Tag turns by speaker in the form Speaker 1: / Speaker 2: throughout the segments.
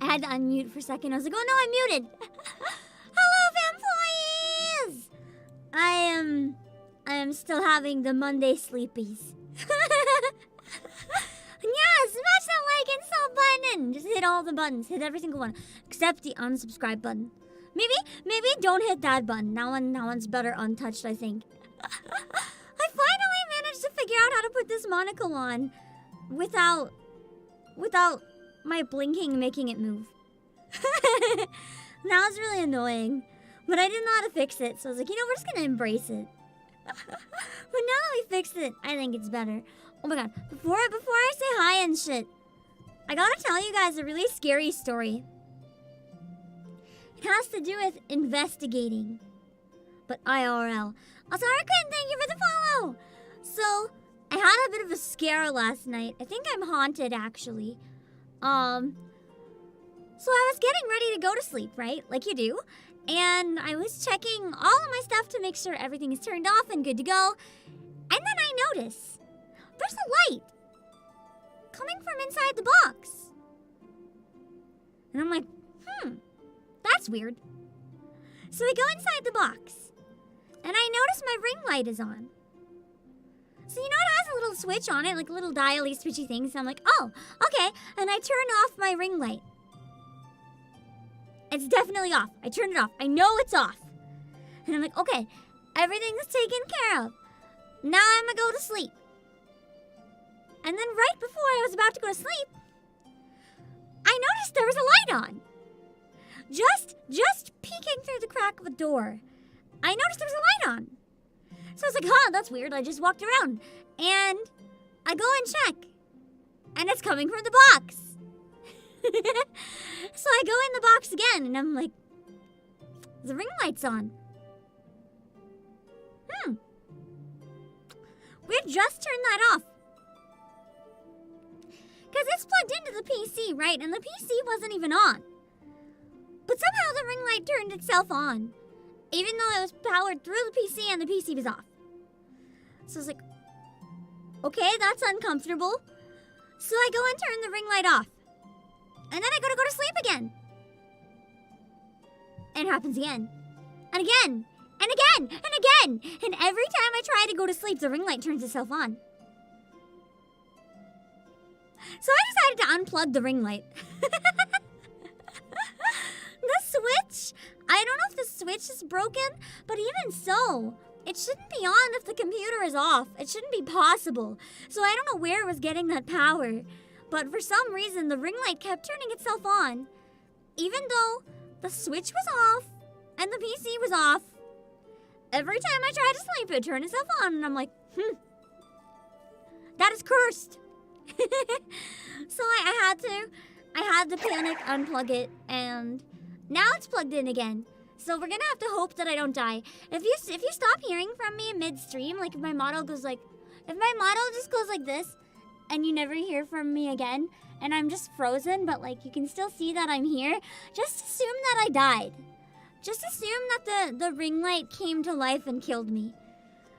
Speaker 1: I had to unmute for a second. I was like, oh no, I'm muted. Hello, employees! I am still having the Monday sleepies. Yeah, smash that like and sub button. Just hit all the buttons. Hit every single one. Except the unsubscribe button. Maybe don't hit that button. That one's better untouched, I think. I finally managed to figure out how to put this monocle on without my blinking making it move. That was really annoying. But I didn't know how to fix it, so I was like, we're just gonna embrace it. But now that we fixed it, I think it's better. Oh my god, before I say hi and shit, I gotta tell you guys a really scary story. It has to do with investigating, but IRL. Also, Arkin, thank you for the follow! So, I had a bit of a scare last night. I think I'm haunted, actually. So I was getting ready to go to sleep, right? Like you do. And I was checking all of my stuff to make sure everything is turned off and good to go. And then I notice there's a light coming from inside the box. And I'm like, that's weird. So I go inside the box. And I notice my ring light is on. So it has a little switch on it, like a little dial-y switchy thing. So I'm like, oh, okay. And I turn off my ring light. It's definitely off. I turned it off. I know it's off. And I'm like, okay, everything's taken care of. Now I'm gonna go to sleep. And then right before I was about to go to sleep, I noticed there was a light on. Just peeking through the crack of a door, I noticed there was a light on. So I was like, that's weird. I just walked around. And I go and check. And it's coming from the box. So I go in the box again, and I'm like, the ring light's on. We had just turned that off. Because it's plugged into the PC, right? And the PC wasn't even on. But somehow the ring light turned itself on. Even though it was powered through the PC and the PC was off. So I was like, okay, that's uncomfortable. So I go and turn the ring light off. And then I gotta go to sleep again. And it happens again. And again. And again. And again. And every time I try to go to sleep, the ring light turns itself on. So I decided to unplug the ring light. The switch, I don't know if the switch is broken, but even so, it shouldn't be on if the computer is off. It shouldn't be possible. So I don't know where it was getting that power. But for some reason, the ring light kept turning itself on, even though the switch was off and the PC was off. Every time I tried to sleep, it turned itself on, and I'm like, that is cursed. So I had to panic, unplug it, and now it's plugged in again. So we're gonna have to hope that I don't die. If you stop hearing from me midstream, like if my model just goes like this, and you never hear from me again, and I'm just frozen, but like you can still see that I'm here, just assume that I died. Just assume that the ring light came to life and killed me.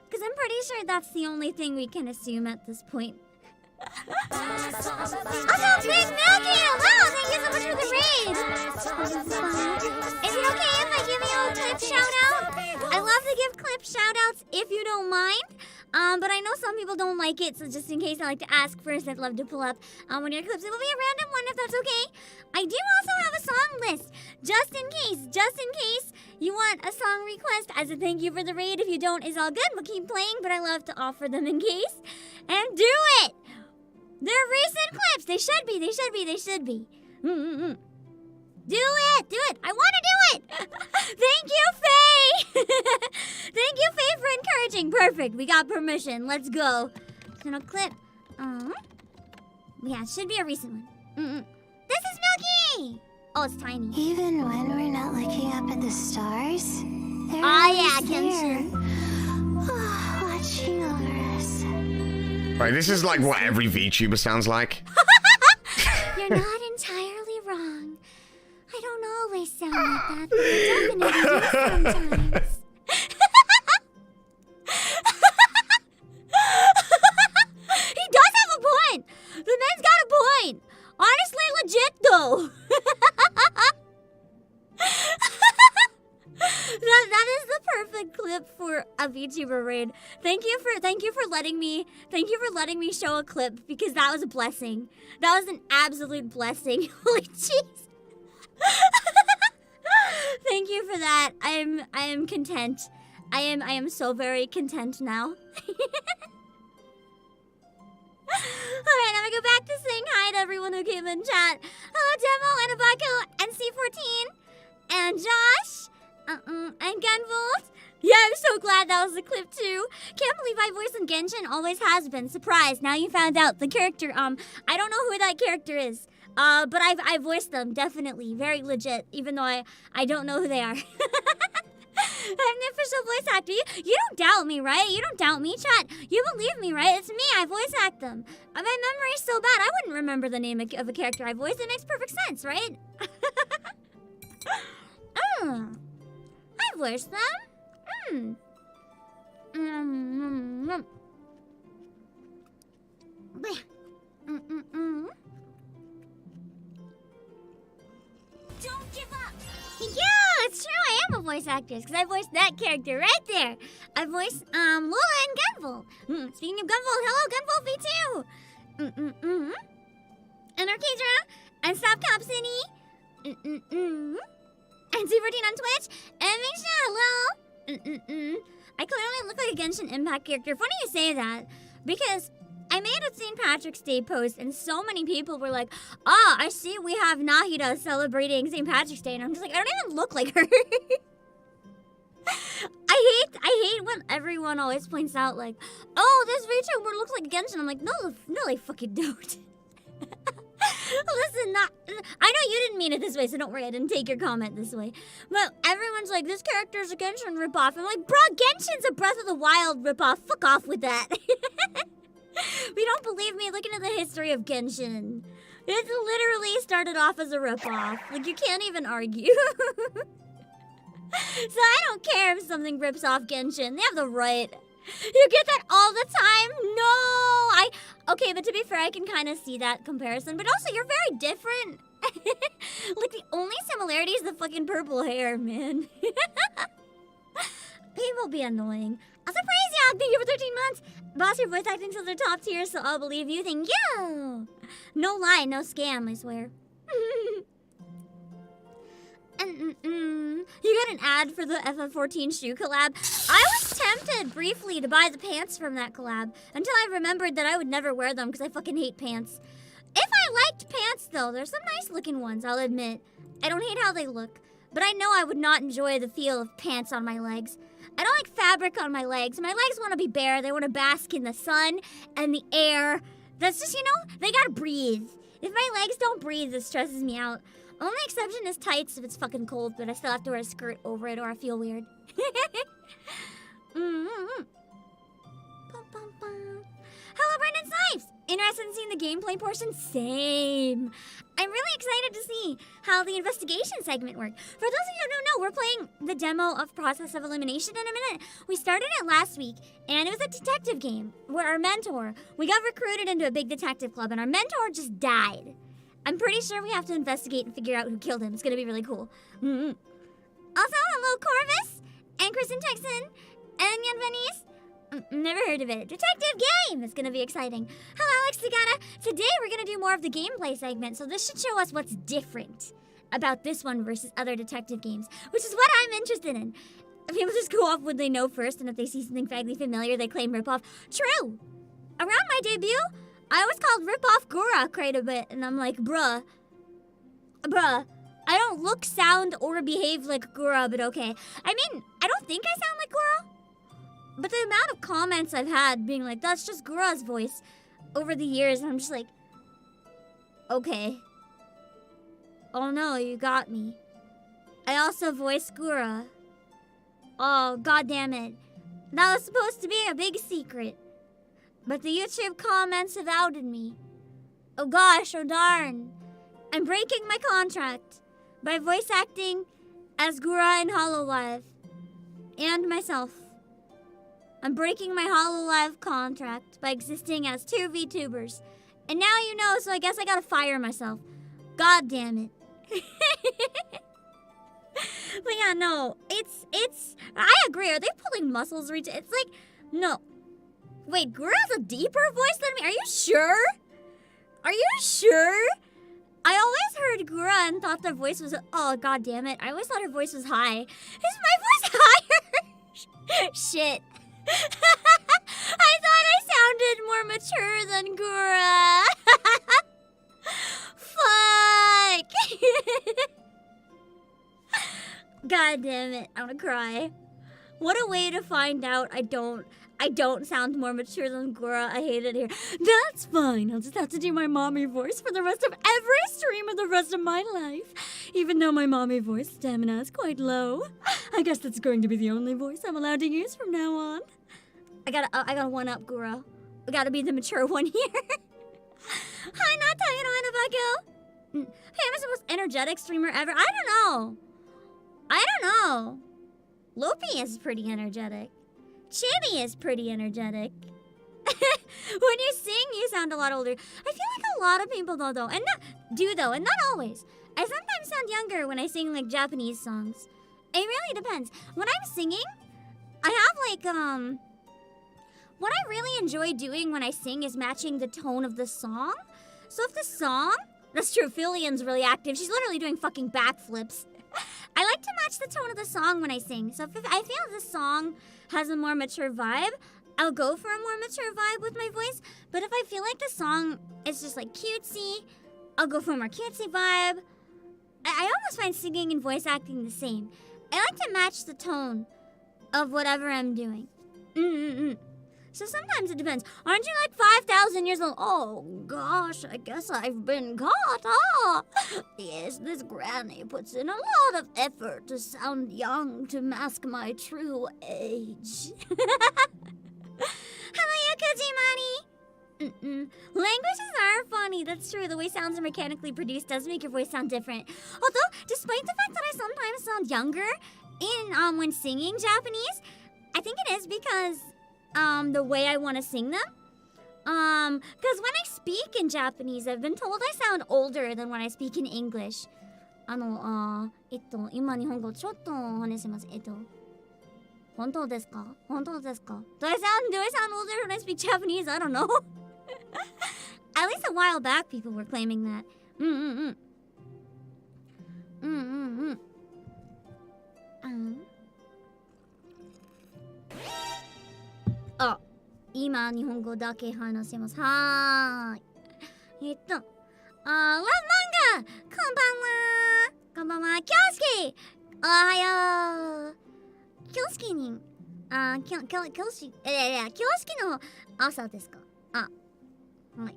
Speaker 1: Because I'm pretty sure that's the only thing we can assume at this point. Also, Big Milky! Wow, thank you so much for the raid! Is it okay if I give you a clip shout-out? I love to give clip shout-outs if you don't mind. But I know some people don't like it, so just in case I like to ask first, I'd love to pull up one of your clips. It will be a random one if that's okay. I do also have a song list, just in case you want a song request as a thank you for the raid. If you don't, it's all good. We'll keep playing, but I love to offer them in case. And do it! They're recent clips. They should be. Do it. I want to do it. Thank you, Faye. Thank you, Faye, for encouraging. Perfect. We got permission. Let's go. Little clip. Yeah, it should be a recent one. This is Milky. Oh, it's tiny.
Speaker 2: Even when we're not looking up at the stars, they're
Speaker 1: yeah,
Speaker 2: there. Watching over us.
Speaker 3: Right, this is like what every VTuber sounds like.
Speaker 1: You're not entirely wrong. I don't always sound like that, but I definitely do sometimes. He does have a point! The man's got a point! Honestly, legit though. clip for a VTuber raid. Thank you for letting me show a clip, because that was a blessing. That was an absolute blessing. Holy jeez. Thank you for that. I am content. I am so very content now. Alright, I'm gonna go back to saying hi to everyone who came in chat. Hello, Demo, and Obake, and C14, and Josh, and Gunvolt. Yeah, I'm so glad that was the clip too. Can't believe I voiced in Genshin, always has been. Surprise, now you found out the character. I don't know who that character is. But I voiced them, definitely. Very legit, even though I don't know who they are. I'm the official voice actor. You don't doubt me, right? You don't doubt me, chat. You believe me, right? It's me. I voice act them. My memory's so bad, I wouldn't remember the name of a character I voiced. It makes perfect sense, right? I voiced them. Don't give up! Yeah, it's true. I am a voice actress, because I voiced that character right there. I voiced Lola and Gunvolt. Speaking of Gunvolt, hello Gunvolt V2. And Arcadra, and Stopcap City, and C14 on Twitch, and Misha, hello. I clearly look like a Genshin Impact character. Funny you say that, because I made a St. Patrick's Day post, and so many people were like, I see we have Nahida celebrating St. Patrick's Day, and I'm just like, I don't even look like her. I hate when everyone always points out, like, oh, this VTuber looks like Genshin. I'm like, no, they fucking don't. Listen, I know you didn't mean it this way, so don't worry, I didn't take your comment this way. But everyone's like, this character's a Genshin ripoff. I'm like, bro, Genshin's a Breath of the Wild ripoff. Fuck off with that. If you don't believe me, look into the history of Genshin. It literally started off as a ripoff. Like, you can't even argue. So I don't care if something rips off Genshin. They have the right. You get that all the time? No! Okay, but to be fair, I can kind of see that comparison. But also, you're very different. Like, the only similarity is the fucking purple hair, man. People be annoying. Also, Praise, thank you for 13 months. Boss, your voice acting till they're top tier, so I'll believe you. Thank you. No lie, no scam, I swear. You got an ad for the FF14 shoe collab. I was tempted briefly to buy the pants from that collab until I remembered that I would never wear them because I fucking hate pants. If I liked pants, though, there's some nice looking ones, I'll admit. I don't hate how they look, but I know I would not enjoy the feel of pants on my legs. I don't like fabric on my legs. My legs want to be bare. They want to bask in the sun and the air. That's just, they gotta breathe. If my legs don't breathe, it stresses me out. Only exception is tights if it's fucking cold, but I still have to wear a skirt over it or I feel weird. Hello, Brendan Snipes! Interested in seeing the gameplay portion? Same. I'm really excited to see how the investigation segment worked. For those of you who don't know, we're playing the demo of Process of Elimination in a minute. We started it last week, and it was a detective game where our mentor, we got recruited into a big detective club, and our mentor just died. I'm pretty sure we have to investigate and figure out who killed him. It's gonna be really cool. Also, hello, Corvus, and Kristen Texan, and Yan Venice. Never heard of it. Detective game! It's gonna be exciting. Hello, Alex Tagata. Today we're gonna do more of the gameplay segment, so this should show us what's different about this one versus other detective games, which is what I'm interested in. People just go off what they know first, and if they see something vaguely familiar, they claim ripoff. True! Around my debut, I was called Ripoff Gura quite a bit, and I'm like, bruh, I don't look, sound, or behave like Gura, but okay. I mean, I don't think I sound like Gura, but the amount of comments I've had being like, that's just Gura's voice over the years, and I'm just like, okay. Oh no, you got me. I also voice Gura. Oh, god damn it. That was supposed to be a big secret. But the YouTube comments have outed me. Oh gosh, oh darn. I'm breaking my contract by voice acting as Gura in Hololive. And myself. I'm breaking my Hololive contract by existing as 2 VTubers. And now you know, so I guess I gotta fire myself. God damn it. But yeah, no. It's. I agree. Are they pulling muscles? It's like, no. Wait, Gura has a deeper voice than me? Are you sure? Are you sure? I always heard Gura and thought their voice was. Oh, god damn it. I always thought her voice was high. Is my voice higher? Shit. I thought I sounded more mature than Gura. Fuck. God damn it. I'm gonna cry. What a way to find out I don't sound more mature than Gura. I hate it here. That's fine. I'll just have to do my mommy voice for the rest of every stream of the rest of my life. Even though my mommy voice stamina is quite low. I guess that's going to be the only voice I'm allowed to use from now on. I gotta one up Gura. I gotta be the mature one here. Hi, Natairo and Obake. Hey, I'm the most energetic streamer ever. I don't know. Lopi is pretty energetic. Chibi is pretty energetic. When you sing, you sound a lot older. I feel like a lot of people though, and not always. I sometimes sound younger when I sing like Japanese songs. It really depends. When I'm singing, I have like what I really enjoy doing when I sing is matching the tone of the song. So if the song, that's true, Filian's really active. She's literally doing fucking backflips. I like to match the tone of the song when I sing. So if I feel the song has a more mature vibe, I'll go for a more mature vibe with my voice. But if I feel like the song is just like cutesy, I'll go for a more cutesy vibe. I almost find singing and voice acting the same. I like to match the tone of whatever I'm doing. So sometimes it depends. Aren't you like 5,000 years old? Oh gosh, I guess I've been caught, huh? Yes, this granny puts in a lot of effort to sound young to mask my true age. Hello, Yakujimani! Languages are funny, that's true. The way sounds are mechanically produced does make your voice sound different. Although, despite the fact that I sometimes sound younger in when singing Japanese, I think it is because the way I want to sing them. Because when I speak in Japanese, I've been told I sound older than when I speak in English. 今日本語ちょっとお話します。本当ですか? Do I sound older when I speak Japanese? I don't know. At least a while back, people were claiming that. Oh, 今日本語だけ話せます。はーい。ラブマンガ、こんばんは。キョウスキ、おはよう。キョウスキに、キョウスキの朝ですか？はい。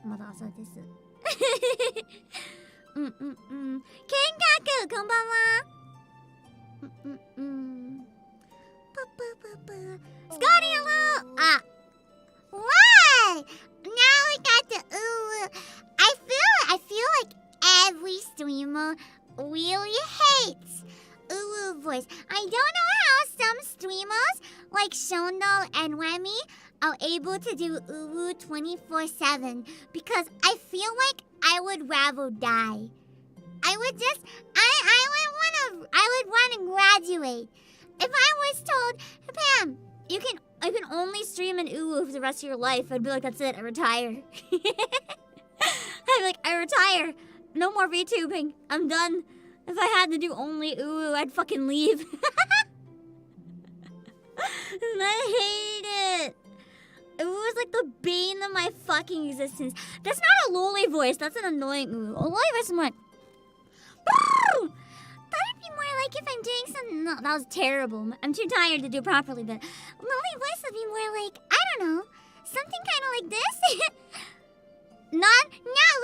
Speaker 1: まだ朝です。見学、こんばんは。Scotty, hello! What? Now we got the I feel like every streamer really hates voice. I don't know how some streamers like Shondal and Wemi are able to do 24/7 because I feel like I would rather die. I would want to graduate. If I was told, Pam, you can only stream in Uwu for the rest of your life, I'd be like, that's it, I retire. I'd be like, I retire. No more VTubing. I'm done. If I had to do only Uwu, I'd fucking leave. And I hate it. It was like the bane of my fucking existence. That's not a lolly voice. That's an annoying Uwu. A lolly voice is more like... That'd be more like if I'm doing something... No, that was terrible. I'm too tired to do properly, but... Lolly voice would be more like... I don't know. Something kind of like this. Not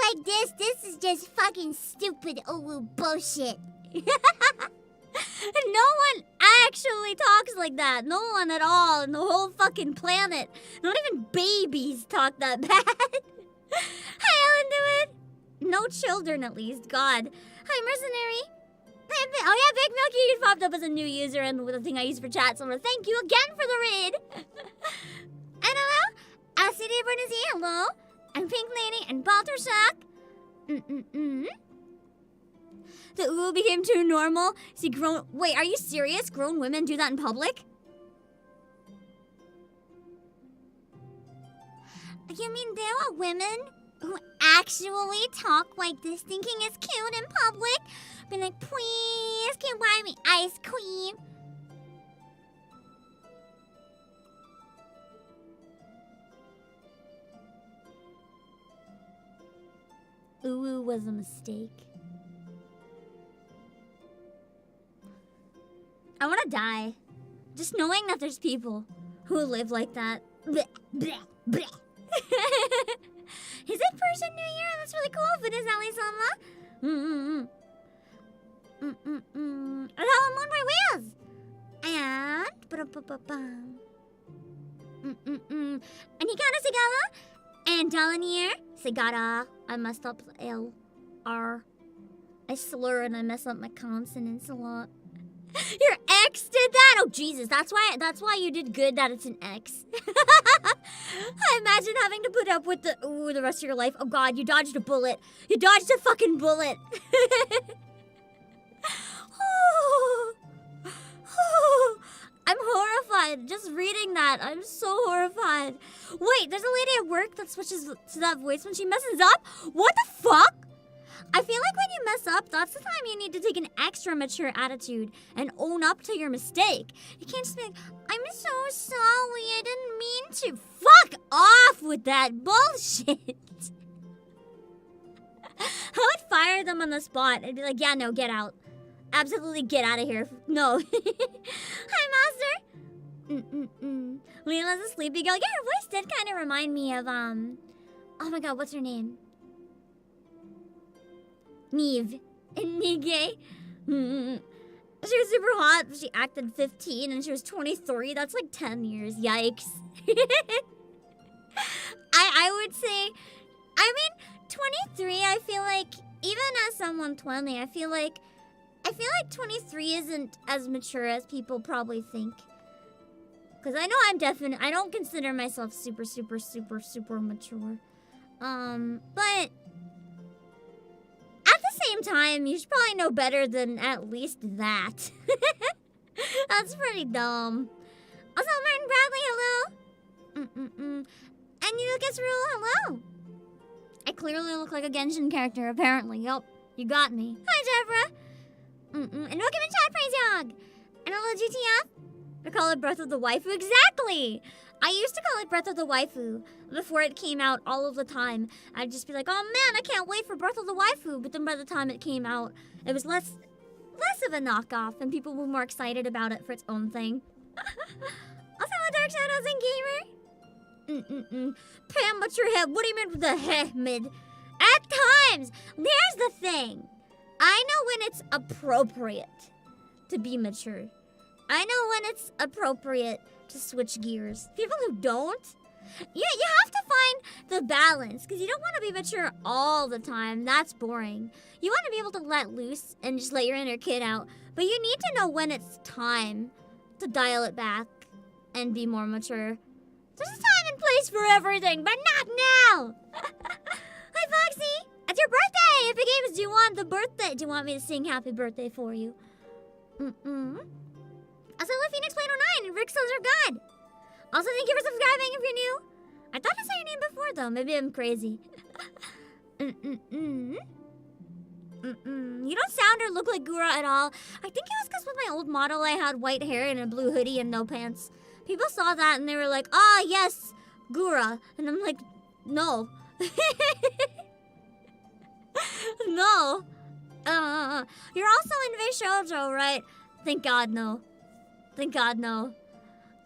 Speaker 1: like this. This is just fucking stupid Uwu bullshit. No one actually talks like that. No one at all in the whole fucking planet. Not even babies talk that bad. Hi, Ellen, do it. No children, at least. God. Hi, Mercenary. Oh yeah, Big Milky, you popped up as a new user and the thing I use for chat, so I want to thank you again for the raid. And hello, Acidi Bernazzi, hello. And Pink Lady and Baltershack. The ooh became too normal. See, wait, are you serious? Grown women do that in public? You mean there are women who actually talk like this, thinking it's cute in public? Be like, please, can you buy me ice cream? Ooh was a mistake. I want to die. Just knowing that there's people who live like that. Blech, blech, blech. Is it Persian New Year? That's really cool. But is Ali Sama? And how I'm on my wheels. And Hikana Sigala and Dalanir Sigara. I messed up the L R. I slur and I mess up my consonants a lot. Your ex did that? Oh Jesus, that's why you did good that it's an X. I imagine having to put up with the rest of your life. Oh God, you dodged a bullet. You dodged a fucking bullet. I'm horrified just reading that. I'm so horrified. Wait, there's a lady at work that switches to that voice when she messes up? What the fuck? I feel like when you mess up, that's the time you need to take an extra mature attitude and own up to your mistake. You can't just be like, I'm so sorry, I didn't mean to. Fuck off with that bullshit. I would fire them on the spot. I'd be like, yeah, no, get out. Absolutely get out of here. No. Hi, Master. Leela's a sleepy girl. Yeah, her voice did kind of remind me of, oh my God, what's her name? Neve. Nige. She was super hot, but she acted 15 and she was 23. That's like 10 years. Yikes. I would say, I mean, 23, I feel like, even as someone 20, I feel like 23 isn't as mature as people probably think. Because I know I don't consider myself super mature. But at the same time, you should probably know better than at least that. That's pretty dumb. Also, Martin Bradley, hello. And you, Lucas Rule, hello. I clearly look like a Genshin character, apparently. Yup, you got me. Hi, Deborah. And welcome in chat, Praise Yog. And hello, GTF. I call it Breath of the Waifu. Exactly. I used to call it Breath of the Waifu before it came out all of the time. I'd just be like, oh man, I can't wait for Breath of the Waifu. But then by the time it came out, it was less of a knockoff, and people were more excited about it for its own thing. Also, Dark Shadows and Gamer. Pam, what's your head? What do you mean with the heh mid? At times, there's the thing. I know when it's appropriate to be mature. I know when it's appropriate to switch gears. People who don't, you have to find the balance, because you don't want to be mature all the time. That's boring. You want to be able to let loose and just let your inner kid out, but you need to know when it's time to dial it back and be more mature. There's a time and place for everything, but not now! Hi, Foxy! It's your birthday! Epic Games, do you want the birthday? Do you want me to sing happy birthday for you? Also, let Phoenix Play 09 and Rick Souls are God! Also, thank you for subscribing if you're new. I thought I saw your name before, though. Maybe I'm crazy. You don't sound or look like Gura at all. I think it was because with my old model, I had white hair and a blue hoodie and no pants. People saw that and they were like, ah, yes, Gura. And I'm like, no. No. You're also in Vshoujo, right? Thank God, no. Thank God, no.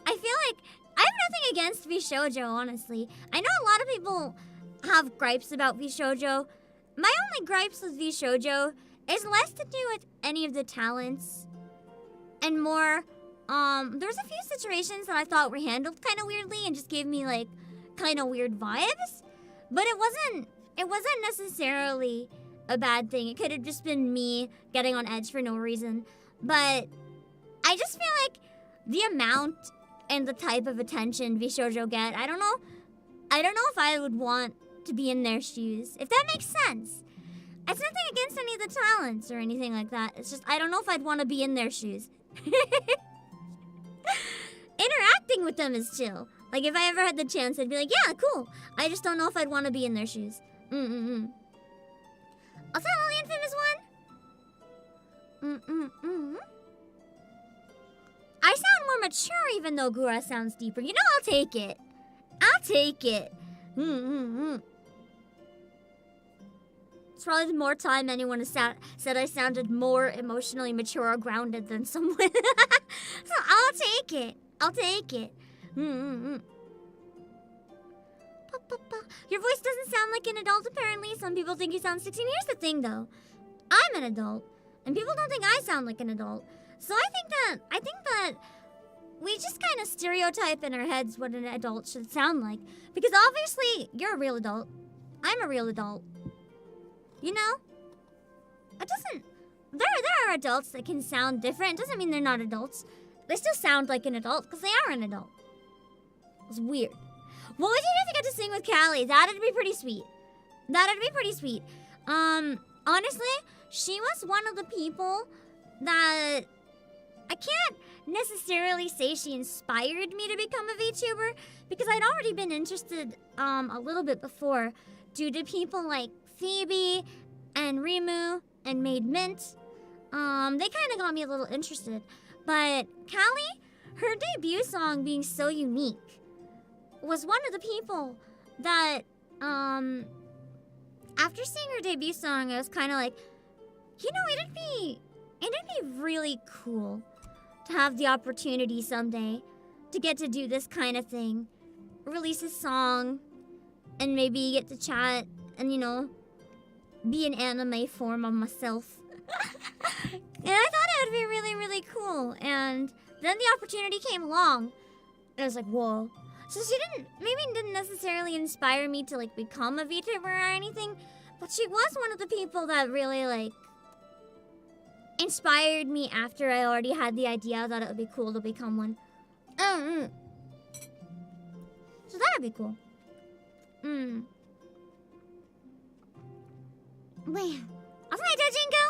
Speaker 1: I feel like I have nothing against Vshoujo, honestly. I know a lot of people have gripes about Vshoujo. My only gripes with Vshoujo is less to do with any of the talents and more, there's a few situations that I thought were handled kind of weirdly and just gave me like kind of weird vibes, but it wasn't necessarily a bad thing. It could have just been me getting on edge for no reason, but I just feel like the amount and the type of attention Vshoujo get, I don't know if I would want to be in their shoes, if that makes sense. It's nothing against any of the talents or anything like that. It's just, I don't know if I'd want to be in their shoes. Interacting with them is chill. Like, if I ever had the chance, I'd be like, yeah, cool. I just don't know if I'd want to be in their shoes. I'll tell the infamous one. I sound more mature even though Gura sounds deeper. You know, I'll take it. I'll take it. It's probably the more time anyone has said I sounded more emotionally mature or grounded than someone. So I'll take it. I'll take it. Your voice doesn't sound like an adult, apparently. Some people think you sound 16. Here's the thing, though. I'm an adult, and people don't think I sound like an adult. So I think that we just kind of stereotype in our heads what an adult should sound like. Because obviously, you're a real adult. I'm a real adult. You know? It doesn't... There are adults that can sound different. It doesn't mean they're not adults. They still sound like an adult because they are an adult. It's weird. What would you do if you got to sing with Callie? That'd be pretty sweet. That'd be pretty sweet. Honestly, she was one of the people that... I can't necessarily say she inspired me to become a VTuber because I'd already been interested a little bit before due to people like Phoebe and Rimu and Made Mint. They kind of got me a little interested. But Callie, her debut song being so unique, was one of the people that, after seeing her debut song, I was kind of like, you know, it'd be really cool to have the opportunity someday to get to do this kind of thing. Release a song, and maybe get to chat, and, you know, be an anime form of myself. And I thought it would be really, really cool. And then the opportunity came along, and I was like, whoa. So she didn't necessarily inspire me to, like, become a VTuber or anything, but she was one of the people that really, like, inspired me after I already had the idea that it would be cool to become one. So that'd be cool. Wait, also Jinko?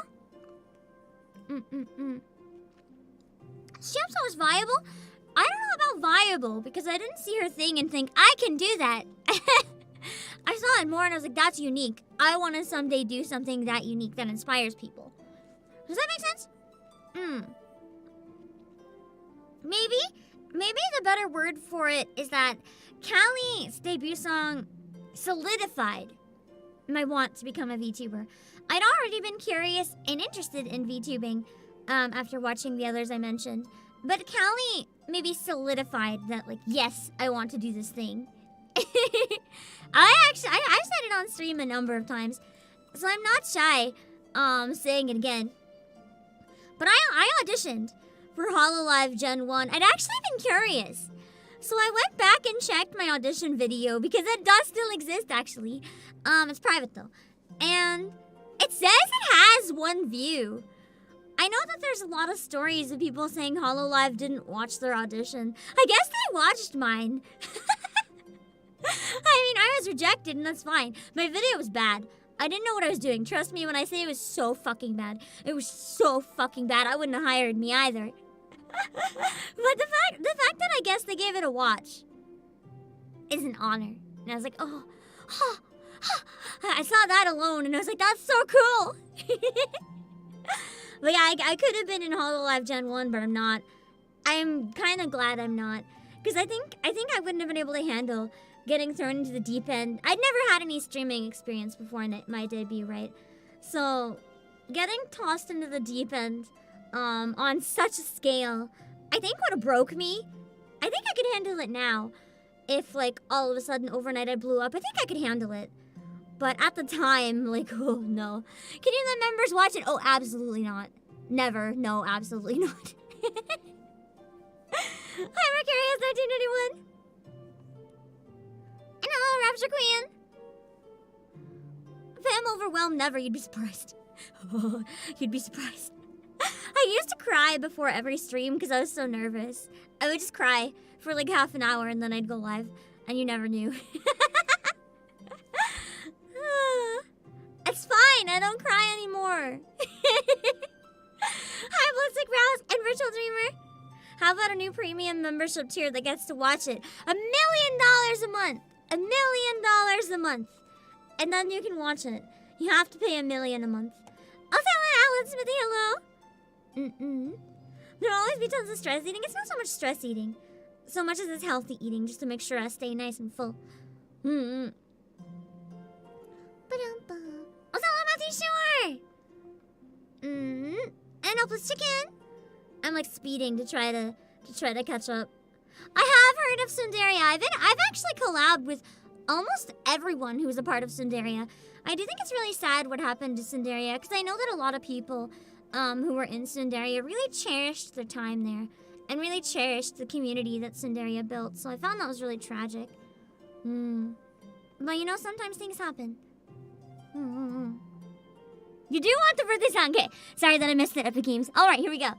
Speaker 1: She also was viable. I don't know about viable because I didn't see her thing and think, I can do that. I saw it more and I was like, that's unique. I want to someday do something that unique that inspires people. Does that make sense? Maybe the better word for it is that Callie's debut song solidified my want to become a VTuber. I'd already been curious and interested in VTubing after watching the others I mentioned. But Callie maybe solidified that, like, yes, I want to do this thing. I've said it on stream a number of times, so I'm not shy saying it again. But I auditioned for HoloLive Gen 1. I'd actually been curious. So I went back and checked my audition video because it does still exist, actually. It's private, though. And it says it has 1 view. I know that there's a lot of stories of people saying HoloLive didn't watch their audition. I guess they watched mine. I mean, I was rejected, and that's fine. My video was bad. I didn't know what I was doing. Trust me when I say it was so fucking bad. It was so fucking bad. I wouldn't have hired me either. But the fact that I guess they gave it a watch is an honor. And I was like, oh. I saw that alone, and I was like, that's so cool. But yeah, I could have been in HoloLive Gen 1, but I'm not. I'm kind of glad I'm not. Because I think I wouldn't have been able to handle getting thrown into the deep end. I'd never had any streaming experience before my debut, right? So, getting tossed into the deep end on such a scale, I think would have broke me. I think I could handle it now. If, like, all of a sudden overnight I blew up, I think I could handle it. But at the time, like, oh no. Can you let members watch it? Oh, absolutely not. Never. No, absolutely not. Hi, Mercurius1991. And hello, Rapture Queen. If I'm overwhelmed, never. You'd be surprised. You'd be surprised. I used to cry before every stream because I was so nervous. I would just cry for like half an hour and then I'd go live. And you never knew. It's fine. I don't cry anymore. Hi, Blitzik Rouse and Virtual Dreamer. How about a new premium membership tier that gets to watch it? $1 million a month. $1 million a month. And then you can watch it. You have to pay $1 million a month. Also, Alan Smithy, hello. There'll always be tons of stress eating. It's not so much stress eating, so much as it's healthy eating, just to make sure I stay nice and full. Also, I'm not sure. And plus chicken. I'm like speeding to try to catch up. I have heard of Sundaria. I've actually collabed with almost everyone who's a part of Sundaria. I do think it's really sad what happened to Sundaria, because I know that a lot of people who were in Sundaria really cherished their time there and really cherished the community that Sundaria built. So I found that was really tragic. But you know, sometimes things happen. You do want the birthday song? Okay. Sorry that I missed it, Epic Games. All right, here we go. 1,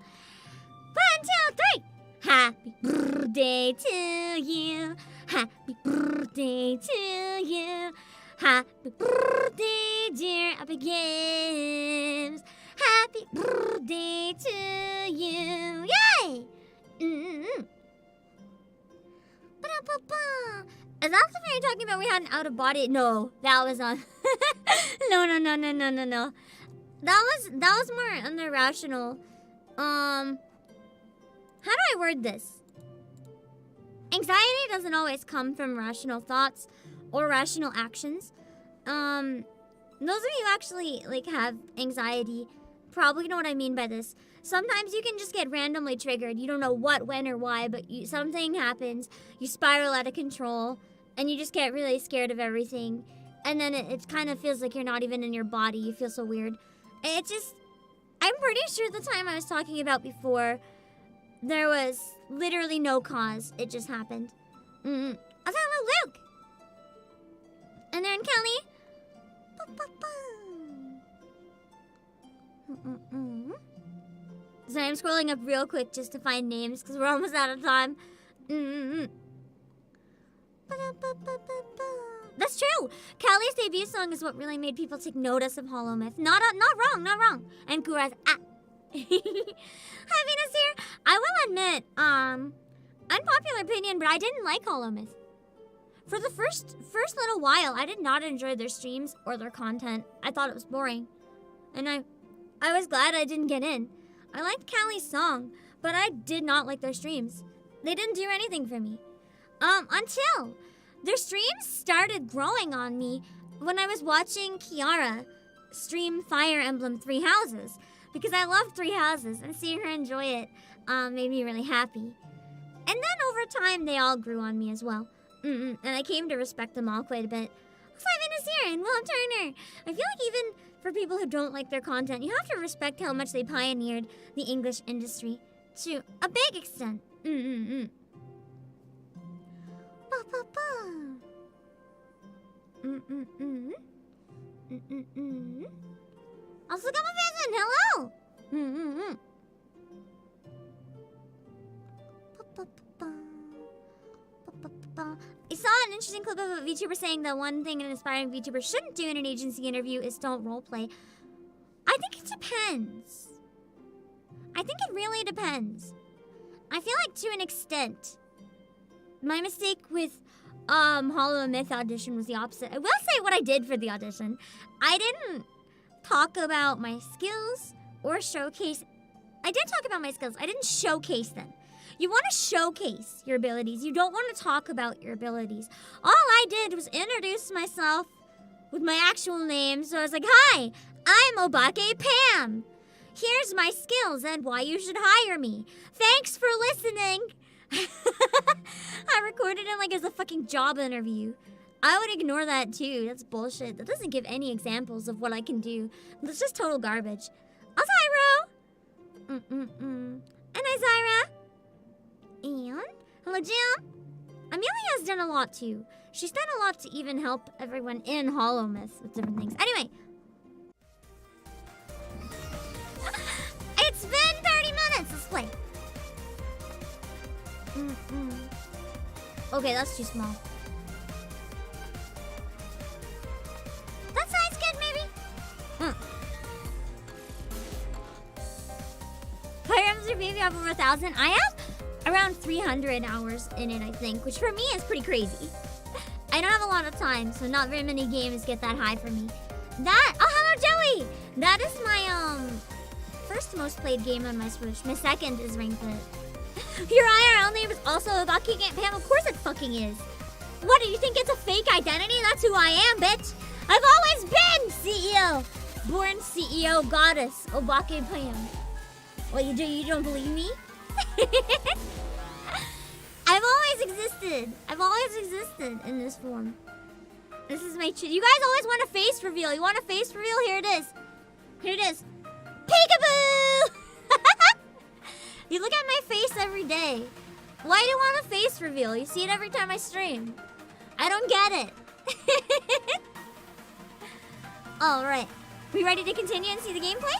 Speaker 1: 2, 3. Happy birthday to you. Happy birthday to you. Happy birthday, dear Epic Games. Happy birthday to you. Yay! Is that the thing you're talking about? We had an out of body? No, that was on. No. That was more under rational. How do I word this? Anxiety doesn't always come from rational thoughts or rational actions. Those of you who actually like have anxiety probably know what I mean by this. Sometimes you can just get randomly triggered. You don't know what, when, or why, but something happens. You spiral out of control, and you just get really scared of everything. And then it kind of feels like you're not even in your body. You feel so weird. I'm pretty sure the time I was talking about before, there was literally no cause. It just happened. I was talking about Luke. And then Kelly. So I'm scrolling up real quick just to find names because we're almost out of time. That's true. Kelly's debut song is what really made people take notice of Hollow Myth. Not wrong. And Kura's Hi, Venus here. I will admit, unpopular opinion, but I didn't like Hollow Myth. For the first little while, I did not enjoy their streams or their content. I thought it was boring. And I was glad I didn't get in. I liked Callie's song, but I did not like their streams. They didn't do anything for me. Until their streams started growing on me when I was watching Kiara stream Fire Emblem 3 Houses. Because I love 3 Houses, and seeing her enjoy it made me really happy. And then over time, they all grew on me as well. And I came to respect them all quite a bit. Simon is here, and Willem Turner. I feel like even for people who don't like their content, you have to respect how much they pioneered the English industry to a big extent. Also, come on, hello. I saw an interesting clip of a VTuber saying that one thing an aspiring VTuber shouldn't do in an agency interview is don't roleplay. I think it depends. I think it really depends. I feel like to an extent, my mistake with Hollow Myth audition was the opposite. I will say what I did for the audition. I didn't talk about my skills or showcase. I did talk about my skills. I didn't showcase them. You want to showcase your abilities. You don't want to talk about your abilities. All I did was introduce myself with my actual name. So I was like, hi, I'm Obake Pam. Here's my skills and why you should hire me. Thanks for listening. I recorded it like as a fucking job interview. I would ignore that too. That's bullshit. That doesn't give any examples of what I can do. That's just total garbage. Also, hi, Ro. And hi, Zyra. And hello, Jim. Amelia has done a lot too. She's done a lot to even help everyone in Hollow Myth with different things. Anyway. It's been 30 minutes. Let's play. Okay, that's too small. That size good, maybe? maybe you have over 1,000. I have around 300 hours in it, I think, which for me is pretty crazy. I don't have a lot of time, so not very many games get that high for me. Oh, hello, Joey! That is my, first most played game on my Switch. My second is Ring Fit. Your IRL name is also Obake Pam. Of course it fucking is. What, do you think it's a fake identity? That's who I am, bitch. I've always been CEO. Born CEO goddess, Obake Pam. What, you don't believe me? I've always existed. I've always existed in this form. This is my you guys always want a face reveal. You want a face reveal? Here it is. Here it is. Peekaboo! You look at my face every day. Why do you want a face reveal? You see it every time I stream. I don't get it. Alright. We ready to continue and see the gameplay?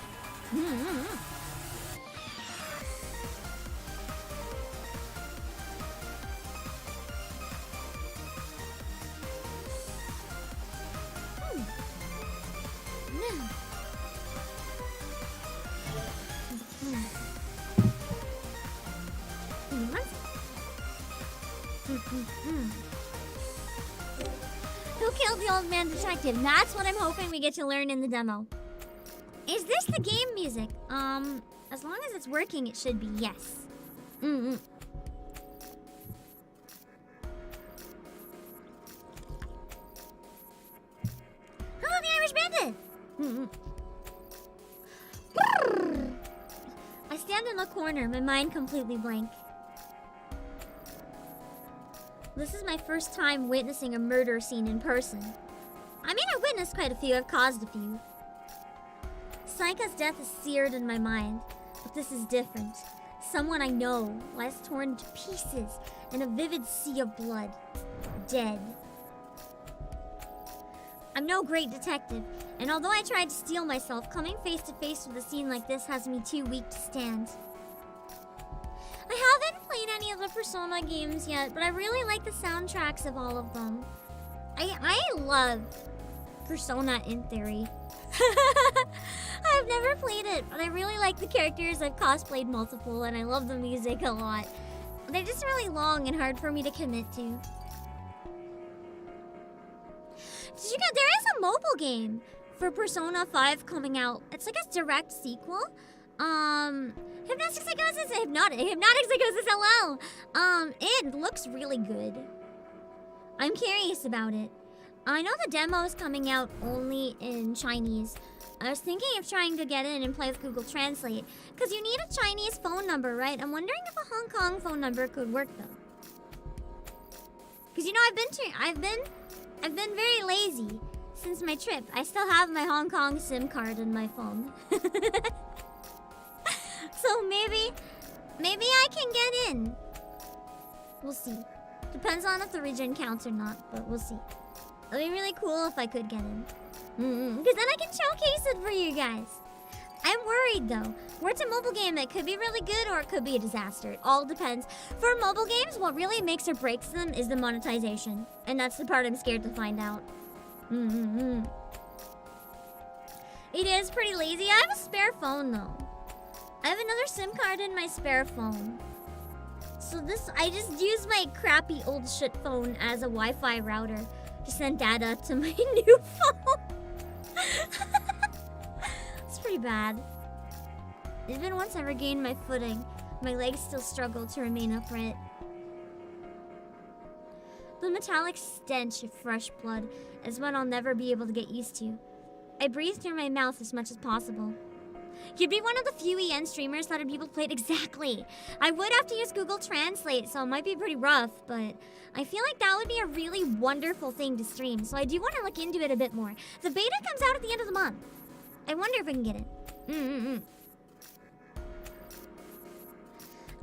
Speaker 1: Who killed the old man detective? That's what I'm hoping we get to learn in the demo. Is this the game music? As long as it's working, it should be yes. Hello, the Irish Bandit! I stand in the corner, my mind completely blank. This is my first time witnessing a murder scene in person. I mean, I've witnessed quite a few, I've caused a few. Saika's death is seared in my mind, but this is different. Someone I know lies torn to pieces in a vivid sea of blood. Dead. I'm no great detective, and although I tried to steel myself, coming face to face with a scene like this has me too weak to stand. I haven't played any of the Persona games yet, but I really like the soundtracks of all of them. I love Persona in theory. I've never played it, but I really like the characters. I've cosplayed multiple, and I love the music a lot. They're just really long and hard for me to commit to. Did you know there is a mobile game for Persona 5 coming out? It's like a direct sequel. Hypnotic Psychosis, Hypnotic Psychosis, hello! It looks really good. I'm curious about it. I know the demo is coming out only in Chinese. I was thinking of trying to get in and play with Google Translate, because you need a Chinese phone number, right? I'm wondering if a Hong Kong phone number could work, though. Because, you know, I've been very lazy since my trip. I still have my Hong Kong SIM card in my phone. So maybe I can get in. We'll see. Depends on if the region counts or not, but we'll see. It'd be really cool if I could get in. Because then I can showcase it for you guys. I'm worried though. Where it's a mobile game, it could be really good or it could be a disaster. It all depends. For mobile games, what really makes or breaks them is the monetization. And that's the part I'm scared to find out. It is pretty lazy. I have a spare phone though. I have another SIM card in my spare phone. So I just use my crappy old shit phone as a Wi-Fi router to send data to my new phone. It's pretty bad. Even once I regained my footing, my legs still struggle to remain upright. The metallic stench of fresh blood is what I'll never be able to get used to. I breathe through my mouth as much as possible. You'd be one of the few EN streamers that would be able to play it exactly. I would have to use Google Translate, so it might be pretty rough, but I feel like that would be a really wonderful thing to stream, so I do want to look into it a bit more. The beta comes out at the end of the month. I wonder if I can get it.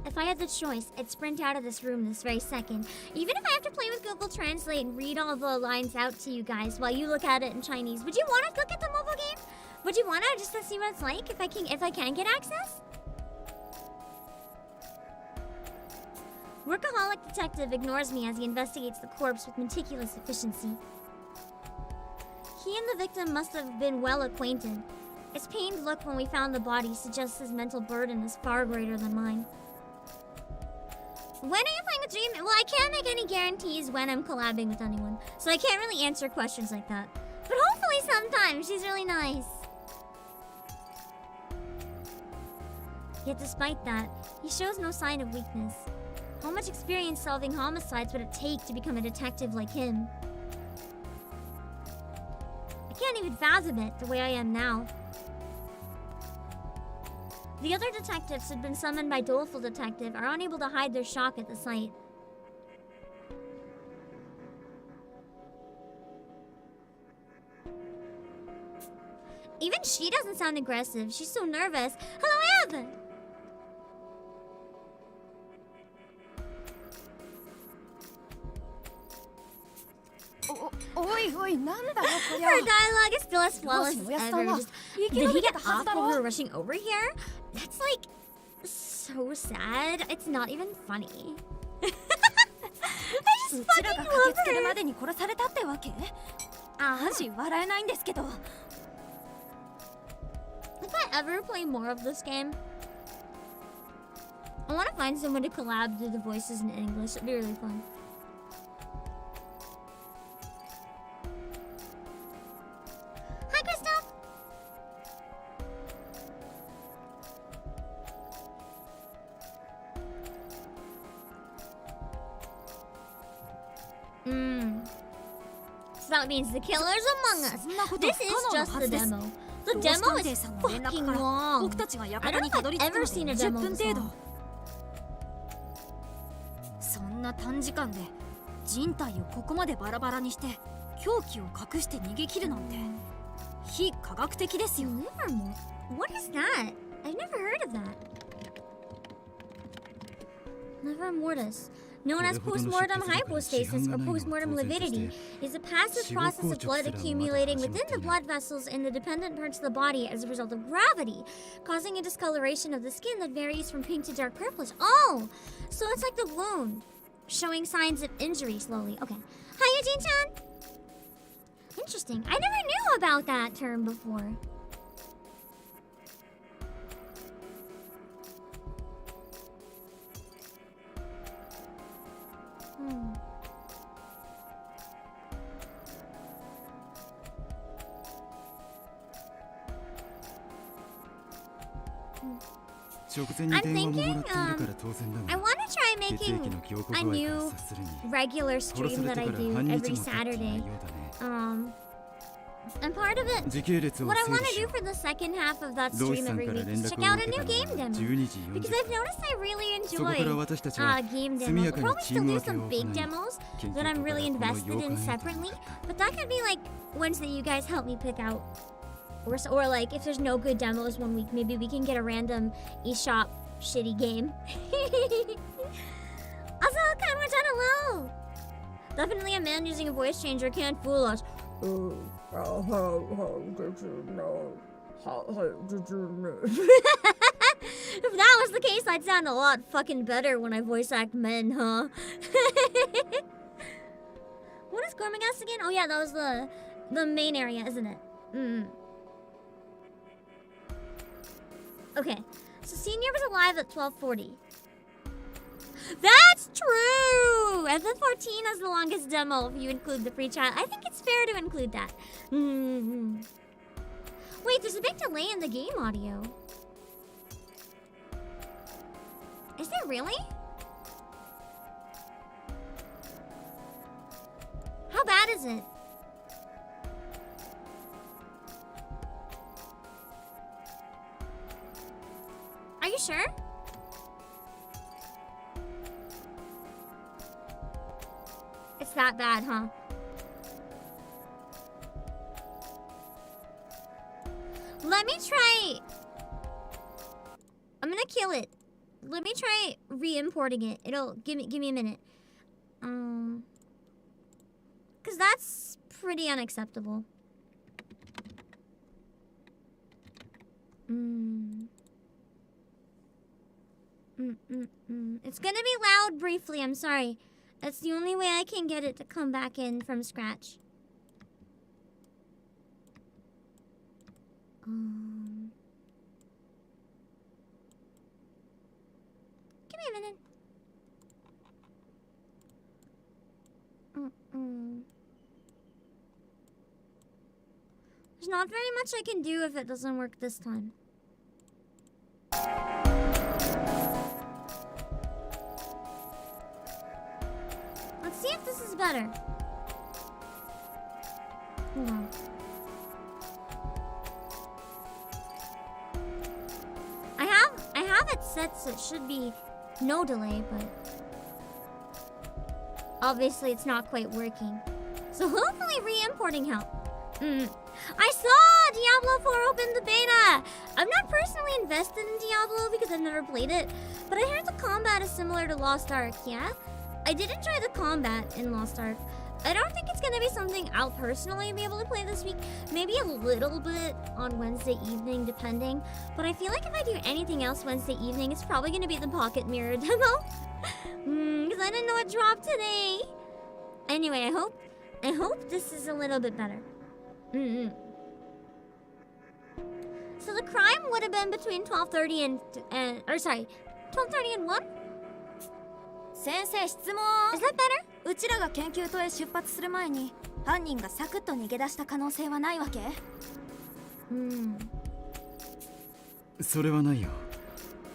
Speaker 1: If I had the choice, I'd sprint out of this room this very second. Even if I have to play with Google Translate and read all the lines out to you guys while you look at it in Chinese. Would you want to look at the mobile game? Would you want to just to see what it's like if I can get access? Workaholic detective ignores me as he investigates the corpse with meticulous efficiency. He and the victim must have been well acquainted. His pained look when we found the body suggests his mental burden is far greater than mine. When are you playing with Dream? Well, I can't make any guarantees when I'm collabing with anyone, so I can't really answer questions like that. But hopefully sometime. She's really nice. Yet despite that, he shows no sign of weakness. How much experience solving homicides would it take to become a detective like him? I can't even fathom it the way I am now. The other detectives who'd been summoned by Doleful Detective are unable to hide their shock at the sight. Even she doesn't sound aggressive. She's so nervous. Hello, Ev! Her dialogue is still as flawless as ever. Did he get off while we were rushing over here? That's like so sad. It's not even funny. I just fucking love her. If I ever play more of this game, I want to find someone to collab do the voices in English. It'd be really fun. Hi, Krista! So that means the killer's among us. This is just the demo. The demo is fucking long. I don't know if I've ever seen a demo this long.
Speaker 4: そんな短時間で人体をここまでバラバラにして凶器を隠して逃げ切るなんて非科学的ですよ。
Speaker 1: What is that? I've never heard of that. Liver mortis, known as postmortem hypostasis or postmortem lividity, is a passive process of blood accumulating within the blood vessels in the dependent parts of the body as a result of gravity, causing a discoloration of the skin that varies from pink to dark purplish. Oh, so it's like the wound, showing signs of injury slowly. Okay. Hi, Eugene-chan. Interesting. I never knew about that term before. I'm thinking, I want to try making a new regular stream that I do every Saturday. And part of it, what I want to do for the second half of that stream every week is check out a new game demo. Because I've noticed I really enjoy game demos. I'll probably still do some big demos that I'm really invested in separately. But that could be like ones that you guys help me pick out. Or like, if there's no good demos one week, maybe we can get a random eShop shitty game. Also, Kanwa-chan, hello! Definitely a man using a voice changer can't fool us. How did you know? How did you know? If that was the case, I'd sound a lot fucking better when I voice act men, huh? What is Gormagas again? Oh yeah, that was the main area, isn't it? Okay, so Senior was alive at 12:40. That's true! FF14 has the longest demo if you include the free trial. I think it's fair to include that. Wait, there's a big delay in the game audio. Is there really? How bad is it? Are you sure? It's that bad, huh? Let me try... I'm gonna kill it. Let me try re-importing it. It'll... Give me a minute. Because that's pretty unacceptable. It's gonna be loud briefly, I'm sorry. That's the only way I can get it to come back in from scratch. a minute. There's not very much I can do if it doesn't work this time. Let's see if this is better. Hold on. I have it set so it should be no delay, but obviously it's not quite working. So hopefully re-importing help. I saw Diablo 4 open the beta! I'm not personally invested in Diablo because I've never played it, but I heard the combat is similar to Lost Ark, yeah? I did enjoy the combat in Lost Ark. I don't think it's gonna be something I'll personally be able to play this week. Maybe a little bit on Wednesday evening, depending. But I feel like if I do anything else Wednesday evening, it's probably gonna be the Pocket Mirror demo. Because I didn't know it dropped today. Anyway, I hope this is a little bit better. So the crime would have been between 12:30 and 12:30 and 1?
Speaker 4: 先生質問。
Speaker 1: Is that better?
Speaker 4: うちらが研究棟へ出発する前に犯人がサクッと逃げ出した可能性はないわけ？
Speaker 5: それはないよ。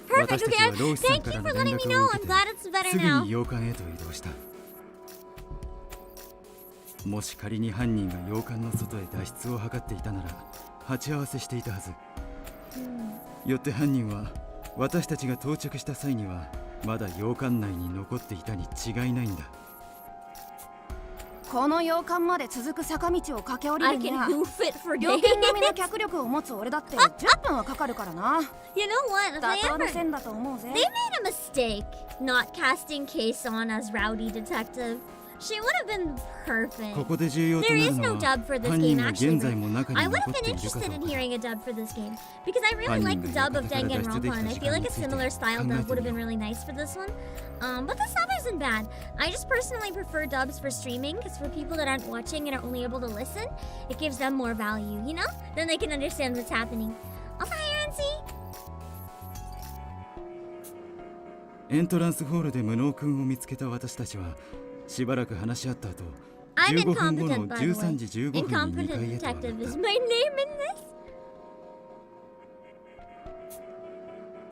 Speaker 1: Perfect,
Speaker 5: 私たち
Speaker 1: okay.
Speaker 5: はロースさん
Speaker 1: Thank
Speaker 5: か
Speaker 1: you
Speaker 5: ら
Speaker 1: for
Speaker 5: の連
Speaker 1: letting me
Speaker 5: 絡を
Speaker 1: know.
Speaker 5: 受
Speaker 1: I'm
Speaker 5: け
Speaker 1: glad
Speaker 5: て
Speaker 1: it's better
Speaker 5: すぐ
Speaker 1: now.
Speaker 5: に洋館へと移動した。もし仮に犯人が洋館の外へ脱出を図っていたなら鉢合わせしていたはず。よって犯人は私たちが到着した際にはまだ洋館内に残っていたに違いないんだ。
Speaker 6: この洋館まで続く坂道を駆け下り
Speaker 1: I
Speaker 6: るに
Speaker 1: can
Speaker 6: は
Speaker 1: hoof it for
Speaker 6: 猟
Speaker 1: days.
Speaker 6: 犬並みの脚力を持つ俺だって10分はかかるからな。
Speaker 1: You know what? If
Speaker 6: 妥
Speaker 1: they
Speaker 6: 当な
Speaker 1: ever...
Speaker 6: 線だと思うぜ。
Speaker 1: They made a mistake not casting Case on as Rowdy Detective. She would have been
Speaker 5: こ
Speaker 1: perfect.
Speaker 5: こで重要と
Speaker 1: There
Speaker 5: な
Speaker 1: is
Speaker 5: る
Speaker 1: no
Speaker 5: の
Speaker 1: dub
Speaker 5: は
Speaker 1: for this
Speaker 5: 犯人
Speaker 1: game
Speaker 5: が
Speaker 1: actually.
Speaker 5: 現在も中に
Speaker 1: I would
Speaker 5: 残
Speaker 1: have
Speaker 5: って
Speaker 1: been
Speaker 5: いるか
Speaker 1: interested
Speaker 5: ど
Speaker 1: in
Speaker 5: うか。
Speaker 1: hearing a dub for this game because I really like the dub of Danganronpa and I feel like a similar style dub would have been really nice for this one. But the sub isn't bad. I just personally prefer dubs for streaming because for people that aren't watching and are only able to listen, it gives them more value, you know? Then they can understand what's happening. Also, hi, Nancy!
Speaker 5: エントランスホールで無能君を見つけた私たちはしばらく話し合った後
Speaker 1: I'm
Speaker 5: 15分後の
Speaker 1: incompetent, by the way.
Speaker 5: 13時15分に2
Speaker 1: Incompetent
Speaker 5: 階へと上が
Speaker 1: detective
Speaker 5: っ
Speaker 1: is
Speaker 5: た。
Speaker 1: my name in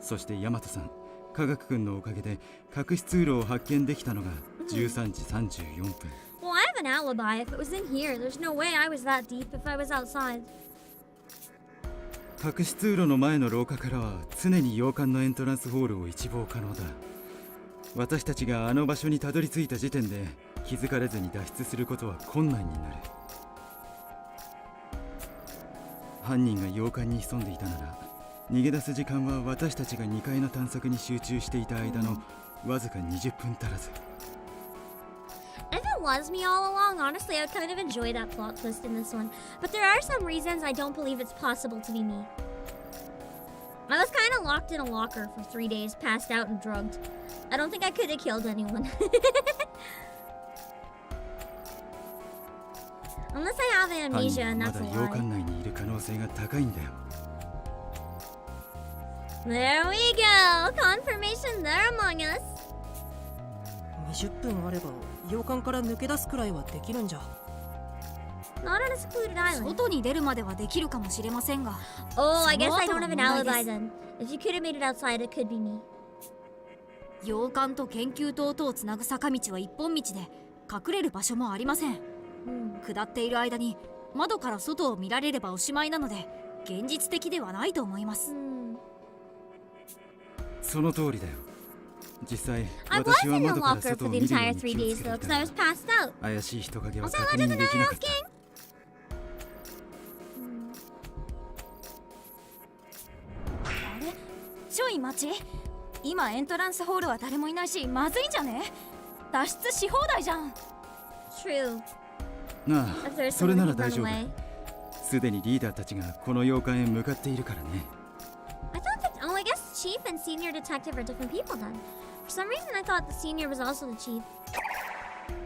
Speaker 1: this.
Speaker 5: そして大和さん、科学君のおかげで隠し通路を発見できたのが13時34分。
Speaker 1: Well, I have an alibi. If it was in here, there's no way I was that deep if I was outside.
Speaker 5: 隠し通路の前の廊下からは常に洋館のエントランスホールを一望可能だ。私たちがあの場所にたどり着いた時点で気づかれずに脱出することは困難になる。犯人が洋館に潜んでいたなら逃げ出す時間は私たちが2階の探索に集中していた間のわずか20分足らず。
Speaker 1: If it was me all along, honestly, I would kind of enjoy that plot twist in this one. But there are some reasons I don't believe it's possible to be me. I was kind of locked in a locker for 3 days, passed out and drugged. I don't think I could have killed anyone. Unless I have
Speaker 5: 犯
Speaker 1: amnesia
Speaker 5: 人は
Speaker 1: and
Speaker 5: ま
Speaker 1: that's
Speaker 5: だ
Speaker 1: a
Speaker 5: 洋館
Speaker 1: lie.
Speaker 5: 内にいる可能性が高いんだよ。
Speaker 1: There we go! Confirmation there among us.
Speaker 7: 20分あれば洋館から抜け出すくらいはできるんじゃ。
Speaker 1: Not on a secluded island.
Speaker 4: 外に出るまではできるかもしれませんが、
Speaker 1: Oh, I guess I don't
Speaker 4: その後の
Speaker 1: have an
Speaker 4: 問題
Speaker 1: alibi
Speaker 4: です。
Speaker 1: then. If you could have made it outside, it could be me.
Speaker 4: 洋館と研究棟とをつなぐ坂道は一本道で隠れる場所もありません。下っている間に窓から外を見られればおしまいなので現実的ではないと思います。
Speaker 5: その通りだよ。実際
Speaker 1: I was
Speaker 5: 私は
Speaker 1: in the
Speaker 5: 窓から
Speaker 1: locker
Speaker 5: 外
Speaker 1: for
Speaker 5: を
Speaker 1: the
Speaker 5: 見るよう
Speaker 1: entire
Speaker 5: に
Speaker 1: 3
Speaker 5: 気を
Speaker 1: days
Speaker 5: つけて
Speaker 1: though,
Speaker 5: い
Speaker 1: because
Speaker 5: た
Speaker 1: I was passed out.
Speaker 5: 怪しい人影は
Speaker 1: Also,
Speaker 5: 確
Speaker 1: I
Speaker 5: 認
Speaker 1: wasn't
Speaker 5: できなかった。
Speaker 1: asking.
Speaker 4: あれ、ちょい待ち。今エントランスホールは誰もいないしまずいんじゃね？脱出し放題じゃん。
Speaker 1: True.
Speaker 5: な
Speaker 1: If there's
Speaker 5: あ、それ
Speaker 1: someone
Speaker 5: な
Speaker 1: who
Speaker 5: ら
Speaker 1: run
Speaker 5: 大丈夫。
Speaker 1: away.
Speaker 5: すでにリーダーたちがこの洋館へ向かっているからね。
Speaker 1: I thought that. Oh, I guess chief and senior detective are different people then. For some reason, I thought the senior was also the chief.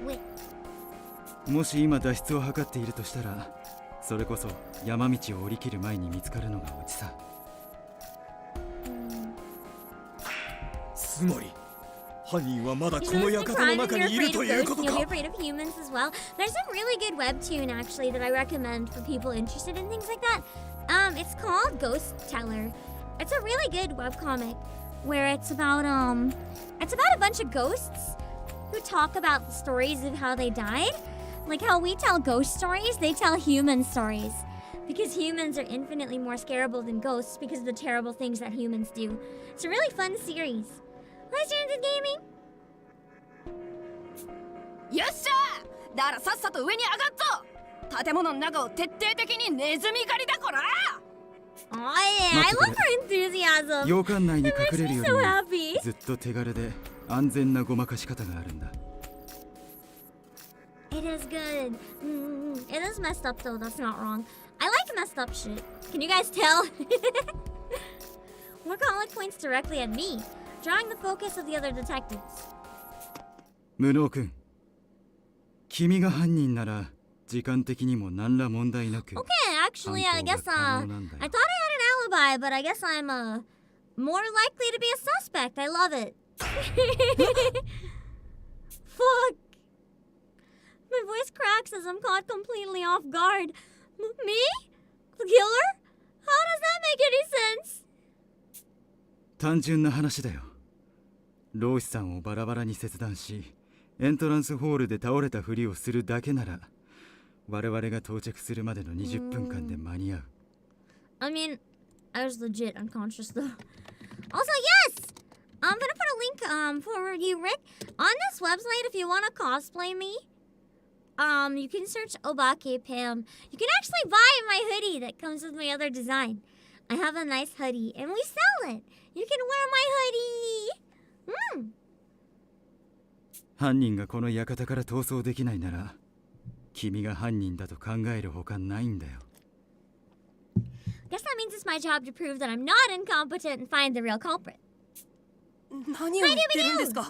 Speaker 1: Wait.
Speaker 5: もし今脱出を図っているとしたら、それこそ山道を降り切る前に見つかるのがオチさ。
Speaker 8: つまり犯人はまだ
Speaker 1: You
Speaker 8: この
Speaker 1: notice the
Speaker 8: 館の
Speaker 1: crime
Speaker 8: 中
Speaker 1: and you're
Speaker 8: にいる
Speaker 1: afraid
Speaker 8: と
Speaker 1: of
Speaker 8: いう
Speaker 1: ghosts
Speaker 8: こと
Speaker 1: and you'll be
Speaker 8: か。
Speaker 1: afraid of humans as well. There's a really good webtoon actually that I recommend for people interested in things like that. It's called Ghost Teller. It's a really good webcomic where it's about a bunch of ghosts who talk about stories of how they died. Like how we tell ghost stories, they tell human stories. Because humans are infinitely more scareable than ghosts because of the terrible things that humans do. It's a really fun series. Legends of Gaming?
Speaker 6: よっしゃー。だからさっさと上に上がっぞ。建物の中を徹底的にネズミ狩りだこら。
Speaker 1: Oh yeah, I love her enthusiasm.
Speaker 5: 洋館内に
Speaker 1: It
Speaker 5: 隠
Speaker 1: makes
Speaker 5: れる
Speaker 1: me
Speaker 5: よ
Speaker 1: so
Speaker 5: り
Speaker 1: happy.
Speaker 5: もずっと手軽で安全なごまかし方があるんだ。
Speaker 1: It is good. It is messed up though, that's not wrong. I like messed up shit. Can you guys tell? More Colin points directly at me, drawing the focus of the other detectives.
Speaker 5: 無能君、君が犯人なら時間的にも何ら問題なく。
Speaker 1: Okay, actually, I guess, I thought I had an alibi, but I guess I'm, more likely to be a suspect. I love it. Fuck. My voice cracks as I'm caught completely off guard. Me? The killer? How does that make any sense?
Speaker 5: 単純な話だよ。老師さんをバラバラに切断し、エントランスホールで倒れたふりをするだけなら、我々が到着するまでの20分間で間に合う。
Speaker 1: I mean, I was legit unconscious though. Also, yes! I'm gonna put a link for you, Rick. On this website, if you wanna cosplay me, you can search Obake Pam. You can actually buy my hoodie that comes with my other design. I have a nice hoodie, and we sell it. You can wear my hoodie.
Speaker 5: 犯人がこの館から逃走できないなら、君が犯人だと考えるほかないんだよ。
Speaker 1: Guess that means it's my job to prove that I'm not incompetent and find the real culprit.
Speaker 7: 何を言ってるんですか。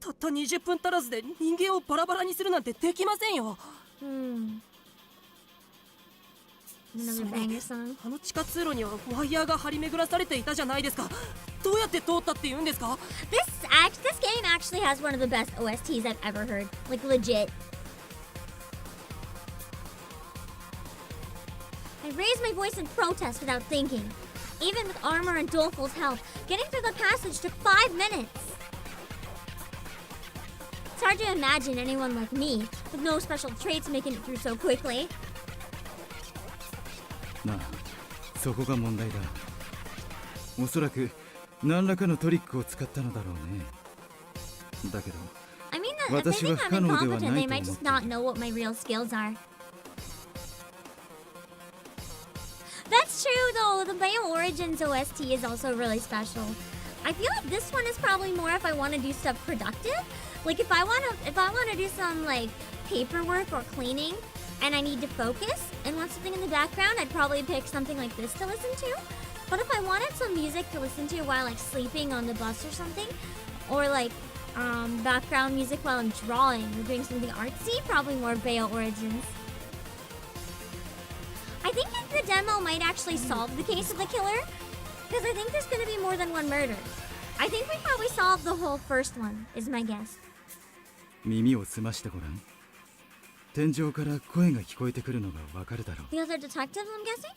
Speaker 7: たった20分足らずで人間をバラバラにするなんてできませんよ。
Speaker 1: Another banger song.
Speaker 7: あの地下通路にはワイヤーが張り巡らされていたじゃないですか。どうやって通ったって言うんですか。
Speaker 1: This game actually has one of the best OSTs I've ever heard. Like legit. I raised my voice in protest without thinking. Even with armor and Doleful's help, getting through the passage took 5 minutes. It's hard to imagine anyone like me, with no special traits, making it through so quickly.
Speaker 5: なあ、そこが問題だ。おそらく何らかのトリックを使ったのだろうね。だけど、
Speaker 1: I mean, if they think I'm incompetent, they might just not know what my real skills are. That's true though, the Bayo Origins OST is also really special. I feel like this one is probably more if I want to do stuff productive. Like if I want to do some like paperwork or cleaning and I need to focus and want something in the background, I'd probably pick something like this to listen to. But if I wanted some music to listen to while like sleeping on the bus or something, or like background music while I'm drawing or doing something artsy, probably more Bayo Origins. I think the demo might actually solve the case of the killer, because I think there's going to be more than one murder. I think we probably solved the whole first one, is my guess.
Speaker 5: 耳を澄ましてごらん。天井から声が聞こえてくるのがわかるだろう。
Speaker 1: The other detectives, I'm guessing?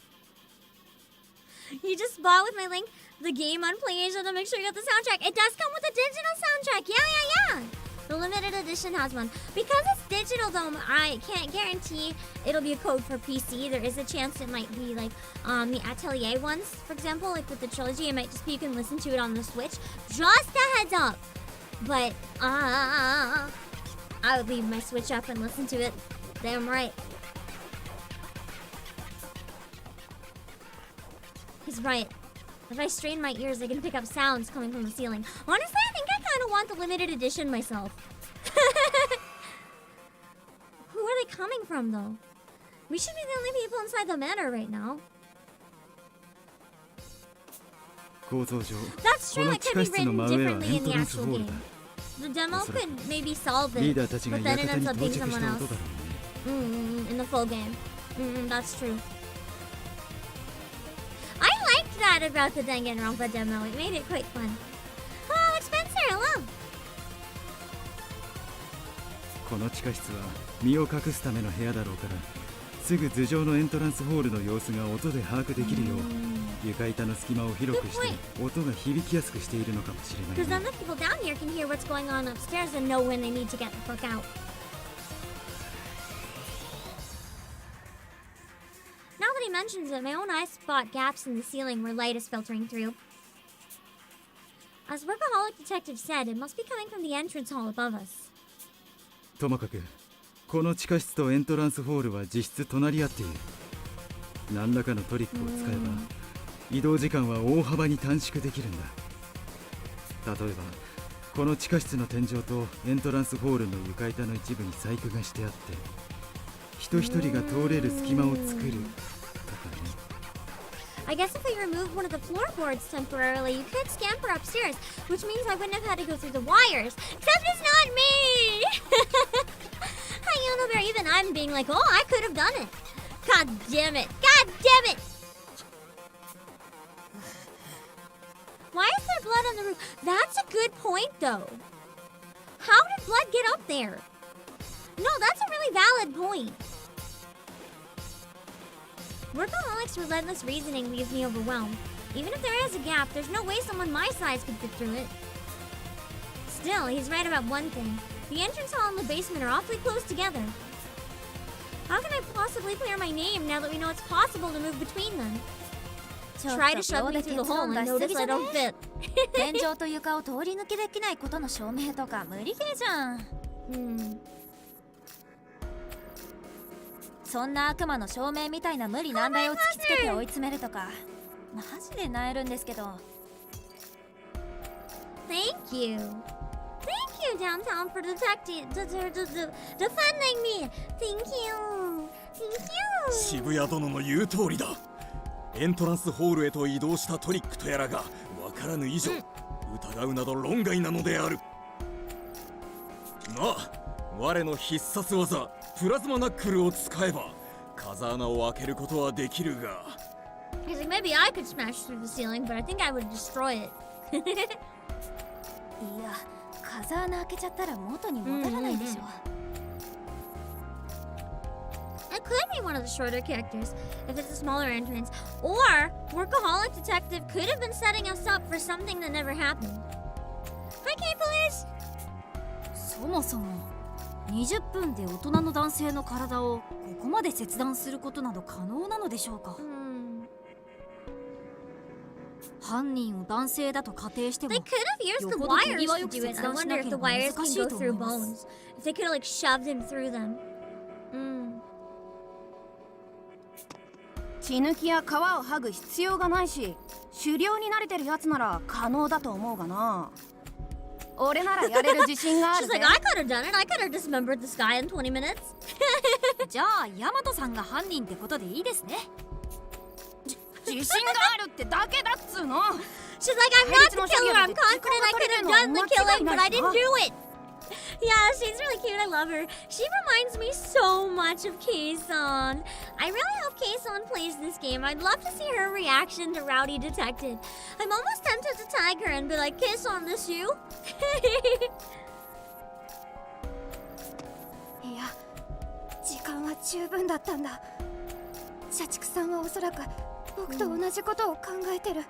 Speaker 1: You just bought with my link the game on Playasia to make sure you got the soundtrack. It does come with a digital soundtrack. Yeah. The limited edition has one. Because it's digital though, I can't guarantee it'll be a code for PC. There is a chance it might be like the Atelier ones, for example, like with the trilogy. It might just be you can listen to it on the Switch. Just a heads up. But I would leave my Switch up and listen to it. Damn right. He's right. If I strain my ears, I can pick up sounds coming from the ceiling. Honestly, I think I kind of want the limited edition myself. Who are they coming from, though? We should be the only people inside the manor right now.
Speaker 5: 構造上、
Speaker 1: That's
Speaker 5: こ
Speaker 1: true,
Speaker 5: の
Speaker 1: it
Speaker 5: 地
Speaker 1: could
Speaker 5: 下
Speaker 1: be
Speaker 5: 室の
Speaker 1: written
Speaker 5: 真上は
Speaker 1: differently
Speaker 5: エ
Speaker 1: in
Speaker 5: ン
Speaker 1: the
Speaker 5: トランス
Speaker 1: actual
Speaker 5: ホール
Speaker 1: game.
Speaker 5: だ。
Speaker 1: The demo could maybe solve
Speaker 5: リー
Speaker 1: it,
Speaker 5: ダーたちが
Speaker 1: but then it
Speaker 5: 館
Speaker 1: ends
Speaker 5: に
Speaker 1: up
Speaker 5: 到
Speaker 1: being
Speaker 5: 着し
Speaker 1: someone
Speaker 5: た
Speaker 1: else.
Speaker 5: 音だろうね。
Speaker 1: In the full game. That's true. I liked that about the Danganronpa demo. It made it quite fun. Oh, Spencer, hello.
Speaker 5: この地下室は身を隠すための部屋だろうから、すぐ頭上のエントランスホールの様子が音で把握できるよう、床板の隙間を広くして音が響きやすくしているのかもしれない
Speaker 1: Because
Speaker 5: ね。
Speaker 1: then the people down here can hear what's going on upstairs and know when they need to get the fuck out. Now that he mentions it, my own eyes spot gaps in the ceiling where light is filtering through. As Workaholic Detective said, it must be coming from the entrance hall above us.
Speaker 5: ともかくこの地下室とエントランスホールは実質隣り合っている。何らかのトリックを使えば移動時間は大幅に短縮できるんだ。例えばこの地下室の天井とエントランスホールの床板の一部に細工がしてあって、人一人が通れる隙間を作るとかね。
Speaker 1: I guess if we remove one of the floorboards temporarily, you could scamper upstairs, which means I wouldn't have had to go through the wires. Except it's not me! Hi, Bear, even I'm being like, oh, I could have done it. God damn it. God damn it! Why is there blood on the roof? That's a good point, though. How did blood get up there? No, that's a really valid point. Workaholic's relentless reasoning leaves me overwhelmed. Even if there is a gap, there's no way someone my size could fit through it. Still, he's right about one thing. The entrance hall and the basement are awfully close together. How can I possibly clear my name now that we know it's possible to move between them? Try to shove me through the hole and notice I don't fit.
Speaker 4: 天井と床を通り抜けできないことの証明とか無理ゲーじゃん。そんな悪魔の証明みたいな無理難題を突きつけて追い詰めるとかマジで萎えるんですけど。
Speaker 1: Thank you. Thank you, Downtown, for defending me. Thank you. Thank you.
Speaker 8: 渋谷殿の言う通りだ。エントランスホールへと移動したトリックとやらがわからぬ以上、疑うなど論外なのである。まあ、我の必殺技プラズマナックルを使えば風穴を開けることはできるが。
Speaker 1: He's like, maybe I could smash through the ceiling, but I think I would destroy it.
Speaker 4: いや、風穴開けちゃったら元に戻らないでしょ。
Speaker 1: It could be one of the shorter characters if it's a smaller entrance, or Workaholic Detective could have been setting us up for something that never happened. Hi, K-Police!
Speaker 4: そもそも20分で大人の男性の体をここまで切断することなど可能なのでしょうか。犯人を男性だと仮定しても
Speaker 1: They could have used the wires to do it. I wonder if the wires can go through bones. If they could have like shoved him through them.
Speaker 6: 血抜きや皮を剥ぐ必要がないし、狩猟に慣れてるやつなら可能だと思うがな。俺ならやれる自信がある
Speaker 1: She's
Speaker 6: ぜ。
Speaker 1: like, I could have done it. I could have dismembered this guy in 20 minutes.
Speaker 4: じゃあヤマトさんが犯人ってことでいいですね。
Speaker 6: 自信があるってだけだっつうの。
Speaker 1: She's like, I'm not the killer. I'm confident I could have done the killing, but I didn't do it. Yeah, she's really cute. I love her. She reminds me so much of Kei-san. I really hope Kei-san plays this game. I'd love to see her reaction to Rowdy Detective. I'm almost tempted to tag her and be like, Kei-san, this you?
Speaker 2: いや、時間は十分だったんだ。社畜さんはおそらく僕と同じことを考えてる。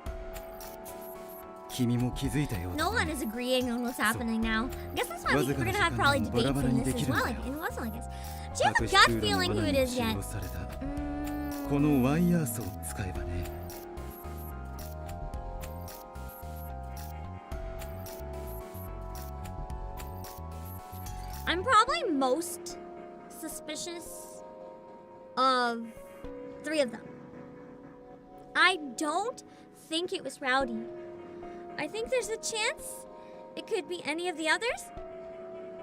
Speaker 5: 君も気づいたようだ
Speaker 1: No
Speaker 5: ね。
Speaker 1: one is agreeing on what's happening now. I guess that's why we're gonna have probably debate from this as well. Like, it wasn't like this. Do you have a gut feeling who it is yet?
Speaker 5: このワイヤーソーを使えばね。
Speaker 1: I'm probably most suspicious of 3 of them. I don't think it was Rowdy. I think there's a chance it could be any of the others.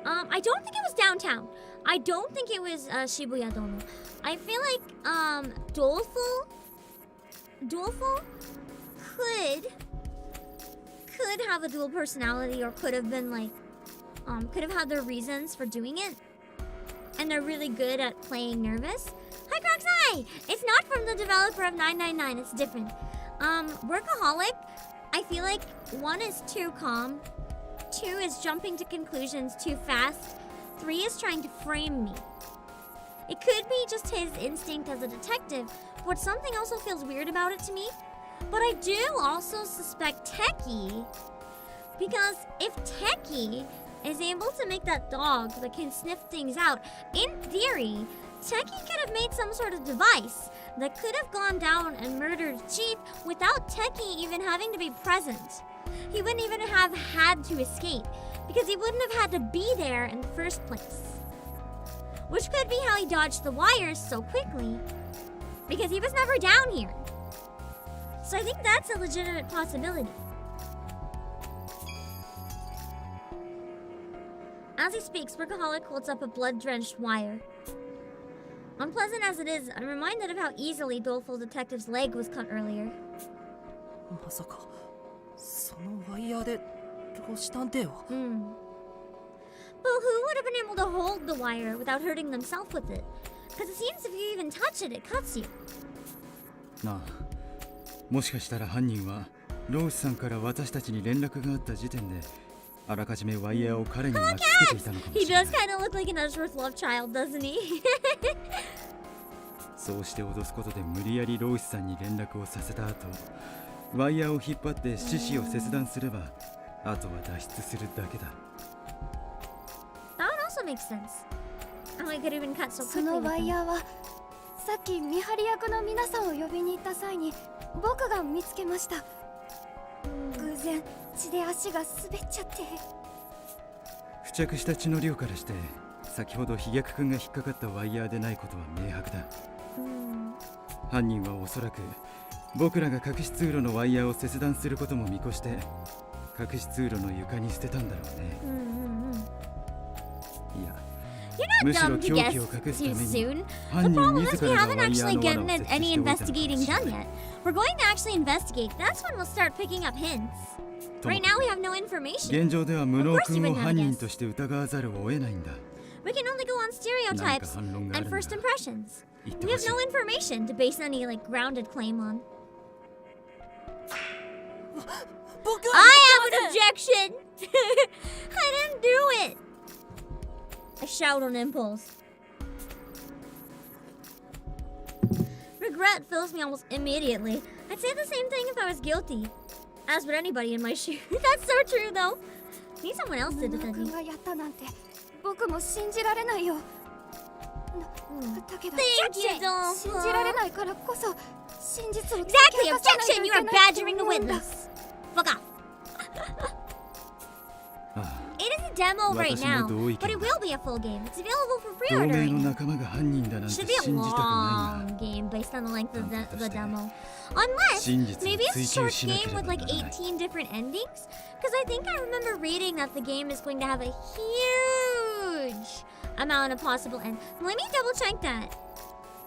Speaker 1: I don't think it was Downtown. I don't think it was Shibuya Dono. I feel like Doleful could have a dual personality, or could have been like could have had their reasons for doing it, and they're really good at playing nervous. Hi, Croxai! It's not from the developer of 999. It's different. Workaholic, I feel like 1 is too calm, 2 is jumping to conclusions too fast, 3 is trying to frame me. It could be just his instinct as a detective, but something also feels weird about it to me. But I do also suspect Techie, because if Techie is able to make that dog that can sniff things out, in theory, Techie could have made some sort of device that could have gone down and murdered Chief without Techie even having to be present. He wouldn't even have had to escape, because he wouldn't have had to be there in the first place. Which could be how he dodged the wires so quickly, because he was never down here. So I think that's a legitimate possibility. As he speaks, Workaholic holds up a blood-drenched wire. Unpleasant as it is, I'm reminded of how easily Doleful Detective's leg was cut earlier.
Speaker 7: まさかそのワイヤーでどうしたんだよ。
Speaker 1: But who would have been able to hold the wire without hurting themselves with it? Because it seems if you even touch it, it cuts you.
Speaker 5: なあ、もしかしたら犯人はロースさんから私たちに連絡があった時点であらかじめワイヤーを彼に巻きつけていたのかも
Speaker 1: He
Speaker 5: しれな
Speaker 1: does
Speaker 5: い。
Speaker 1: kind of look like an Edgeworth love child, doesn't he?
Speaker 5: そうして脅すことで無理やりロースさんに連絡をさせた後、ワイヤーを引っ張って四肢を切断すれば、あとは脱出するだけだ。
Speaker 1: That also makes sense. How he could have been cut so
Speaker 2: そ
Speaker 1: quickly
Speaker 2: の
Speaker 1: with
Speaker 2: ワイ
Speaker 1: them.
Speaker 2: ヤーはさっき見張り役の皆さんを呼びに行った際に僕が見つけました。偶然血で足が滑っちゃって。
Speaker 5: 付着した血の量からして先ほど飛躍君が引っかかったワイヤーでないことは明白だ。犯人はおそらく僕らが隠し通路のワイヤーを切断することも見越して隠し通路の床に捨てたんだろうね。いや、
Speaker 1: You're
Speaker 5: む
Speaker 1: not
Speaker 5: しろ
Speaker 1: dumb to
Speaker 5: 凶
Speaker 1: guess
Speaker 5: 器を隠す
Speaker 1: too
Speaker 5: ために
Speaker 1: soon.
Speaker 5: 犯
Speaker 1: The
Speaker 5: 人
Speaker 1: problem is
Speaker 5: 自
Speaker 1: we
Speaker 5: らが
Speaker 1: haven't
Speaker 5: ワイヤ
Speaker 1: actually
Speaker 5: ーの罠を
Speaker 1: gotten
Speaker 5: 設置
Speaker 1: any
Speaker 5: しておいたのかもし
Speaker 1: investigating
Speaker 5: れ
Speaker 1: done
Speaker 5: ない
Speaker 1: yet. We're going to actually investigate. That's when we'll start picking up hints. Right now we have no information.
Speaker 5: 現状では無能
Speaker 1: Of course you
Speaker 5: 君
Speaker 1: wouldn't
Speaker 5: を
Speaker 1: have
Speaker 5: 犯人
Speaker 1: guessed.
Speaker 5: として疑わざるを得ないんだ。
Speaker 1: We can only go on
Speaker 5: 何か
Speaker 1: stereotypes
Speaker 5: 反論があ
Speaker 1: and
Speaker 5: るんだ。
Speaker 1: first impressions.
Speaker 5: 言って
Speaker 1: We
Speaker 5: ほ
Speaker 1: have
Speaker 5: しい。
Speaker 1: no information to base any like grounded claim on.
Speaker 7: 僕
Speaker 1: I
Speaker 7: は
Speaker 1: have an objection. I didn't do it. I shout on impulse. Regret fills me almost immediately. I'd say the same thing if I was guilty. As would anybody in my shoes. That's so true, though. Need someone else to
Speaker 2: 無能
Speaker 1: defend
Speaker 2: 君
Speaker 1: you.
Speaker 2: がやったなんて僕も信じられないよ。だけど
Speaker 1: Thank you,
Speaker 2: 信じられ
Speaker 1: Dolph.
Speaker 2: ないからこそ真実を
Speaker 1: Exactly,
Speaker 2: 解かさないと
Speaker 1: objection.
Speaker 2: い
Speaker 1: You
Speaker 2: け
Speaker 1: are
Speaker 2: ないと
Speaker 1: badgering
Speaker 2: 思
Speaker 1: a
Speaker 2: うんだ。
Speaker 1: witness. Fuck off.
Speaker 5: ああ、
Speaker 1: It is a demo right
Speaker 5: 私
Speaker 1: now,
Speaker 5: も同意見
Speaker 1: but it will be a full game. It's available for
Speaker 5: 同
Speaker 1: pre-order
Speaker 5: 盟
Speaker 1: right
Speaker 5: の
Speaker 1: now.
Speaker 5: 仲間が犯人だなんて
Speaker 1: Should be a
Speaker 5: 信じたくない
Speaker 1: long
Speaker 5: が、
Speaker 1: game based on the length of the
Speaker 5: だとして
Speaker 1: demo. Unless
Speaker 5: 真実を
Speaker 1: maybe a
Speaker 5: 追
Speaker 1: short
Speaker 5: 求しなけ
Speaker 1: game
Speaker 5: れば
Speaker 1: with
Speaker 5: な
Speaker 1: like
Speaker 5: らない。
Speaker 1: 18 different endings. Because I think I remember reading that the game is going to have a huge amount of possible ends. Let me double check that.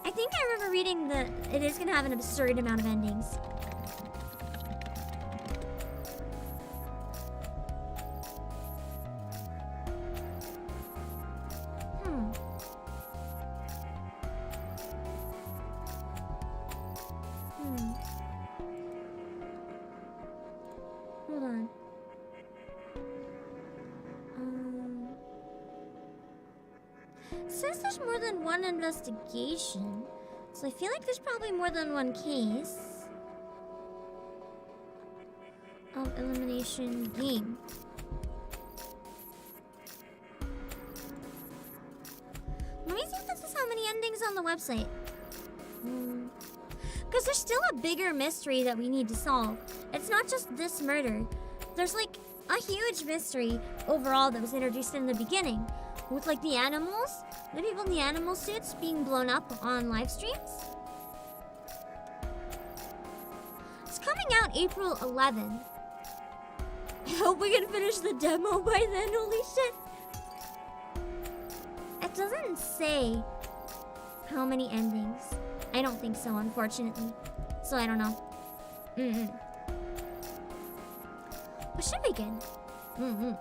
Speaker 1: I think I remember reading that it is going to have an absurd amount of endings. Hold on. Since there's more than one investigation, so I feel like there's probably more than one case of elimination game. Let me see if this is how many endings on the website. Because there's still a bigger mystery that we need to solve. It's not just this murder. There's like a huge mystery overall that was introduced in the beginning. With like the animals, the people in the animal suits being blown up on live streams. It's coming out April 11. I hope we can finish the demo by then, holy shit. It doesn't say how many endings. I don't think so, unfortunately. So I don't know. But should be good.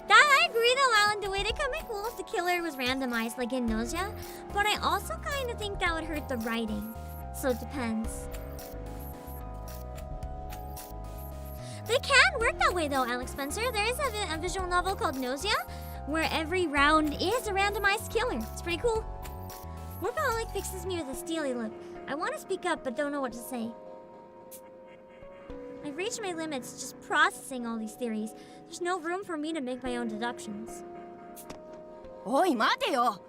Speaker 1: That I agree though, Alan. The way they could make cool if the killer was randomized, like in Nausea. But I also kind of think that would hurt the writing. So it depends. They can work that way though, Alex Spencer. There is a visual novel called Nausea, where every round is a randomized killer. It's pretty cool. Workaholic fixes me with a steely look. I want to speak up, but don't know what to say. I've reached my limits just processing all these theories. There's no room for me to make my own deductions.
Speaker 6: おい待てよ。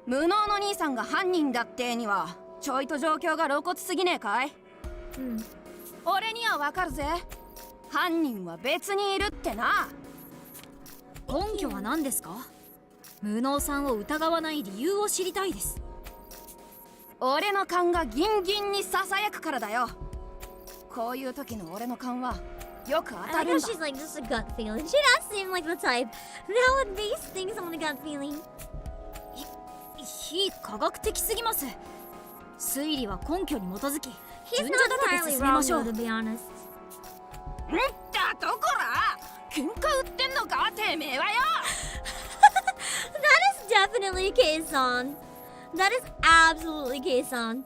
Speaker 6: 無能の兄さんが犯人だってにはちょいと状況が露骨すぎねえかい？俺にはわかるぜ。犯人は別にいるってな。
Speaker 4: 根拠は何ですか？無能さんを疑わない理由を知りたいです。
Speaker 6: 俺の勘がギンギンにささやくからだよ。こういう時の俺の勘はよく当
Speaker 1: I
Speaker 6: た
Speaker 1: like
Speaker 6: る
Speaker 1: how
Speaker 6: んだ。
Speaker 1: she's like, just a gut feeling. She does seem like the type that would base things on a gut feeling.
Speaker 4: 非科学的すぎます。推理は根拠に基づき
Speaker 1: He's
Speaker 4: 順
Speaker 1: not
Speaker 4: 序立てて
Speaker 1: entirely
Speaker 4: 進めま
Speaker 1: wrong
Speaker 4: しょ
Speaker 1: though,
Speaker 4: う。
Speaker 1: to be honest.
Speaker 6: んだとこら喧嘩売ってんのかてめえはよ。
Speaker 1: That is definitely Kei-san. That is absolutely Kei-san.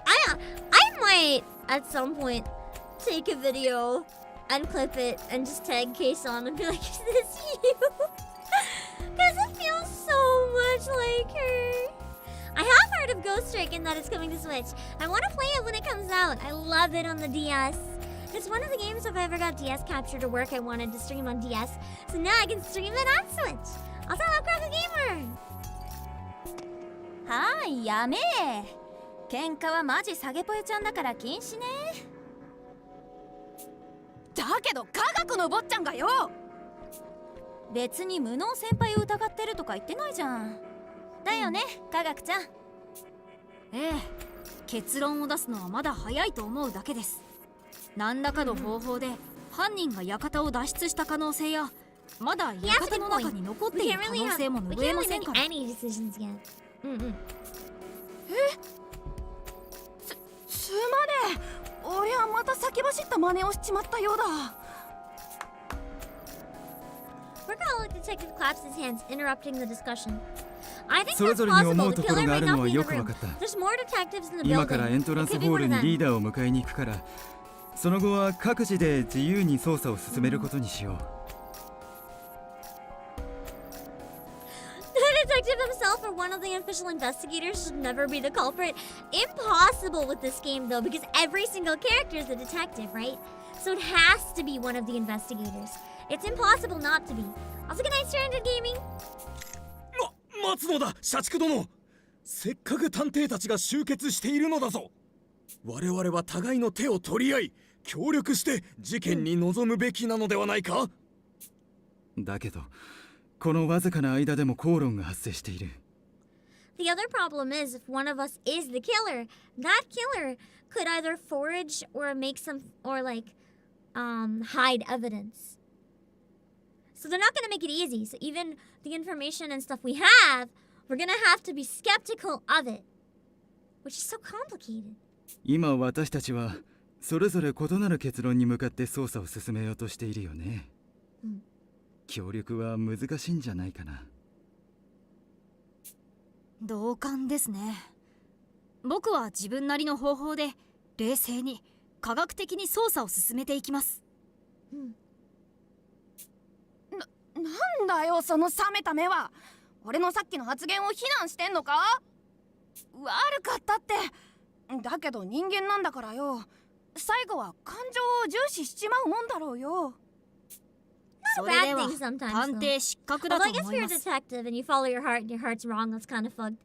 Speaker 1: I might at some point take a video and clip it and just tag Kei-san and be like, is this you? Because it feels so much like her. I have heard of Ghost Trick and that it's coming to Switch. I want to play it when it comes out. I love it on the DS. It's one of the games if I ever got DS capture to work I wanted to stream on DS. So now I can stream it on Switch. Also, I love Graphic Gamer.
Speaker 2: はい、やめえ。喧嘩はマジサゲポエちゃんだから禁止ね。
Speaker 6: だけど科学の坊ちゃんがよ。
Speaker 2: 別に無能先輩を疑ってるとか言ってないじゃん。だよね、科学ちゃん。
Speaker 4: ええ、結論を出すのはまだ早いと思うだけです。何らかの方法で犯人が館を脱出した可能性やまだ館の中に残っている可能性も拭えませんから。
Speaker 1: any decisions yet.
Speaker 6: すまねえ。俺はまた先走った真似をしちまったようだ。
Speaker 1: Workaholic detective claps his hands, interrupting the discussion. I think
Speaker 5: それ
Speaker 1: that's
Speaker 5: ぞれに思
Speaker 1: possible.
Speaker 5: う
Speaker 1: The
Speaker 5: ところ
Speaker 1: killer
Speaker 5: があ
Speaker 1: might
Speaker 5: るの
Speaker 1: not
Speaker 5: は
Speaker 1: be in
Speaker 5: よ
Speaker 1: the
Speaker 5: くわ
Speaker 1: room.
Speaker 5: かった。
Speaker 1: There's more detectives in the
Speaker 5: 今から
Speaker 1: building.
Speaker 5: エントラン
Speaker 1: It
Speaker 5: ス
Speaker 1: could be
Speaker 5: ホー
Speaker 1: one
Speaker 5: ル
Speaker 1: of
Speaker 5: に
Speaker 1: them.
Speaker 5: リーダーを迎えに行くから、その後は各自で自由に捜査を進めることにしよう。
Speaker 1: The detective himself or one of the official investigators should never be the culprit. Impossible with this game though, because every single character is a detective, right? So it has to be one of the investigators. It's impossible not to be. Also, good night, Stranded Gaming.
Speaker 8: 待つのだ社畜殿。せっかく探偵たちが集結しているのだぞ。我々は互いの手を取り合い協力して事件に臨むべきなのではないか。
Speaker 5: だけどこのわずかな間でも口論が発生している。
Speaker 1: The other problem is if one of us is the killer, that killer could either forage or make some or hide evidence. So they're not gonna make it easy. So even the information and stuff we have, we're gonna have to be skeptical of it, which is so complicated.
Speaker 5: 今私たちはそれぞれ異なる結論に向かって捜査を進めようとしているよね。協力は難しいんじゃないかな。
Speaker 4: 同感ですね。僕は自分なりの方法で冷静に科学的に捜査を進めていきます。
Speaker 6: なんだよその冷めた目は。俺のさっきの発言を非難してんのか？悪かったって。だけど人間なんだからよ。最後は感情を重視しちまうもんだろうよ。
Speaker 4: それでは
Speaker 1: Bad thing sometimes,
Speaker 4: 探
Speaker 1: though.
Speaker 4: 偵失格だ
Speaker 1: Although
Speaker 4: と
Speaker 1: I guess
Speaker 4: 思
Speaker 1: if
Speaker 4: い
Speaker 1: you're
Speaker 4: ま
Speaker 1: a
Speaker 4: す。
Speaker 1: detective and you follow your heart and your heart's wrong, that's kind of fucked.
Speaker 6: だ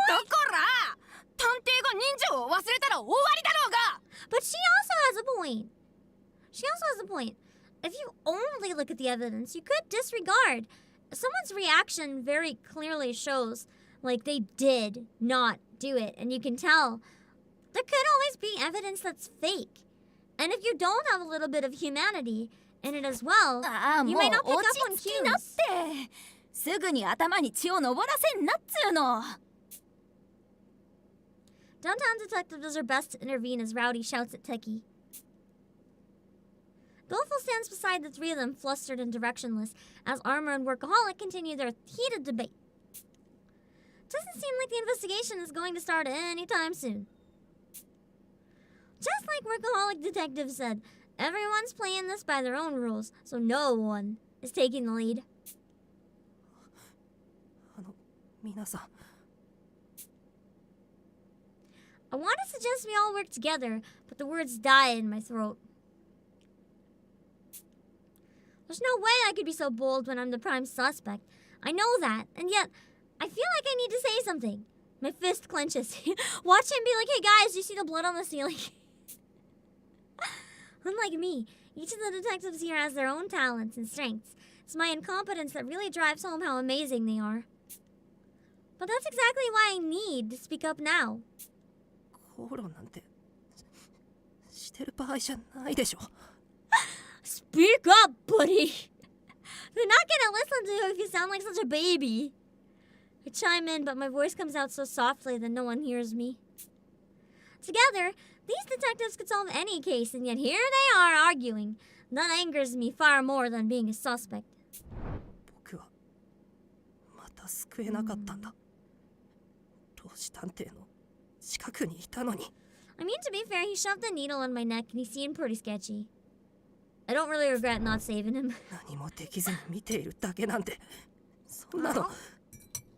Speaker 6: とこら探偵が忍者を忘れたら終わりだろうが。
Speaker 1: But she also has a point. She also has a point. If you only look at the evidence, you could disregard. Someone's reaction very clearly shows like they did not do it, and you can tell there could always be evidence that's fake. And if you don't have a little bit of humanity in it as well,
Speaker 2: ああ、
Speaker 1: you
Speaker 2: もう
Speaker 1: may not pick
Speaker 2: 落
Speaker 1: up on
Speaker 2: ち着きなっ
Speaker 1: cues.
Speaker 2: て。すぐに頭に血を上らせんなっつうの。
Speaker 1: Downtown detective does her best to intervene as Rowdy shouts at Techie. Doleful stands beside the three of them, flustered and directionless, as Armor and Workaholic continue their heated debate. Doesn't seem like the investigation is going to start anytime soon. Just like Workaholic Detective said, everyone's playing this by their own rules, so no one is taking the lead.
Speaker 7: 皆さん
Speaker 1: I want to suggest we all work together, but the words die in my throat. There's no way I could be so bold when I'm the prime suspect. I know that, and yet I feel like I need to say something. My fist clenches. Watch him be like, hey guys, you see the blood on the ceiling? Unlike me, each of the detectives here has their own talents and strengths. It's my incompetence that really drives home how amazing they are. But that's exactly why I need to speak up now.
Speaker 7: 口論なんてしてる場合じゃないでしょ
Speaker 1: Speak up, buddy! They're not gonna listen to you if you sound like such a baby. I chime in, but my voice comes out so softly that no one hears me. Together, these detectives could solve any case, and yet here they are arguing. That angers me far more than being a suspect.
Speaker 7: 僕はまた救えなかったんだ同志探偵の近くにいたのに
Speaker 1: I mean, to be fair, he shoved a needle in my neck and he seemed pretty sketchy. I don't really regret not saving him.
Speaker 7: 何もできずに見ているだけなんてそんなの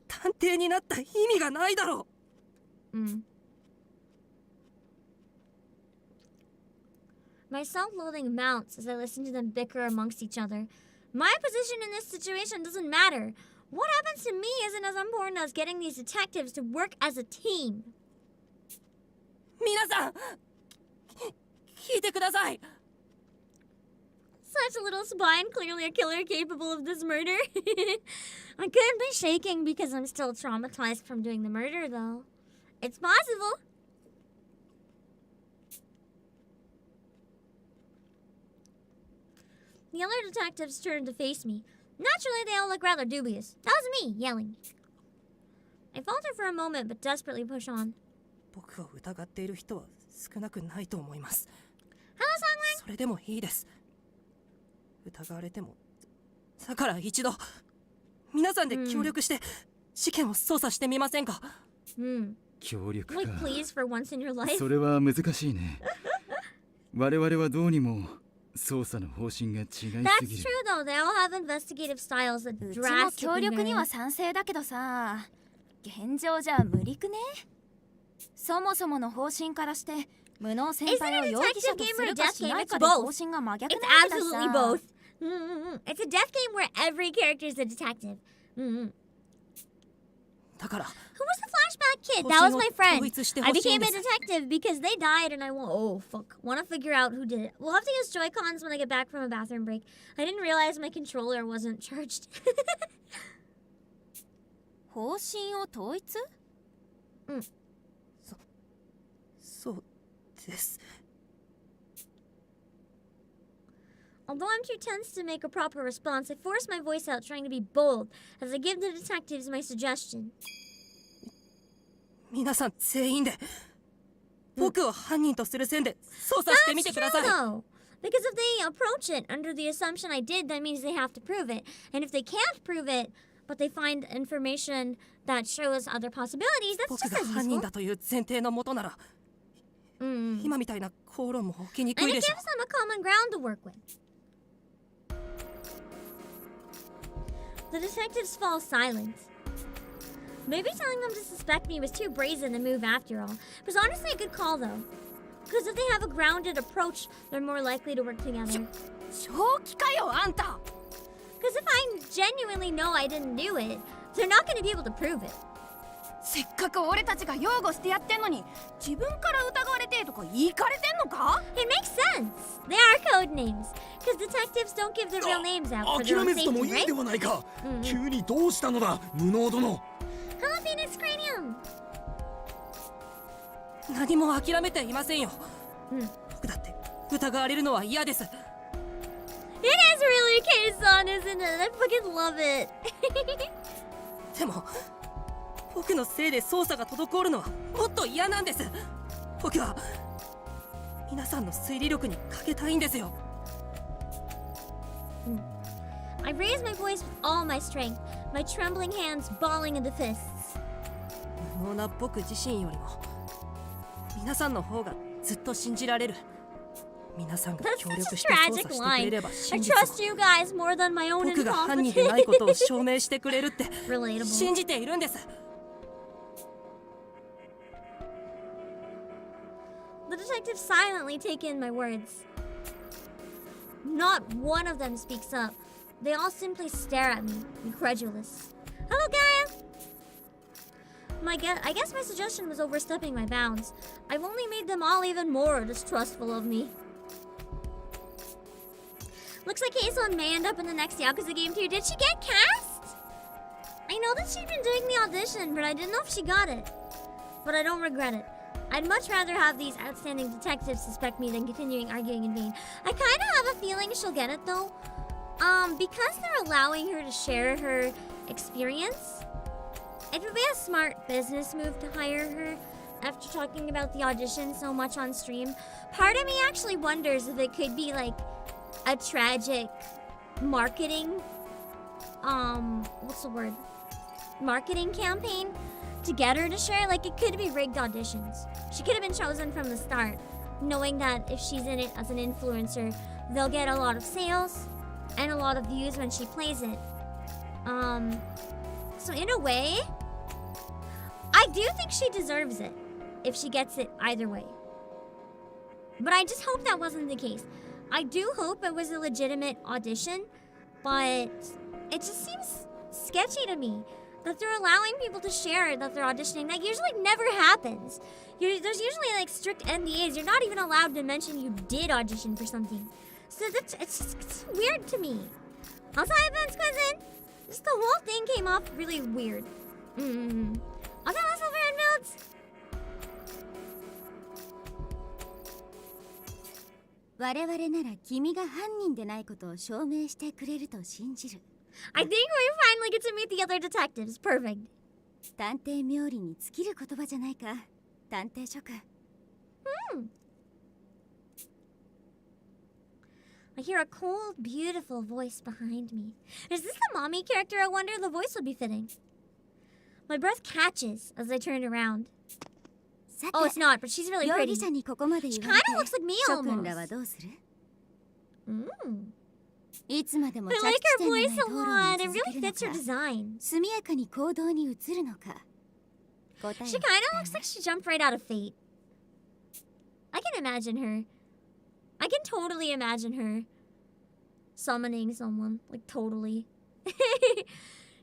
Speaker 7: 探偵になった意味がないだろう
Speaker 1: My self-loathing mounts as I listen to them bicker amongst each other. My position in this situation doesn't matter. What happens to me isn't as important as getting these detectives to work as a team.
Speaker 7: 皆さん聞いてください
Speaker 1: Such a little spy and clearly a killer capable of this murder. I couldn't be shaking because I'm still traumatized from doing the murder, though. It's possible. The other detectives turned to face me. Naturally, they all look rather dubious. That was me, yelling. I falter for a moment, but desperately push on.
Speaker 7: 僕を疑っている人は少なくないと思います
Speaker 1: Hello, Songwing!
Speaker 7: それでもいいです疑われてもだから一度皆さんで協力して事件を捜査してみませんか、
Speaker 5: 協力
Speaker 1: Like,
Speaker 5: か
Speaker 1: please, for once in your life.
Speaker 5: それは難しいね我々はどうにも捜査の方針が違いすぎる
Speaker 1: That's true, though. They all have investigative styles that
Speaker 2: うちも
Speaker 1: drastically
Speaker 2: 協力には
Speaker 1: vary.
Speaker 2: 賛成だけどさ現状じゃ無理くねそもそもの方針からして無能先輩を容疑者とするかしないかで方針が真逆
Speaker 1: It's
Speaker 2: なんだ
Speaker 1: absolutely
Speaker 2: さ
Speaker 1: both. It's a death game where every character is a detective. Who
Speaker 7: だから
Speaker 1: was the flashback kid? That was my friend.
Speaker 7: 統一してほ
Speaker 1: I
Speaker 7: しい
Speaker 1: became
Speaker 7: んで
Speaker 1: a
Speaker 7: す
Speaker 1: detective because they died and I want to figure out who did it. We'll have to use Joy-Cons when I get back from a bathroom break. I didn't realize my controller wasn't charged.
Speaker 2: 方針を統一
Speaker 7: そうです
Speaker 1: Although I'm too tense to make a proper response, I force my voice out trying to be bold as I give the detectives my suggestion.
Speaker 7: 皆さん全員で僕を犯人とする線で捜査してみ
Speaker 1: That's
Speaker 7: てく
Speaker 1: true,
Speaker 7: ださい
Speaker 1: though. Because if they approach it under the assumption I did, that means they have to prove it. And if they can't prove it, but they find information that shows other possibilities, that's
Speaker 7: 僕
Speaker 1: just
Speaker 7: が
Speaker 1: as
Speaker 7: 犯人
Speaker 1: useful.
Speaker 7: だという前提のもとなら今みたいな口論も起きにく
Speaker 1: And
Speaker 7: い
Speaker 1: it
Speaker 7: で
Speaker 1: gives
Speaker 7: しょ
Speaker 1: them a common ground to work with. The detectives fall silent. Maybe telling them to suspect me was too brazen a move after all. It was honestly a good call, though. Because if they have a grounded approach, they're more likely to work together.
Speaker 6: 正気かよあんた
Speaker 1: Because if I genuinely know I didn't do it, they're not going to be able to prove it.
Speaker 6: せっかく俺たちが擁護してやってんのに自分から疑われてとか言いかれてんのか
Speaker 1: It makes sense. They are code names. Because detectives don't give their real names out for their
Speaker 8: 諦
Speaker 1: own
Speaker 8: めずとも
Speaker 1: safety,
Speaker 8: いいで
Speaker 1: right?
Speaker 8: はないか、急にどうしたのだ無能殿
Speaker 1: Hello, Phoenix Cranium.
Speaker 7: 何も諦めていませんよ僕だって疑われるのは嫌です
Speaker 1: It is really K-san, isn't it? I fucking love it.
Speaker 7: でも僕のせいで捜査が滞るのはもっと嫌なんです僕は皆さんの推理力にかけたいんですよ
Speaker 1: I raise my voice with all my strength, my trembling hands balling into fists.
Speaker 7: 無能な僕自身よりも皆さんの方がずっと信じられる皆さんが
Speaker 1: That's
Speaker 7: 協
Speaker 1: such
Speaker 7: 力
Speaker 1: a
Speaker 7: して操
Speaker 1: tragic
Speaker 7: 作してく
Speaker 1: line.
Speaker 7: れれば
Speaker 1: I
Speaker 7: 真実
Speaker 1: trust
Speaker 7: を
Speaker 1: you guys more than my own
Speaker 7: 僕が犯人でないことを
Speaker 1: incompetence.
Speaker 7: 証明してくれるって
Speaker 1: Relatable.
Speaker 7: 信じているんです。
Speaker 1: The detectives silently take in my words. Not one of them speaks up. They all simply stare at me, incredulous. Hello, Gaia! I guess my suggestion was overstepping my bounds. I've only made them all even more distrustful of me. Looks like Hazel may end up in the next Yakuza game too. Did she get cast? I know that she'd been doing the audition, but I didn't know if she got it. But I don't regret it. I'd much rather have these outstanding detectives suspect me than continuing arguing in vain. I kind of have a feeling she'll get it though. Because they're allowing her to share her experience, it would be a smart business move to hire her after talking about the audition so much on stream. Part of me actually wonders if it could be like a tragic marketing, what's the word? Marketing campaign to get her to share. Like, it could be rigged auditions. She could have been chosen from the start, knowing that if she's in it as an influencer, they'll get a lot of sales and a lot of views when she plays it. So in a way, I do think she deserves it if she gets it either way. But I just hope that wasn't the case. I do hope it was a legitimate audition, but it just seems sketchy to me that they're allowing people to share that they're auditioning. That usually never happens. There's usually like strict NDAs. You're not even allowed to mention you did audition for something. So it's weird to me. Also, hi, Ben's cousin. Just the whole thing came off really weird. Also, let's over and builds.
Speaker 2: 我々なら君が犯人でないことを証明してくれると信じる。
Speaker 1: I think we finally get to meet the other detectives. Perfect.
Speaker 2: 探偵冥利に尽きる言葉じゃないか。探偵職。
Speaker 1: I hear a cold, beautiful voice behind me. Is this the mommy character? I wonder the voice would be fitting. My breath catches as I turn around.
Speaker 2: さて、
Speaker 1: Oh, it's not, but she's really
Speaker 2: 容
Speaker 1: pretty.
Speaker 2: 疑者にここまで
Speaker 1: She
Speaker 2: 言われ
Speaker 1: kind of looks like me
Speaker 2: て、諸君ら
Speaker 1: almost.
Speaker 2: はどうする？
Speaker 1: Mm.
Speaker 2: いつまでも
Speaker 1: I
Speaker 2: 着
Speaker 1: like
Speaker 2: 地
Speaker 1: her
Speaker 2: 点のない
Speaker 1: voice
Speaker 2: 討
Speaker 1: a
Speaker 2: 論を
Speaker 1: lot. It
Speaker 2: 続
Speaker 1: really
Speaker 2: けるの
Speaker 1: fits her
Speaker 2: か、
Speaker 1: design.
Speaker 2: 速やかに行動に移るのか。答えを
Speaker 1: She kind of looks like she jumped right out of Fate. I can imagine her. I can totally imagine her summoning someone. Like, totally.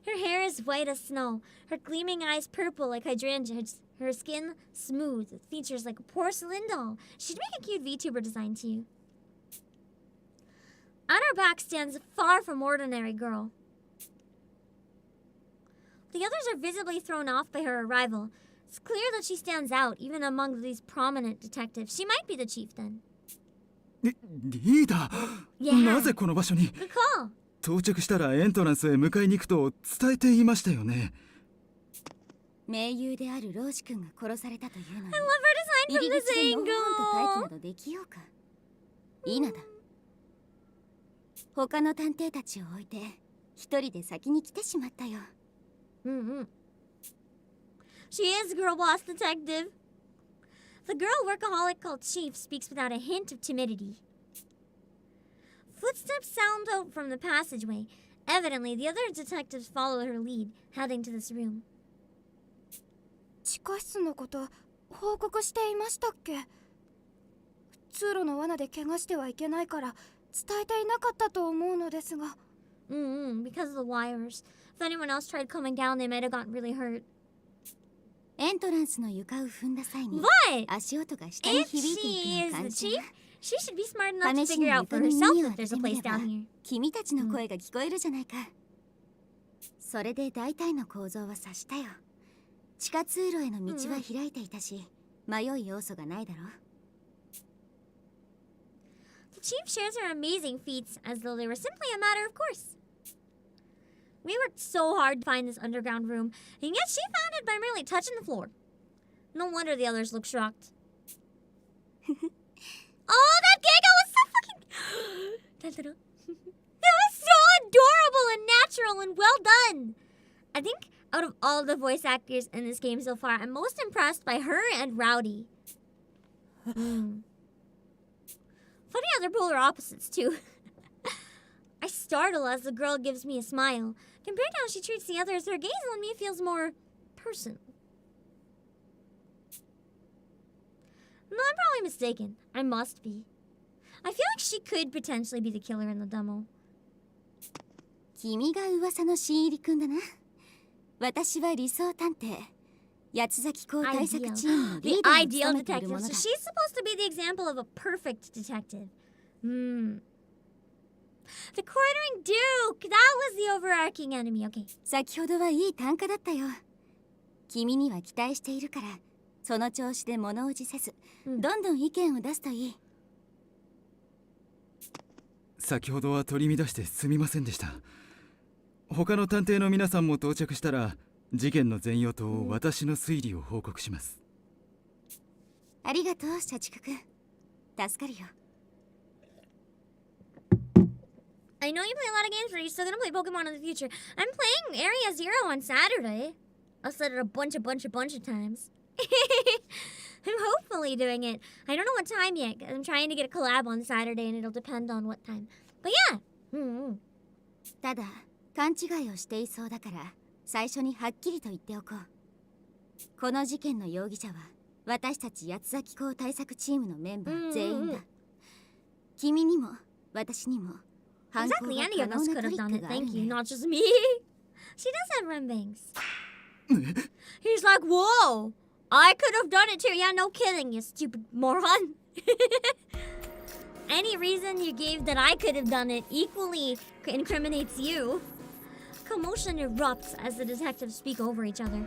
Speaker 1: Her hair is white as snow. Her gleaming eyes purple like hydrangeas. Her skin smooth with features like a porcelain doll. She'd make a cute VTuber design too. On her back stands a far from ordinary girl. The others are visibly thrown off by her arrival. It's clear that she stands out, even among these prominent detectives. She might be the chief then.
Speaker 5: リーダー、
Speaker 1: Yeah.
Speaker 5: なぜこの場所に？
Speaker 1: Good call.
Speaker 5: 到着したらエントランスへ迎えに行くと伝えていましたよね。
Speaker 2: 盟友であるローシ君が殺されたというのに、
Speaker 1: I love her
Speaker 2: 入
Speaker 1: design
Speaker 2: り
Speaker 1: from
Speaker 2: 口で
Speaker 1: this
Speaker 2: のほほんと待機
Speaker 1: angle.
Speaker 2: などできようか。いいのだ。他の探偵たちを置いて、一人で先に来てしまったよ。
Speaker 1: She is girl boss detective. The girl workaholic called Chief speaks without a hint of timidity. Footsteps sound out from the passageway. Evidently, the other detectives follow her lead, heading to this room.
Speaker 6: 地下室のこと報告していましたっけ？通路の罠で怪我してはいけないから伝えていなかったと思うのですが。
Speaker 1: Because of the wires. If anyone else tried coming down, they might have gotten really hurt.
Speaker 2: エントランスの床を踏んだ際に、
Speaker 1: But
Speaker 2: 足音が下に
Speaker 1: if
Speaker 2: 響いて
Speaker 1: she
Speaker 2: いくのを
Speaker 1: is
Speaker 2: 感
Speaker 1: the
Speaker 2: じた
Speaker 1: chief, she should be smart enough to
Speaker 2: 試しに
Speaker 1: figure out
Speaker 2: 床
Speaker 1: for
Speaker 2: の
Speaker 1: herself
Speaker 2: 耳を
Speaker 1: if
Speaker 2: 当
Speaker 1: there's
Speaker 2: て
Speaker 1: a
Speaker 2: てみ
Speaker 1: place
Speaker 2: れば
Speaker 1: down here.
Speaker 2: 君たちの声が聞こえるじゃないか。それで大体の構造は察したよ。地下通路への道は開いていたし、迷い要素がないだろう。
Speaker 1: The chief shares her amazing feats as though they were simply a matter of course. We worked so hard to find this underground room, and yet she found it by merely touching the floor. No wonder the others look shocked. Oh, that giggle was so fucking... That was so adorable and natural and well done. I think out of all the voice actors in this game so far, I'm most impressed by her and Rowdy. Funny how they're polar opposites, too. I startle as the girl gives me a smile. Compared to how she treats the others, her gaze on me feels more personal. No, I'm probably mistaken. I must be. I feel like she could potentially be the killer in the demo.
Speaker 2: 君が噂の新入りくんだな。私は理想探偵。八崎港対策チームのリ
Speaker 1: The
Speaker 2: ーダーを
Speaker 1: ideal
Speaker 2: 務めている
Speaker 1: detective.
Speaker 2: もの
Speaker 1: So
Speaker 2: だ。
Speaker 1: she's supposed to be the example of a perfect detective. The quartering Duke! That was the overarching enemy. Okay.
Speaker 2: 先ほどはいい単価だったよ。君には期待しているから、その調子で物おじせず、どんどん意見を出すといい。
Speaker 5: 先ほどは取り乱してすみませんでした。他の探偵の皆さんも到着したら、事件の全容と私の推理を報告します。
Speaker 2: ありがとう、社畜くん。助かるよ。
Speaker 1: I know you play a lot of games, but are you still gonna play Pokemon in the future? I'm playing Area Zero on Saturday. I've said it a bunch of times. I'm hopefully doing it. I don't know what time yet. I'm trying to get a collab on Saturday, and it'll depend on what time. But yeah.
Speaker 2: ただ、勘違いをしていそうだから、最初にはっきりと言っておこう。この事件の容疑者は、私たち八崎港対策チームのメンバー全員だ。君にも、私にも、犯行
Speaker 1: Exactly,
Speaker 2: が
Speaker 1: any
Speaker 2: 可
Speaker 1: of
Speaker 2: 能
Speaker 1: us
Speaker 2: な
Speaker 1: could
Speaker 2: ト
Speaker 1: have
Speaker 2: リッ
Speaker 1: done
Speaker 2: ク
Speaker 1: it.
Speaker 2: がある
Speaker 1: Thank you,
Speaker 2: ね。
Speaker 1: not just me. She does have rumbangs. He's like, whoa, I could have done it too. Yeah, no kidding, you stupid moron. Any reason you gave that I could have done it equally incriminates you. Commotion erupts as the detectives speak over each other.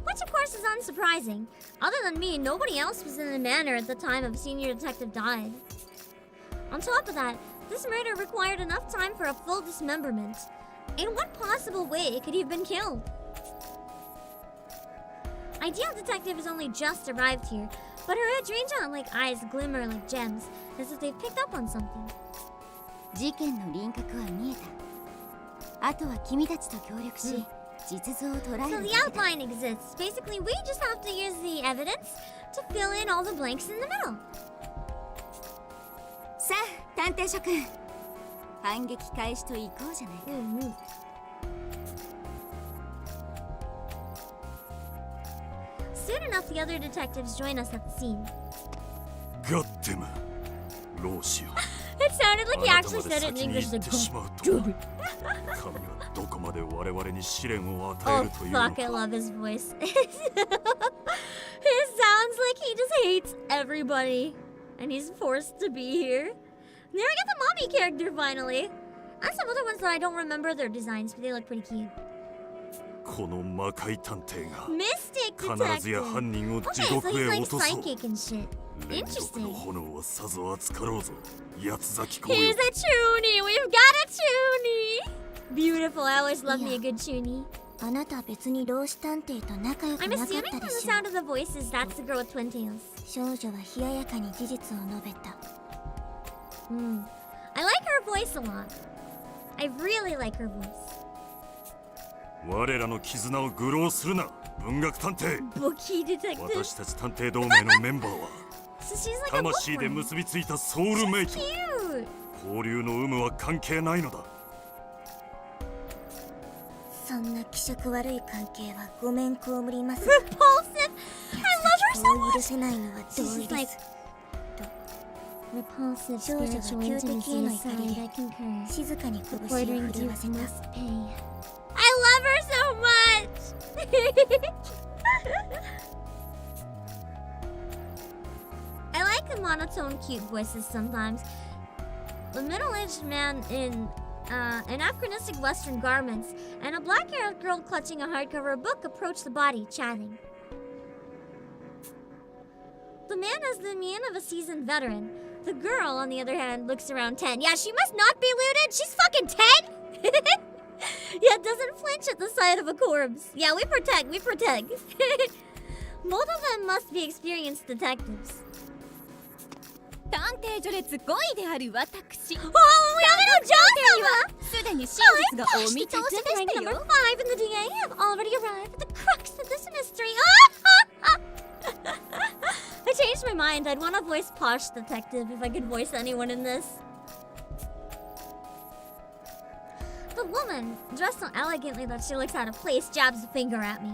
Speaker 1: Which of course is unsurprising. Other than me, nobody else was in the manor at the time a senior detective died. On top of that, this murder required enough time for a full dismemberment. In what possible way could he have been killed? Ideal Detective has only just arrived here, but her Adrian-like eyes glimmer like gems, as if they've picked up on something.
Speaker 2: 事件の輪郭は見えた。あとは君たちと協力し、実像を捉え
Speaker 1: So
Speaker 2: る
Speaker 1: the
Speaker 2: だけだ。
Speaker 1: outline exists. Basically, we just have to use the evidence to fill in all the blanks in the middle.
Speaker 2: さあ、探偵諸君。反撃開始と行こうじゃないか。
Speaker 1: Soon enough, the other detectives join us at the scene.
Speaker 8: Goddamn, ローシオ。
Speaker 1: It sounded like he actually said it in English. Like,
Speaker 8: 神はどこまで我々に試練を与え
Speaker 1: oh
Speaker 8: るというのか。
Speaker 1: fuck, I love his voice. It sounds like he just hates everybody, and he's forced to be here. There we get the mommy character finally. And some other ones that I don't remember their designs, but they look pretty cute.
Speaker 8: この魔界探偵が
Speaker 1: Mystic
Speaker 8: 必ずや
Speaker 1: detective.
Speaker 8: 犯人を
Speaker 1: Okay,
Speaker 8: 地
Speaker 1: so
Speaker 8: 獄
Speaker 1: he's
Speaker 8: へ
Speaker 1: like
Speaker 8: 落とそう
Speaker 1: psychic and shit.
Speaker 8: 煉獄の
Speaker 1: Interesting.
Speaker 8: 炎はさぞ熱かろうぞ八崎公
Speaker 1: He's
Speaker 8: よ
Speaker 1: a toonie. We've got a toonie. Beautiful. I always love me a good toonie.
Speaker 2: あなた別に老子探偵と仲良く
Speaker 1: I'm
Speaker 2: なかっ
Speaker 1: assuming
Speaker 2: た
Speaker 1: from
Speaker 2: で
Speaker 1: the
Speaker 2: しょ。
Speaker 1: sound of the voices, that's the girl with twin tails.
Speaker 2: 少女は冷ややかに事実を述べた。
Speaker 1: I like her voice a lot. I really like her voice.
Speaker 8: 我らの絆を愚弄するな文学探偵
Speaker 1: Bookie detective.
Speaker 8: 私たち探偵同盟のメンバーは
Speaker 1: So she's like a book
Speaker 8: 魂で
Speaker 1: friend.
Speaker 8: 結びついたソウルメイト
Speaker 1: Cute.
Speaker 8: 交流の有無は関係ないのだ
Speaker 2: そんな気色悪い関係はごめん被ります。
Speaker 1: Repulsive. I love her so
Speaker 2: 許せないのは同
Speaker 1: She's
Speaker 2: 意で
Speaker 1: like
Speaker 2: す。
Speaker 1: repulsive
Speaker 2: 少女は
Speaker 1: spiritual
Speaker 2: 旧敵へ
Speaker 1: intimacy
Speaker 2: の怒り
Speaker 1: aside.
Speaker 2: で
Speaker 1: I concur.
Speaker 2: 静かに拳を
Speaker 1: Ordering
Speaker 2: 震
Speaker 1: Duke
Speaker 2: わせた。
Speaker 1: must pay. I love her so much. I like the monotone, cute voices sometimes. The middle-aged man in anachronistic Western garments and a black-haired girl clutching a hardcover book approach the body, chatting. The man has the mien of a seasoned veteran. The girl, on the other hand, looks around 10. Yeah, she must not be looted. She's fucking 10. Yeah, doesn't flinch at the sight of a corpse. Yeah, we protect. Both of them must be experienced detectives.
Speaker 6: 探偵序列5位である私
Speaker 1: Oh, we have a Johnson!
Speaker 6: すでに真実がお見通しで
Speaker 1: Detective
Speaker 6: した
Speaker 1: number
Speaker 6: よ
Speaker 1: 5 and the DA have already arrived at the crux of this mystery. I changed changed my mind. I'd want to voice Posh Detective if I could voice anyone in this. The woman, dressed so elegantly that she looks out of place, jabs a finger at me.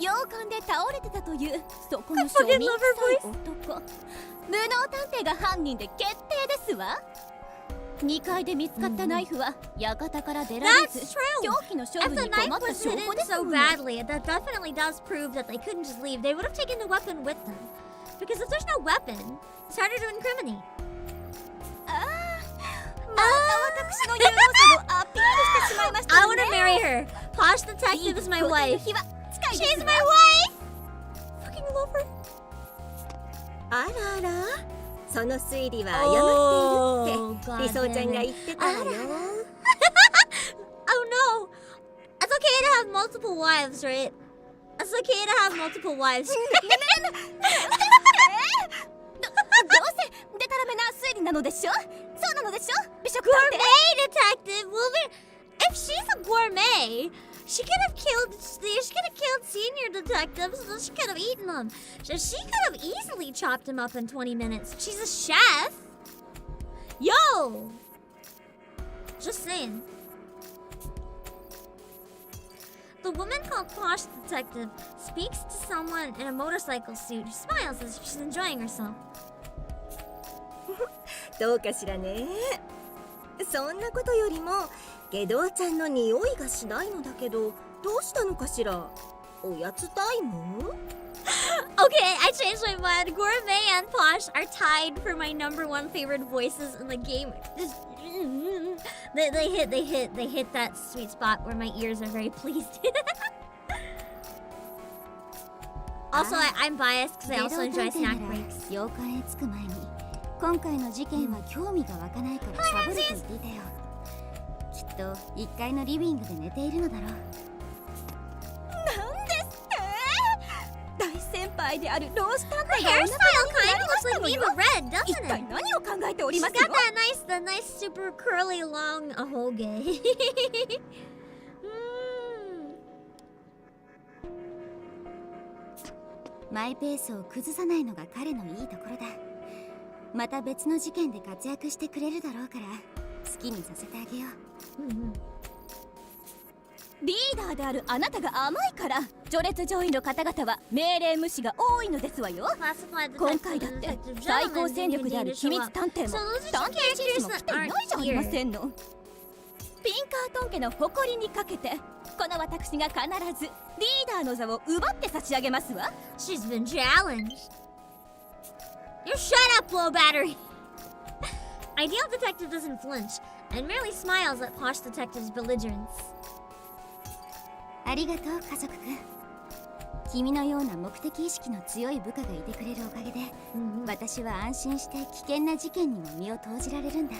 Speaker 2: 洋館で倒れてたというそこの庶民臭い男無能探偵が犯人で決定ですわ2階で見つかったナイフは館から出られず
Speaker 1: That's
Speaker 2: 凶
Speaker 1: true!
Speaker 2: 器の処
Speaker 1: If
Speaker 2: 分
Speaker 1: the
Speaker 2: に困
Speaker 1: knife
Speaker 2: った
Speaker 1: was
Speaker 2: 証拠
Speaker 1: hidden
Speaker 2: です
Speaker 1: so
Speaker 2: もん
Speaker 1: badly, that definitely does prove that they couldn't just leave. They would have taken the weapon with them. Because if there's no weapon, it's harder to incriminate.
Speaker 2: また私の有能さをアピールしてしまいました
Speaker 1: I
Speaker 2: ね
Speaker 1: want to marry her. Posh Detective is my
Speaker 2: いい
Speaker 1: wife.
Speaker 2: 日は近いです
Speaker 1: She's
Speaker 2: わ
Speaker 1: my wife! Fucking love her.
Speaker 9: あらあらその推理は誤っている
Speaker 1: Oh,
Speaker 9: って
Speaker 1: God
Speaker 9: 理想ちゃ
Speaker 1: damn
Speaker 9: んが
Speaker 1: it.
Speaker 9: 言ってたわよ
Speaker 1: Oh no! It's okay to have multiple wives, right? It's okay to have multiple wives.
Speaker 2: どうせデタラメな推理なのでしょそうなのでしょ美食探偵
Speaker 1: Gourmet detective! Well, if she's a gourmet, she could have killed senior detectives, so she could have eaten them. So she could have easily chopped him up in 20 minutes. She's a chef. Yo! Just saying. The woman called Posh Detective speaks to someone in a motorcycle suit who smiles as if she's enjoying herself.
Speaker 9: どうかしらねそんなことよりもゲドウちゃんの匂いがしないのだけどどうしたのかしらおやつタイム
Speaker 1: Okay, I changed my mind. Gourmet and Posh are tied for my #1 favorite voices in the game. Just, they hit that sweet spot where my ears are very pleased. Also, I'm biased because I
Speaker 2: ゲド
Speaker 1: also
Speaker 2: 探
Speaker 1: enjoy
Speaker 2: 偵な
Speaker 1: snack
Speaker 2: ら
Speaker 1: breaks.
Speaker 2: 洋館へ着く前に今回の事件は興味が湧かないからサボると言っていたよきっと1階のリビングで寝ているのだろうなんですって大先輩であるロース探
Speaker 1: Her
Speaker 2: 偵がお
Speaker 1: hairstyle
Speaker 2: 腹
Speaker 1: kind
Speaker 2: に
Speaker 1: of
Speaker 2: な
Speaker 1: looks
Speaker 2: りま
Speaker 1: like
Speaker 2: したの
Speaker 1: Eva
Speaker 2: よ
Speaker 1: Red,
Speaker 2: 一
Speaker 1: doesn't
Speaker 2: 体
Speaker 1: it?
Speaker 2: 何を考えており
Speaker 1: She's
Speaker 2: ま
Speaker 1: got
Speaker 2: すの
Speaker 1: that nice super curly long ahoge. Mm.
Speaker 2: マイペースを崩さないのが彼のいいところだまた別の事件で活躍してくれるだろうから好きにさせてあげよう
Speaker 1: Mm-hmm.
Speaker 2: リーダーであるあなたが甘いから序列上位の方々は命令無視が多いのですわよ
Speaker 1: Classified
Speaker 2: 今
Speaker 1: detective
Speaker 2: 回だって
Speaker 1: detective
Speaker 2: 最高
Speaker 1: gentlemen
Speaker 2: 戦
Speaker 1: didn't
Speaker 2: 力であ
Speaker 1: need
Speaker 2: る
Speaker 1: to
Speaker 2: 秘
Speaker 1: show
Speaker 2: 密
Speaker 1: up.
Speaker 2: 探偵
Speaker 1: So
Speaker 2: も
Speaker 1: those are
Speaker 2: 探偵
Speaker 1: just
Speaker 2: シリーズも
Speaker 1: characters
Speaker 2: 来てい
Speaker 1: that
Speaker 2: ない
Speaker 1: aren't
Speaker 2: じゃありま
Speaker 1: here.
Speaker 2: せんのピンカートン家の誇りにかけてこの私が必ずリーダーの座を奪って差し上げますわ
Speaker 1: She's been challenged. You shut up, blow battery. Ideal detective doesn't flinch and merely smiles at Posh Detective's belligerence.
Speaker 2: ありがとう家族くん君のような目的意識の強い部下がいてくれるおかげで
Speaker 1: Mm-hmm.
Speaker 2: 私は安心して危険な事件にも身を投じられるんだ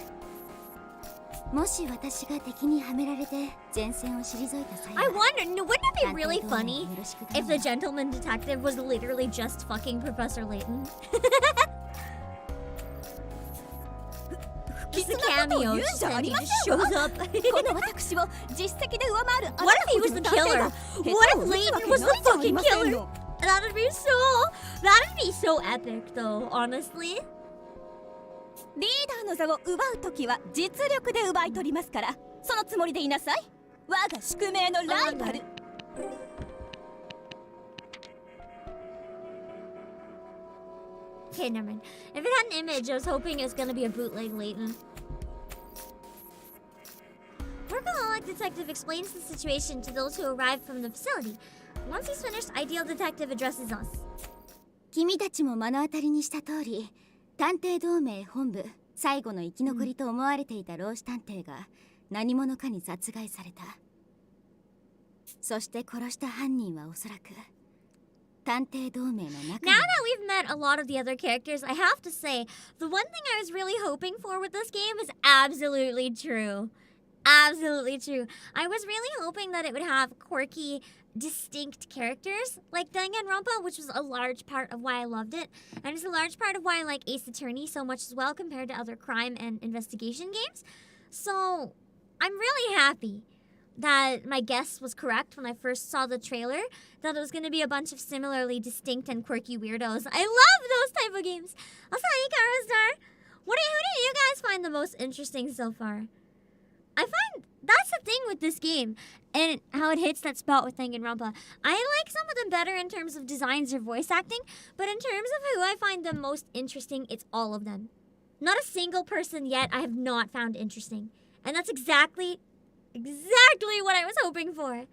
Speaker 2: もし私が敵にはめられて前線を退いた際
Speaker 1: I
Speaker 2: は
Speaker 1: wonder, wouldn't it be
Speaker 2: 探偵
Speaker 1: really
Speaker 2: 同盟
Speaker 1: funny
Speaker 2: よろしく頼
Speaker 1: if
Speaker 2: む
Speaker 1: the gentleman detective was literally just fucking Professor Layton?
Speaker 2: 不
Speaker 1: Just a
Speaker 2: 吉なことを
Speaker 1: cameo,
Speaker 2: 言うん
Speaker 1: just
Speaker 2: じゃあ
Speaker 1: and
Speaker 2: り
Speaker 1: he
Speaker 2: ま
Speaker 1: just
Speaker 2: せんわ
Speaker 1: shows up.
Speaker 2: この私を実績で上回るあ
Speaker 1: What
Speaker 2: な
Speaker 1: if he
Speaker 2: た
Speaker 1: was
Speaker 2: ほ
Speaker 1: the
Speaker 2: どの探偵
Speaker 1: killer?
Speaker 2: が
Speaker 1: What if Layton was the fucking killer? That'd be so epic though, honestly.
Speaker 2: リーダーの座を奪うときは実力で奪い取りますからそのつもりでいなさい我が宿命のライバル
Speaker 1: Okay, never mind. If it had an image, I was hoping it was gonna be a bootleg Layton. Workaholic Detective explains the situation to those who arrive from the facility. Once he's finished, Ideal Detective addresses us.
Speaker 2: 君たちも目の当たりにした通り探偵同盟本部最後の生き残りと思われていた老子探偵が何者かに殺害されたそして殺した犯人はおそらく探偵同盟の中
Speaker 1: Now
Speaker 2: に
Speaker 1: that we've met a lot of the other characters, I have to say, the one thing I was really hoping for with this game is absolutely true. Absolutely true. I was really hoping that it would have quirky, distinct characters like Danganronpa, which was a large part of why I loved it. And it's a large part of why I like Ace Attorney so much as well compared to other crime and investigation games. So, I'm really happy. that my guess was correct when I first saw the trailer, that it was going to be a bunch of similarly distinct and quirky weirdos. I love those type of games. Also, hi, Karastar. Who do you guys find the most interesting so far? I find that's the thing with this game and how it hits that spot with Danganronpa. I like some of them better in terms of designs or voice acting, but in terms of who I find the most interesting, it's all of them. Not a single person yet I have not found interesting. And that's exactly what I was hoping for.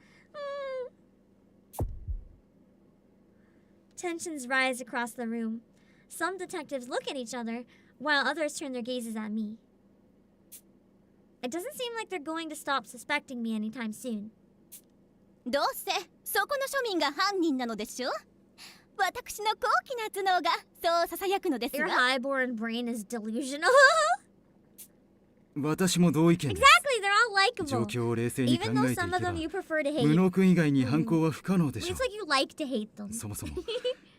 Speaker 1: Tensions rise across the room. Some detectives look at each other, while others turn their gazes at me. It doesn't seem like they're going to stop suspecting me anytime soon.
Speaker 2: どうせそこの庶民が犯人なのでしょ。私の高貴な頭脳がそうささやくのです
Speaker 1: Your
Speaker 2: わ。
Speaker 1: highborn brain is delusional.
Speaker 5: 私も同意見です。
Speaker 1: Exactly, they're all
Speaker 5: 状
Speaker 1: likable.
Speaker 5: 況を冷静に考
Speaker 1: Even though
Speaker 5: えてい
Speaker 1: some of
Speaker 5: けば
Speaker 1: them you prefer to
Speaker 5: 無
Speaker 1: hate.
Speaker 5: 能君以外に犯行は不可能でしょ
Speaker 1: It's like you like to hate them.
Speaker 5: う。そもそも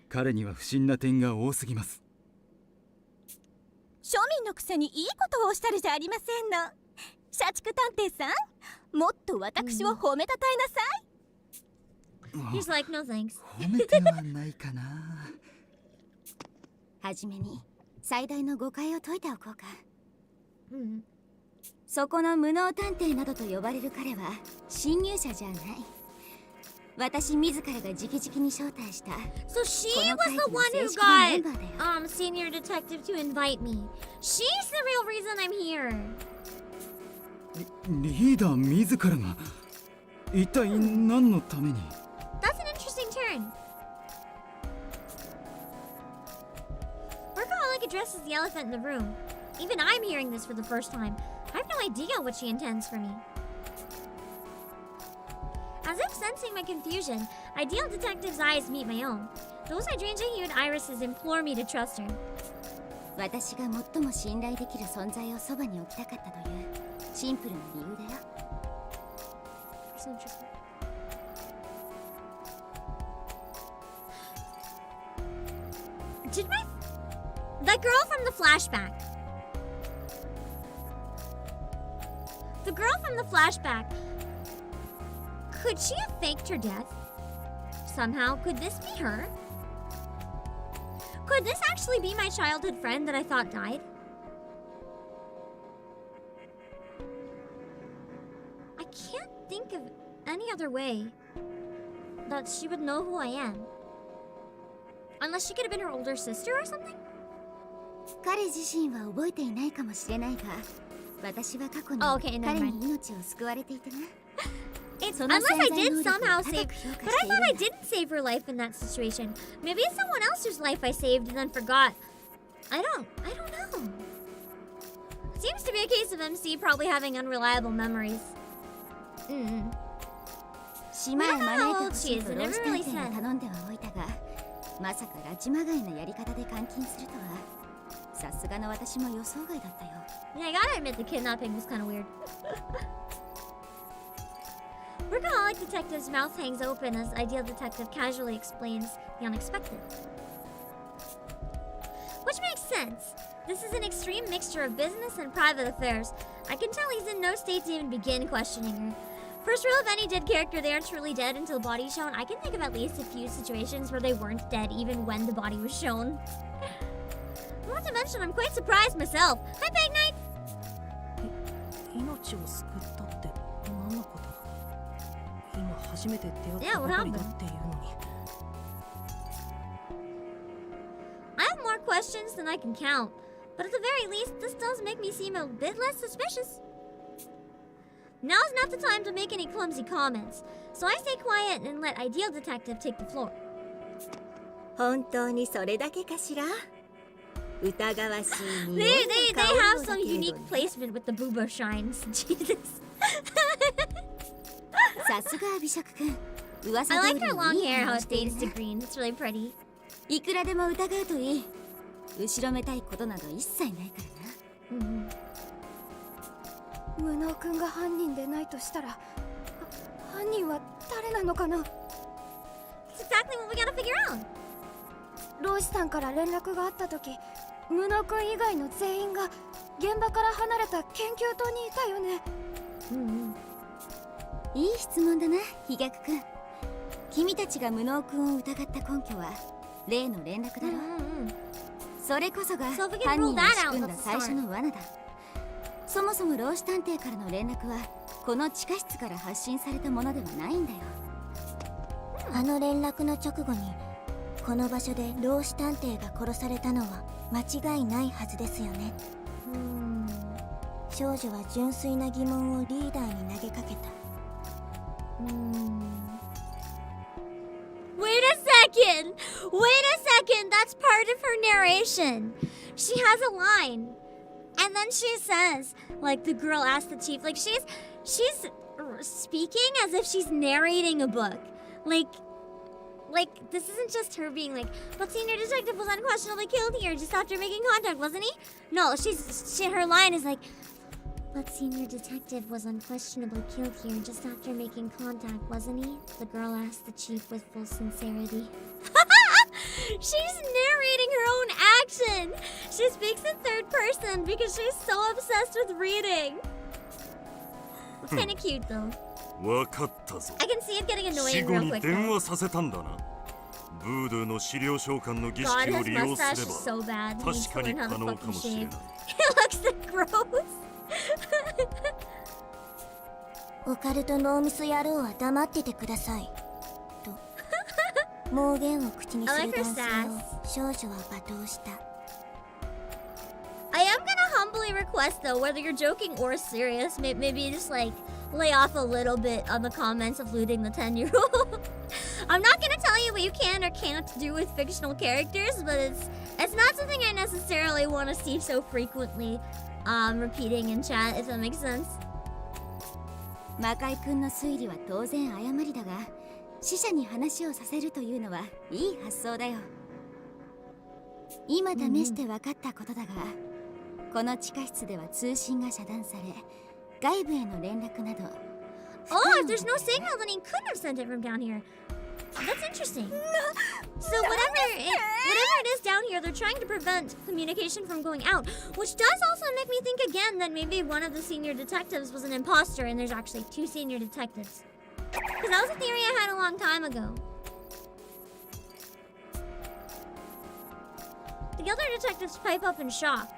Speaker 5: 彼には不審な点が多すぎます。
Speaker 2: 庶民のくせにいいことをおっしゃるじゃありませんの。社畜探偵さん、もっと私を褒めたたえなさい。
Speaker 1: He's like, no thanks.
Speaker 5: 褒めてはないかな。
Speaker 2: はじめに最大の誤解を解いておこうか。
Speaker 1: Mm.
Speaker 2: そこの無能探偵などと呼ばれる彼は侵入者じゃない。私自らが直々に招待した。
Speaker 1: So she
Speaker 2: この
Speaker 1: was
Speaker 2: 会
Speaker 1: the
Speaker 2: 議
Speaker 1: one
Speaker 2: の正
Speaker 1: who
Speaker 2: 式なメン
Speaker 1: got
Speaker 2: バーだよ。
Speaker 1: senior detective to invite me. She's the real reason I'm here.
Speaker 5: リーダー自らが一体何のために。
Speaker 1: That's an interesting turn. Workaholic addresses the elephant in the room. Even I'm hearing this for the first time. I have no idea what she intends for me. As if sensing my confusion, Ideal Detective's eyes meet my own. Those hydrangea-hued irises implore me to trust her.
Speaker 2: 私が最も信頼できる存在をそばに置きたかったというシンプルな理由だよ。
Speaker 1: So interesting. Did my... That girl from the flashback. The girl from the flashback. Could she have faked her death? Somehow, could this be her? Could this actually be my childhood friend that I thought died? I can't think of any other way that she would know who I am. Unless she could have been her older sister or something?
Speaker 2: 彼自身は覚えていないかもしれないが、私は過去に
Speaker 1: Oh, okay, never
Speaker 2: 彼
Speaker 1: mind.
Speaker 2: に命を救われていたな。
Speaker 1: It's,
Speaker 2: その
Speaker 1: unless I
Speaker 2: 潜在
Speaker 1: did
Speaker 2: 能力を
Speaker 1: somehow
Speaker 2: 高
Speaker 1: save...
Speaker 2: く評価
Speaker 1: But I
Speaker 2: してい
Speaker 1: thought
Speaker 2: る
Speaker 1: I
Speaker 2: んだ。
Speaker 1: didn't save her life in that situation. Maybe it's someone else's life I saved and then forgot. I don't know. Seems to be a case of MC probably having unreliable memories.
Speaker 2: 島へ招いてほしい
Speaker 1: She
Speaker 2: と
Speaker 1: is.
Speaker 2: 老
Speaker 1: Never
Speaker 2: 子
Speaker 1: really
Speaker 2: 探偵
Speaker 1: said.
Speaker 2: に頼んではおいたが、まさか拉致まがいのやり方で監禁するとは、さすがの私も予想外だったよ。
Speaker 1: Yeah, I gotta admit the kidnapping was kind of weird. Workaholic Detective's mouth hangs open as Ideal Detective casually explains the unexpected. Which makes sense. This is an extreme mixture of business and private affairs. I can tell he's in no state to even begin questioning her. First rule of any dead character, they aren't truly dead until the body is shown. I can think of at least a few situations where they weren't dead even when the body was shown. Not to mention, I'm quite surprised myself. Hi, Big Knight!
Speaker 7: 命を救ったって何のこと？今初めて出会っ
Speaker 1: Yeah,
Speaker 7: た
Speaker 1: what
Speaker 7: ばかり
Speaker 1: happened?
Speaker 7: だっていうのに。
Speaker 1: I have more questions than I can count, but at the very least, this does make me seem a bit less suspicious. Now's not the time to make any clumsy comments, so I stay quiet and let Ideal Detective take the floor.
Speaker 9: 本当にそれだけかしら？疑わしい
Speaker 1: They
Speaker 9: 匂いの
Speaker 1: have
Speaker 9: 香
Speaker 1: some
Speaker 9: りだけれど
Speaker 1: unique
Speaker 9: ね。
Speaker 1: placement with the booba shines. Jesus.
Speaker 2: さすが美食君。噂
Speaker 1: I
Speaker 2: 通
Speaker 1: like
Speaker 2: り
Speaker 1: her long
Speaker 2: いい
Speaker 1: hair,
Speaker 2: 顔
Speaker 1: how
Speaker 2: し
Speaker 1: it
Speaker 2: ている
Speaker 1: fades
Speaker 2: な
Speaker 1: to green. It's really pretty.
Speaker 2: いくらでも疑うといい。後ろめたいことなど一切ないからな。
Speaker 1: Mm-hmm.
Speaker 6: 無能君が犯人でないとしたら、犯人は誰なのかな？
Speaker 1: That's exactly what we gotta figure out.
Speaker 6: 老子さんから連絡があった時、無能君以外の全員が現場から離れた研究棟にいたよね。
Speaker 1: Mm-hmm.
Speaker 2: いい質問だな、飛脚くん。君たちが無能くんを疑った根拠は例の連絡だろ。それこそが
Speaker 1: So if we can
Speaker 2: 犯
Speaker 1: rule
Speaker 2: 人が
Speaker 1: that
Speaker 2: 仕
Speaker 1: out,
Speaker 2: 組んだ
Speaker 1: let's
Speaker 2: 最初
Speaker 1: start.
Speaker 2: の罠だ。そもそも老子探偵からの連絡はこの地下室から発信されたものではないんだよ。
Speaker 10: あの連絡の直後にこの場所で老子探偵が殺されたのは間違いないはずですよね。少女は純粋な疑問をリーダーに投げかけた。
Speaker 1: Wait a second! Wait a second! That's part of her narration. She has a line. And then she says, like the girl asked the chief, like she's speaking as if she's narrating a book. Like this isn't just her being like, but senior detective was unquestionably killed here just after making contact, wasn't he? No, her line is like, but senior detective was unquestionably killed here just after making contact, wasn't he? The girl asked the chief with full sincerity. She's narrating her own action. She speaks in third person because she's so obsessed with reading. It's kind of cute though.
Speaker 11: わかったぞ。
Speaker 1: I can see it getting
Speaker 11: 死
Speaker 1: annoying
Speaker 11: 後
Speaker 1: real
Speaker 11: に
Speaker 1: quick
Speaker 11: 電
Speaker 1: though.
Speaker 11: 話させたんだな。ブードゥーの資料召喚の儀
Speaker 1: God,
Speaker 11: 式を
Speaker 1: his
Speaker 11: 利用
Speaker 1: mustache
Speaker 11: す
Speaker 1: is
Speaker 11: れ
Speaker 1: so
Speaker 11: ば
Speaker 1: bad. He needs
Speaker 11: 確
Speaker 1: to
Speaker 11: かに
Speaker 1: learn how
Speaker 11: 可
Speaker 1: to
Speaker 11: 能か
Speaker 1: fucking
Speaker 11: もしれ
Speaker 1: shave.
Speaker 11: ない。
Speaker 1: He looks so gross.
Speaker 10: オカルトノーミス野郎は黙っててくださいと妄言を口にする男性を少女は罵倒した。
Speaker 1: I am gonna humbly request though, whether you're joking or serious, maybe just like lay off a little bit on the comments of looting the 10-year-old. I'm not gonna tell you what you can or can't do with fictional characters, but it's not something I necessarily want to see so frequently repeating in chat, if that makes sense.
Speaker 2: 魔界くんの推理は当然誤りだが、死者に話をさせるというのはいい発想だよ。今試して分かったことだが、この地下室では通信が遮断され、外部への連絡など。
Speaker 1: Oh, if there's no signal, then he couldn't have sent it from down here. That's interesting. So whatever it is down here, they're trying to prevent communication from going out, which does also make me think again that maybe one of the senior detectives was an imposter and there's actually two senior detectives. Because that was a theory I had a long time ago. The other detectives pipe up in shock.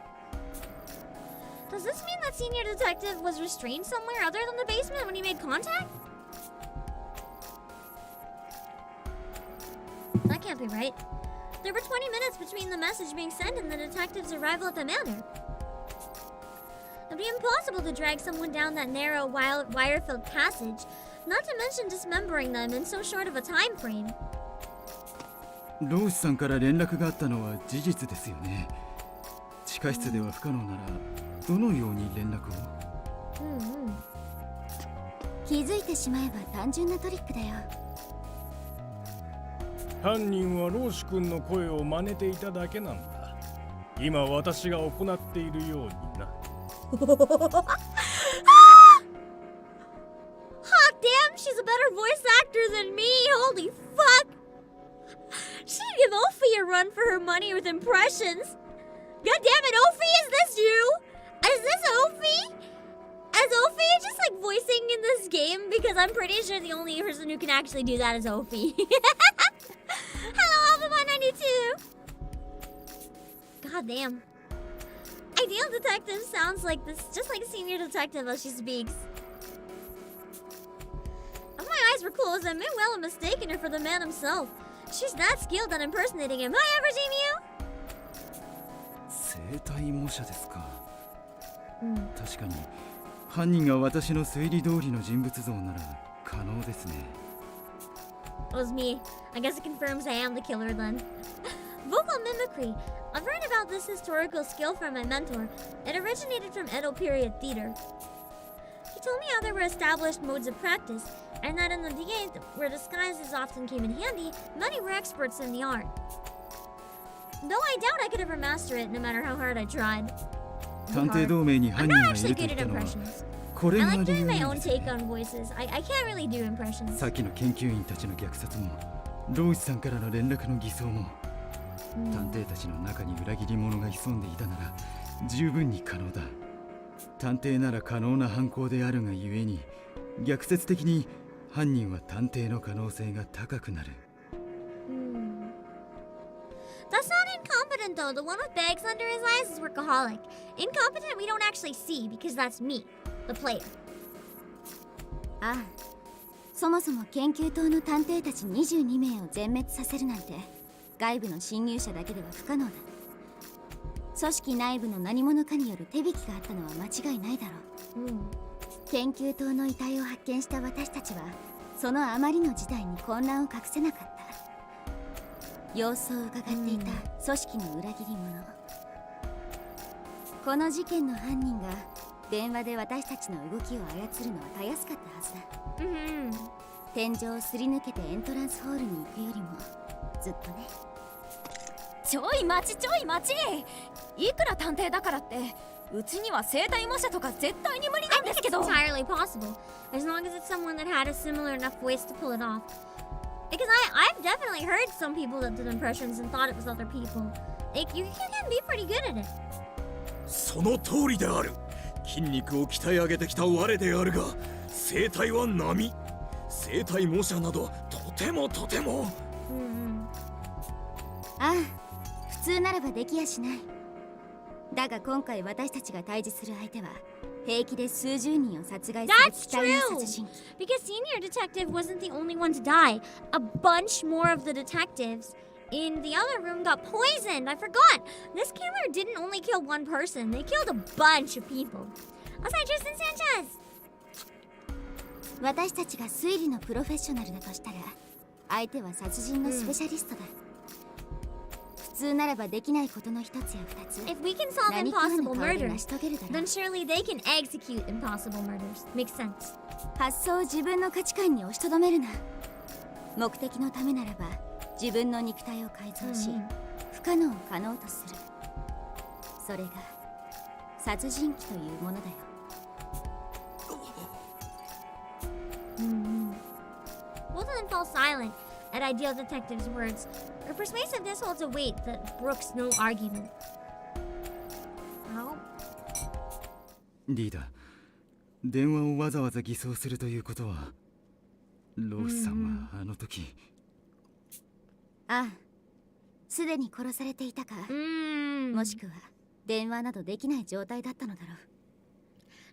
Speaker 1: Does this mean that senior detective was restrained somewhere other than the basement when he made contact? That can't be right. There were 20 minutes between the message being sent and the detective's arrival at the manor. It'd be impossible to drag someone down that narrow, wire-filled passage, not to mention dismembering them in so short of a time frame.
Speaker 5: ローシさんから連絡があったのは事実ですよね。地下室では不可能ならどのように連絡を？
Speaker 2: 気づいてしまえば単純なトリックだよ。
Speaker 12: 犯人はローシ君の声を真似ていただけなんだ。今私が行っているようにな。
Speaker 1: Hot damn, she's a better voice actor than me. Holy fuck. She'd give Ophi a run for her money with impressions. God damn it, Ophi, is this you? Is this Ophi? Is Ophi just like voicing in this game? Because I'm pretty sure the only person who can actually do that is Ophi. Hello, Alpha192. God damn. Ideal detective sounds like this, just like a senior detective as she speaks. If my eyes were closed, I may well have mistaken her for the man himself. She's that skilled at impersonating him. Have I ever seen you?
Speaker 5: 生体模写ですか。確かに犯人が私の推理通りの人物像なら可能ですね。
Speaker 1: It was me. I guess it confirms I am the killer then. Vocal mimicry. I've heard about this historical skill from my mentor. It originated from Edo period theater. He told me how there were established modes of practice, and that in the days where disguises often came in handy, many were experts in the art. Though I doubt I could ever master it, no matter how hard I tried.
Speaker 5: 探偵同盟に
Speaker 1: I'm
Speaker 5: 犯人
Speaker 1: not
Speaker 5: がい
Speaker 1: actually
Speaker 5: ると
Speaker 1: good
Speaker 5: 言っ
Speaker 1: at
Speaker 5: たのは
Speaker 1: impressions.
Speaker 5: これ
Speaker 1: I
Speaker 5: が
Speaker 1: like
Speaker 5: 理由
Speaker 1: doing my
Speaker 5: なん
Speaker 1: own
Speaker 5: です
Speaker 1: take
Speaker 5: ね。
Speaker 1: on voices. I can't really do impressions.
Speaker 5: さっきの研究員たちの虐殺もローシさんからの連絡の偽装も、探偵たちの中に裏切り者が潜んでいたなら十分に可能だ。探偵なら可能な犯行であるがゆえに逆説的に犯人は探偵の可能性が高くなる。
Speaker 1: That's not incompetent though. The one with bags under his eyes is workaholic. Incompetent we don't actually see because that's me, the player.
Speaker 2: ああ、そもそも研究棟の探偵たち22名を全滅させるなんて外部の侵入者だけでは不可能だ。組織内部の何者かによる手引きがあったのは間違いないだろう。研究棟の遺体を発見した私たちはそのあまりの事態に混乱を隠せなかった。様子を伺っていた組織の裏切り者。この事件の犯人が電話で私たちの動きを操るのはたやすかったはずだ。天井をすり抜けてエントランスホールに行くよりもずっとね。
Speaker 6: ちょい待ちちょい待ち、いくら探偵だからってうちには生体模写とか絶対に無理なんですけど。
Speaker 1: It's entirely possible as long as it's someone that had a similar enough voice to pull it off. Because I've definitely heard some people that did impressions and thought it was other people. Like you can be pretty good at it.
Speaker 8: その通りである。筋肉を鍛え上げてきた我であるが、生体は並。生体模写などとてもとても。
Speaker 2: ああ、普通ならばできやしない。だが今回私たちが対峙する相手は平気で数十人を殺害する機体の殺人鬼。
Speaker 1: Because Senior Detective wasn't the only one to die. A bunch more of the detectives in the other room got poisoned. I forgot. This killer didn't only kill one person. They killed a bunch of people. Aside Tristan Sanchez.
Speaker 2: 私たちが推理のプロフェッショナルだとしたら相手は殺人のスペシャリストだ。普通ならばできないことの一つや二つ。
Speaker 1: If we can solve
Speaker 2: 何かの
Speaker 1: impossible
Speaker 2: 顔で
Speaker 1: murders,
Speaker 2: 成し遂げるだろ
Speaker 1: then
Speaker 2: う。
Speaker 1: surely they can execute impossible murders. Makes sense.
Speaker 2: 発想を自分の価値観に押しとどめるな。目的のためならば自分の肉体を改造し、不可能を可能とする。それが殺人鬼というものだよ。
Speaker 1: Both of them fell silent at Ideal Detective's words. Her persuasiveness holds a weight that brooks no argument. How?
Speaker 5: リーダー、電話をわざわざ偽装するということはロースさんはあの時。
Speaker 2: ああ、すでに殺されていたか、もしくは電話などできない状態だったのだろう。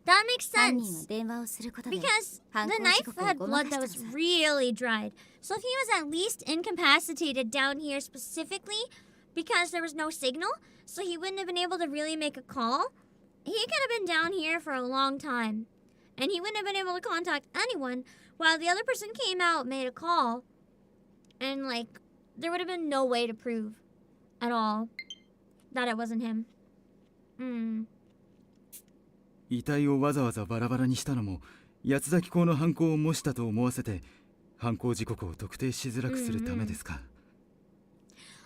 Speaker 1: That makes
Speaker 2: 犯人は
Speaker 1: sense.
Speaker 2: 電話をすることで
Speaker 1: Because
Speaker 2: 犯
Speaker 1: the
Speaker 2: 行時
Speaker 1: knife
Speaker 2: 刻を
Speaker 1: had
Speaker 2: ごま
Speaker 1: blood
Speaker 2: か
Speaker 1: that
Speaker 2: した
Speaker 1: was
Speaker 2: のだ。
Speaker 1: really dried. So if he was at least incapacitated down here specifically because there was no signal, so he wouldn't have been able to really make a call, he could have been down here for a long time. And he wouldn't have been able to contact anyone while the other person came out, made a call, and like, there would have been no way to prove at all that it wasn't him.
Speaker 5: 遺体をわざわざバラバラにしたのも八崎港の犯行を模したと思わせて犯行時刻を特定しづらくするためですか。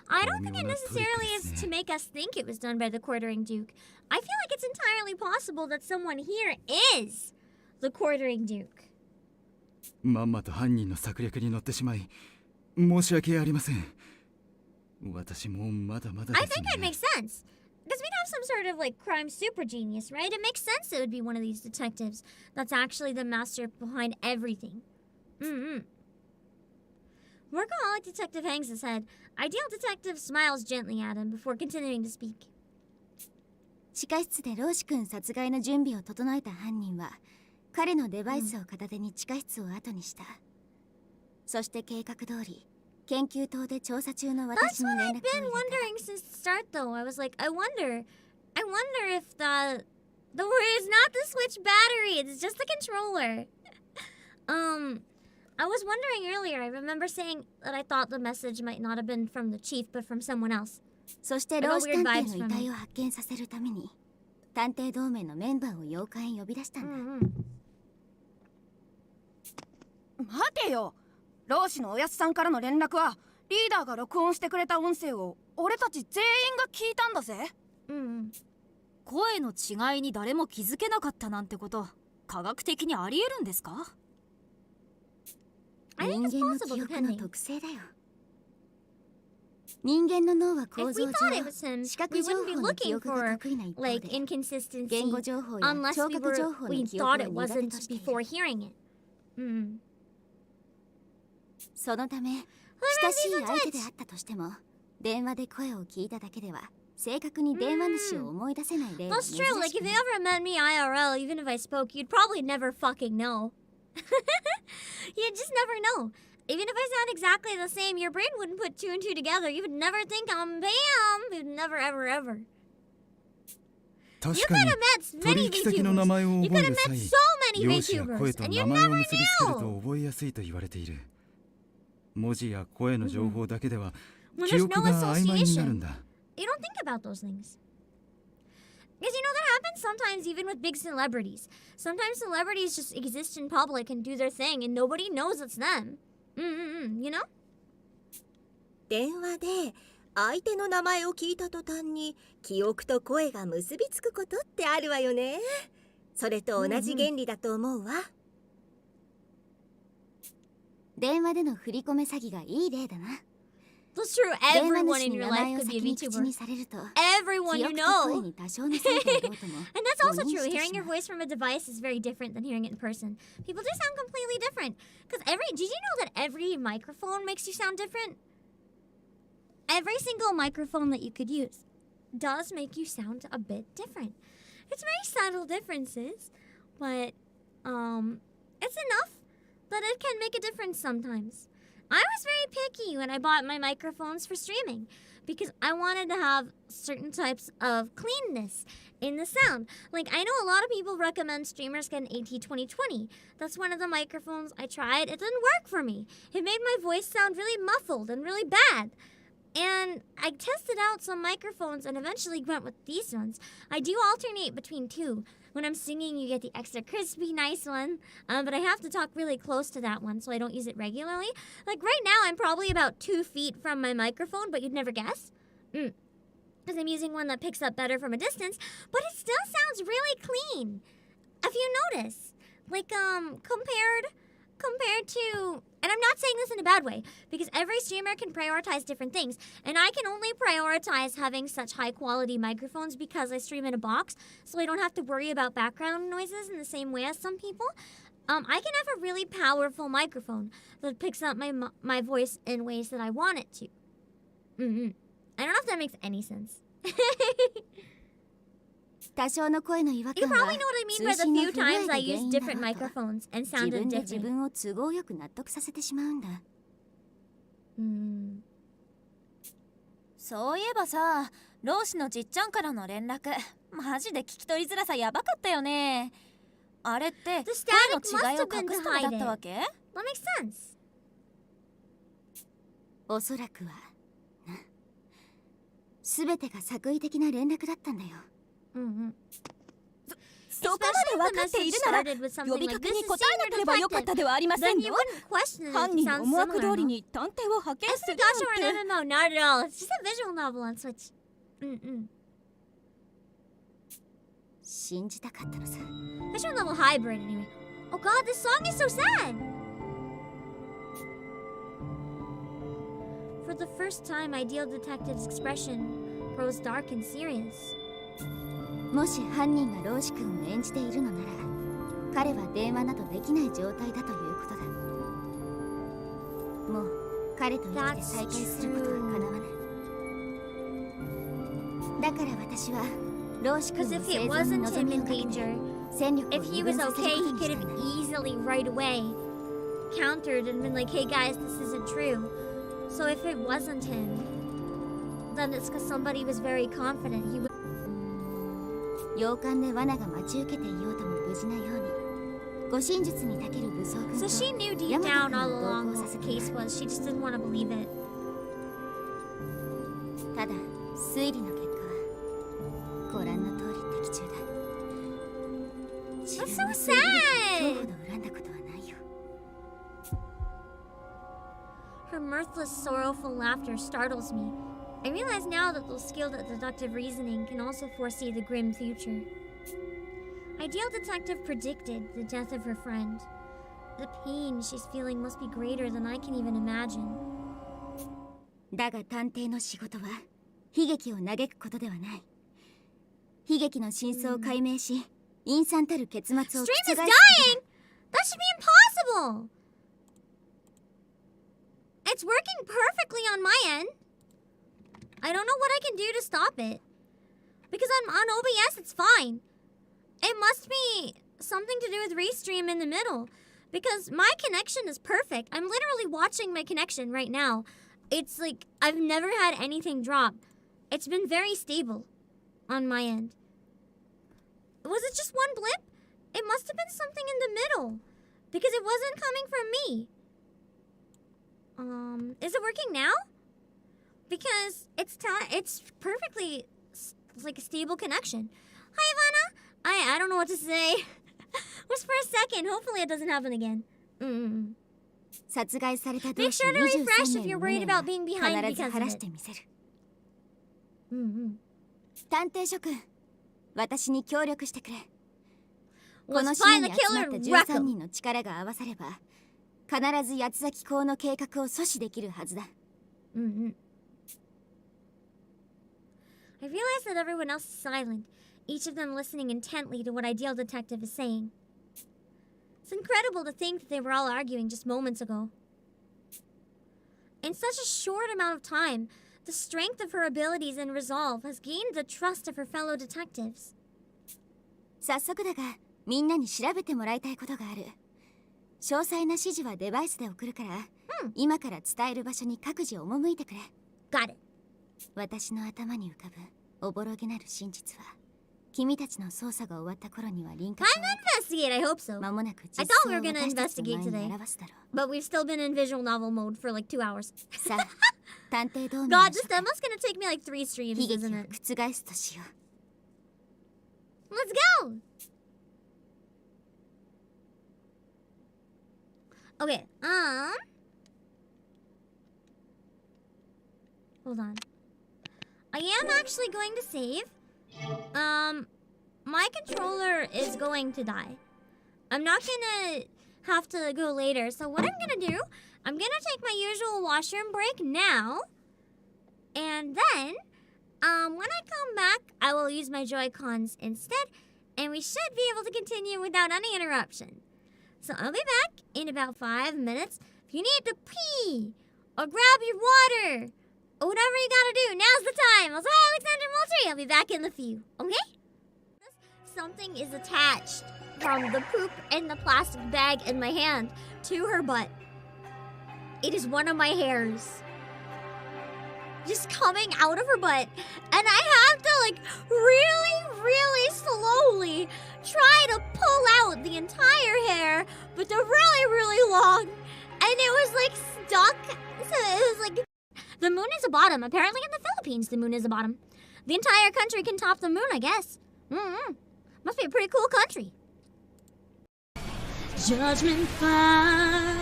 Speaker 1: I don't think it necessarily is to make us think it was done by the quartering duke. I feel like it's entirely possible that someone here is the quartering duke.
Speaker 5: まんまと犯人の策略に乗ってしまい申し訳ありません。私もまだまだ
Speaker 1: I
Speaker 5: です
Speaker 1: think it
Speaker 5: ね。
Speaker 1: makes sense. Because we'd have some sort of like crime super genius, right? It makes sense it would be one of these detectives that's actually the master behind everything. Workaholic detective hangs his head. Ideal detective smiles gently at him before continuing to speak.
Speaker 2: 地下室でローシ君殺害の準備を整えた犯人は彼のデバイスを片手に地下室を後にした。そして計画通り研究棟で調査中の
Speaker 1: That's
Speaker 2: 私に
Speaker 1: what
Speaker 2: 連
Speaker 1: I've
Speaker 2: 絡を
Speaker 1: been
Speaker 2: 入れた。
Speaker 1: wondering since the start, though. I was like, I wonder if the is not the switch battery. It's just the controller. I was wondering earlier. I remember saying that I thought the message might not have been from the chief, but from someone else.
Speaker 2: そしてローシ探偵の遺体を発見させるために探偵同盟のメンバーを洋館へ呼び出したんだ。
Speaker 6: 待てよ、老子のおやつさんからの連絡はリーダーが録音してくれた音声を俺たち全員が聞いたんだぜ。
Speaker 4: 声の違いに誰も気づけなかったなんてこと科学的にありえるんですか？
Speaker 2: 人間の記憶の特性だよ。人間の脳は構造上視覚情報の記憶が得意な一方で、言語情報や聴覚情報の記憶は苦手としている。そのため親しい相手であったとしても電話で声を聞いただけでは正確に電話主を思い出せない例は
Speaker 1: That's
Speaker 2: 珍
Speaker 1: true.
Speaker 2: し
Speaker 1: Like,
Speaker 2: く
Speaker 1: if
Speaker 2: な
Speaker 1: you
Speaker 2: い
Speaker 1: ever met me IRL, even if I spoke, you'd probably never fucking know. You'd just never know. Even if I sound exactly the same, your brain wouldn't put two and two together. You would never think I'm Bam. You'd never, ever, ever. You
Speaker 5: 確か
Speaker 1: could
Speaker 5: に
Speaker 1: have met
Speaker 5: 取
Speaker 1: many
Speaker 5: 引先の名
Speaker 1: VTubers.
Speaker 5: 前を
Speaker 1: You
Speaker 5: 覚
Speaker 1: could
Speaker 5: え
Speaker 1: have
Speaker 5: る
Speaker 1: met
Speaker 5: 際
Speaker 1: so many
Speaker 5: 容姿や声
Speaker 1: VTubers,
Speaker 5: と
Speaker 1: and you
Speaker 5: 名前を
Speaker 1: never
Speaker 5: 結びつける
Speaker 1: knew.
Speaker 5: と覚えやすいと言われている。文字や声の情報だけでは
Speaker 1: When
Speaker 5: 記
Speaker 1: there's
Speaker 5: 憶
Speaker 1: no
Speaker 5: が曖昧になるん
Speaker 1: association,
Speaker 5: だ。
Speaker 1: you don't think about those things. Because you know that happens sometimes even with big celebrities. Sometimes celebrities just exist in public and do their thing and nobody knows it's them. You know?
Speaker 9: 電話で相手の名前を聞いた途端に記憶と声が結びつくことってあるわよね。それと同じ原理だと思うわ。
Speaker 2: 電話での振り込め詐欺がいい例だな。
Speaker 1: That's true.
Speaker 2: 電話
Speaker 1: Everyone
Speaker 2: 主
Speaker 1: in
Speaker 2: に
Speaker 1: your
Speaker 2: 名前
Speaker 1: life
Speaker 2: を
Speaker 1: could be a
Speaker 2: 先に口
Speaker 1: VTuber.
Speaker 2: にされると
Speaker 1: Everyone
Speaker 2: 記
Speaker 1: you
Speaker 2: 憶と声
Speaker 1: know.
Speaker 2: に多少の差異があろうとも
Speaker 1: And that's also
Speaker 2: 誤認
Speaker 1: true.
Speaker 2: して
Speaker 1: Hearing
Speaker 2: し
Speaker 1: your
Speaker 2: まう。
Speaker 1: voice from a device is very different than hearing it in person. People do sound completely different. Because did you know that every microphone makes you sound different? Every single microphone that you could use does make you sound a bit different. It's very subtle differences, but it's enough that it can make a difference sometimes. I was very picky when I bought my microphones for streaming because I wanted to have certain types of cleanness in the sound. Like, I know a lot of people recommend streamers get an AT2020. That's one of the microphones I tried. It didn't work for me. It made my voice sound really muffled and really bad. And I tested out some microphones and eventually went with these ones. I do alternate between two. When I'm singing, you get the extra crispy, nice one. But I have to talk really close to that one so I don't use it regularly. Like right now, I'm probably about 2 feet from my microphone, but you'd never guess. Because I'm using one that picks up better from a distance. But it still sounds really clean. If you notice. Like, compared to, and I'm not saying this in a bad way, because every streamer can prioritize different things, and I can only prioritize having such high quality microphones because I stream in a box, so I don't have to worry about background noises in the same way as some people. I can have a really powerful microphone that picks up my voice in ways that I want it to. I don't know if that makes any sense.
Speaker 2: 多少の声の違和
Speaker 1: You
Speaker 2: 感
Speaker 1: probably
Speaker 2: は
Speaker 1: know what I mean
Speaker 2: 通
Speaker 1: by the
Speaker 2: 信の
Speaker 1: few
Speaker 2: 不具合
Speaker 1: times
Speaker 2: が
Speaker 1: I
Speaker 2: 原
Speaker 1: used
Speaker 2: 因だ
Speaker 1: different
Speaker 2: ろうと
Speaker 1: microphones and
Speaker 2: 自
Speaker 1: sounded
Speaker 2: 分で自
Speaker 1: different.
Speaker 2: 分を都合よく納得させてしまうんだ。
Speaker 4: そういえばさ、老子のじっちゃんからの連絡マジで聞き取りづらさやばかったよね。あれって
Speaker 1: The
Speaker 4: 声
Speaker 1: static
Speaker 4: の違いを
Speaker 1: must have been
Speaker 4: 隠すためだったわけ？
Speaker 1: That makes sense.
Speaker 2: おそらくはな。全てが作為的な連絡だったんだよ。
Speaker 4: そこまで分かっているなら呼びかけに答えなければよかったではありません
Speaker 1: Then you
Speaker 4: の？
Speaker 1: wouldn't question it.
Speaker 4: 犯
Speaker 1: It
Speaker 4: 人の
Speaker 1: sounds
Speaker 4: 思惑
Speaker 1: similar
Speaker 4: 通り
Speaker 1: enough.
Speaker 4: に探偵を派遣
Speaker 1: It's
Speaker 4: す
Speaker 1: the
Speaker 4: る
Speaker 1: Gacha
Speaker 4: なん
Speaker 1: or
Speaker 4: て。
Speaker 1: MMO, not at all. It's just a visual novel on Switch.
Speaker 2: 信じたかったのさ。
Speaker 1: Visual novel hybrid, anyway. Oh god, this song is so sad! For the first time, Ideal Detective's expression grows dark and serious.
Speaker 2: もし犯人が老子君を演じているのなら、彼は電話などできない状態だということだ。もう彼と生きて再会することは叶わない。だから私は老子君
Speaker 1: Because
Speaker 2: の
Speaker 1: if it
Speaker 2: 生存に
Speaker 1: wasn't
Speaker 2: 望
Speaker 1: him
Speaker 2: みを
Speaker 1: in
Speaker 2: かけて
Speaker 1: danger,
Speaker 2: 戦力を
Speaker 1: if
Speaker 2: 二
Speaker 1: he
Speaker 2: 分
Speaker 1: was
Speaker 2: させる
Speaker 1: okay,
Speaker 2: こと
Speaker 1: he
Speaker 2: に
Speaker 1: could
Speaker 2: した
Speaker 1: have
Speaker 2: んだ。
Speaker 1: easily right away countered and been like, hey guys, this isn't true. So if it wasn't him, then it's because somebody was very confident he would.
Speaker 2: 洋館で罠が待ち受けていようとも無事なように、護身術に長ける武装軍
Speaker 1: So
Speaker 2: と
Speaker 1: she knew deep
Speaker 2: ヤマト
Speaker 1: down
Speaker 2: 君
Speaker 1: all
Speaker 2: を同
Speaker 1: along
Speaker 2: 行
Speaker 1: what
Speaker 2: させ
Speaker 1: the
Speaker 2: てい
Speaker 1: case
Speaker 2: た。
Speaker 1: was. She just didn't want to believe it.
Speaker 2: ただ推理の結果はご覧の通り的中だ。自
Speaker 1: That's
Speaker 2: 分の
Speaker 1: so
Speaker 2: 推理力を
Speaker 1: sad!
Speaker 2: 今日ほど恨んだことはないよ。
Speaker 1: Her mirthless, sorrowful laughter startles me. I realize now that those skilled at deductive reasoning can also foresee the grim future. Ideal Detective predicted the death of her friend. The pain she's feeling must be greater than I can even imagine.
Speaker 2: だが探偵の仕事は悲劇を嘆くことではない。悲劇の真相を解明し、陰惨たる結末を覆す
Speaker 1: Stream
Speaker 2: こと
Speaker 1: is
Speaker 2: だ。
Speaker 1: dying! That should be cool. It's working perfectly on my end. I don't know what I can do to stop it. Because on OBS, it's fine. It must be something to do with Restream in the middle. Because my connection is perfect. I'm literally watching my connection right now. It's like, I've never had anything drop. It's been very stable on my end. Was it just one blip? It must have been something in the middle. Because it wasn't coming from me. Is it working now? Because it's perfectly like a stable connection. Hi, Ivana. I don't know what to say. Was for a second. Hopefully it doesn't happen again. Make sure to refresh if you're worried about being behind because of it.
Speaker 2: 探偵諸君、私に協力してくれ。こ
Speaker 1: Let's
Speaker 2: の
Speaker 1: find
Speaker 2: 島
Speaker 1: the
Speaker 2: に集まった
Speaker 1: killer
Speaker 2: 13人の力が合わされば、必ず八つ咲き港の計画を阻止できるはずだ。
Speaker 1: I realize that everyone else is silent, each of them listening intently to what Ideal Detective is saying. It's incredible to think that they were all arguing just moments ago. In such a short amount of time, the strength of her abilities and resolve has gained the trust of her fellow detectives.
Speaker 2: 早速だが、みんなに調べてもらいたいことがある。詳細な指示はデバイスで送るから、今から伝える場所に各自赴いてくれ。
Speaker 1: Got it.
Speaker 2: 私の頭に浮かぶおぼろげなる真実は、君たちの捜査が終わった頃には輪郭
Speaker 1: Time to investigate, I hope so.
Speaker 2: 間もなく
Speaker 1: I
Speaker 2: 実
Speaker 1: thought
Speaker 2: 相
Speaker 1: we
Speaker 2: を
Speaker 1: were gonna
Speaker 2: 私たちの
Speaker 1: investigate
Speaker 2: 前に
Speaker 1: today,
Speaker 2: 表すだろう。
Speaker 1: but we've still been in visual novel mode for like 2 hours.
Speaker 2: さあ、探偵同盟
Speaker 1: God,
Speaker 2: の
Speaker 1: this
Speaker 2: 諸君
Speaker 1: demo's gonna take me like 3 streams,
Speaker 2: 悲劇
Speaker 1: isn't
Speaker 2: を
Speaker 1: it?
Speaker 2: 覆すとしよう。
Speaker 1: Let's go! Okay, hold on. I am actually going to save. My controller is going to die. I'm not gonna have to go later. So what I'm gonna do, I'm gonna take my usual washroom break now. And then, when I come back, I will use my Joy-Cons instead. And we should be able to continue without any interruption. So I'll be back in about 5 minutes. If you need to pee, or grab your water, or whatever you gotta do, now's the time. I'll say Alexander Moultrie. I'll be back in a few, okay? Something is attached from the poop in the plastic bag in my hand to her butt. It is one of my hairs. Just coming out of her butt. And I have to like really slowly try to pull out the entire hair, but they're really long. And it was like stuck. So it was like, the moon is a bottom. Apparently in the Philippines, the moon is a bottom. The entire country can top the moon, I guess. Must be a pretty cool country. Judgment fire,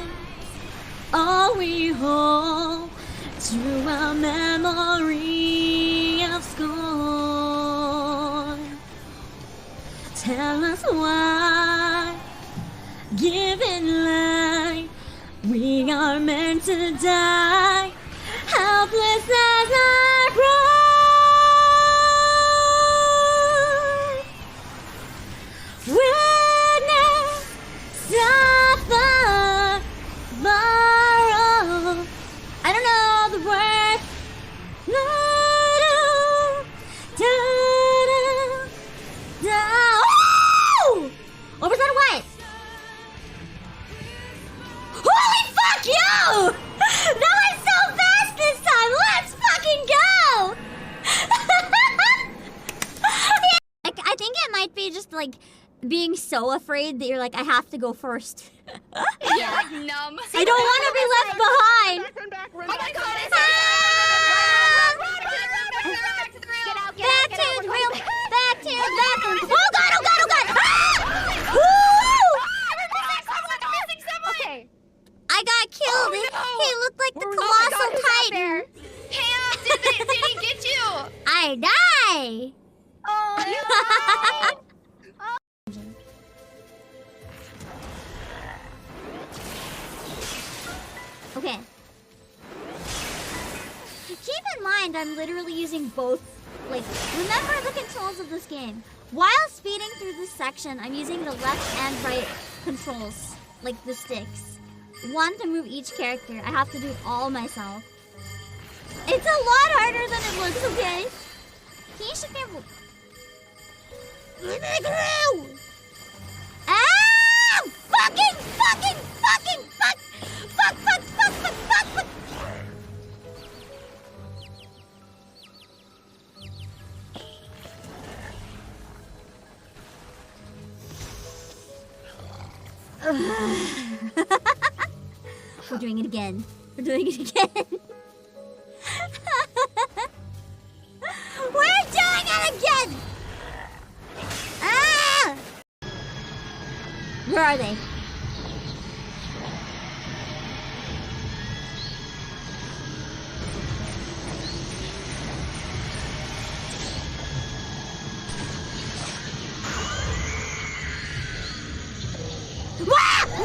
Speaker 1: all we hold to our memory of scorn. Tell us why, given life, we are meant to die, helpless as our pride. Witness, suffer, borrow. I don't know the word. No, oh! What was that? What? Holy fuck you! That went so fast this time. Let's fucking go! I think it might be just like being so afraid that you're like, I have to go first.
Speaker 6: Yeah, like numb.
Speaker 1: I don't want to be left behind.
Speaker 6: Oh my god, it's back to the room.
Speaker 1: Back to the room. Back to the bathroom. Oh god, oh god, oh god. Ah!
Speaker 6: Okay.
Speaker 1: I got killed.
Speaker 6: Oh, no.
Speaker 1: He looked like the
Speaker 6: Oh my
Speaker 1: colossal
Speaker 6: God, who's out
Speaker 1: titan.
Speaker 6: there? Pam, did he get you?
Speaker 1: I die.
Speaker 6: Oh no.
Speaker 1: Okay. Keep in mind, I'm literally using both. Like, remember the controls of this game. While speeding through this section, I'm using the left and right controls like the sticks. One to move each character. I have to do it all myself. It's a lot harder than it looks, okay? Ah! Fuck! We're doing it again. We're doing it again. We're doing it again! Ah! Where are they?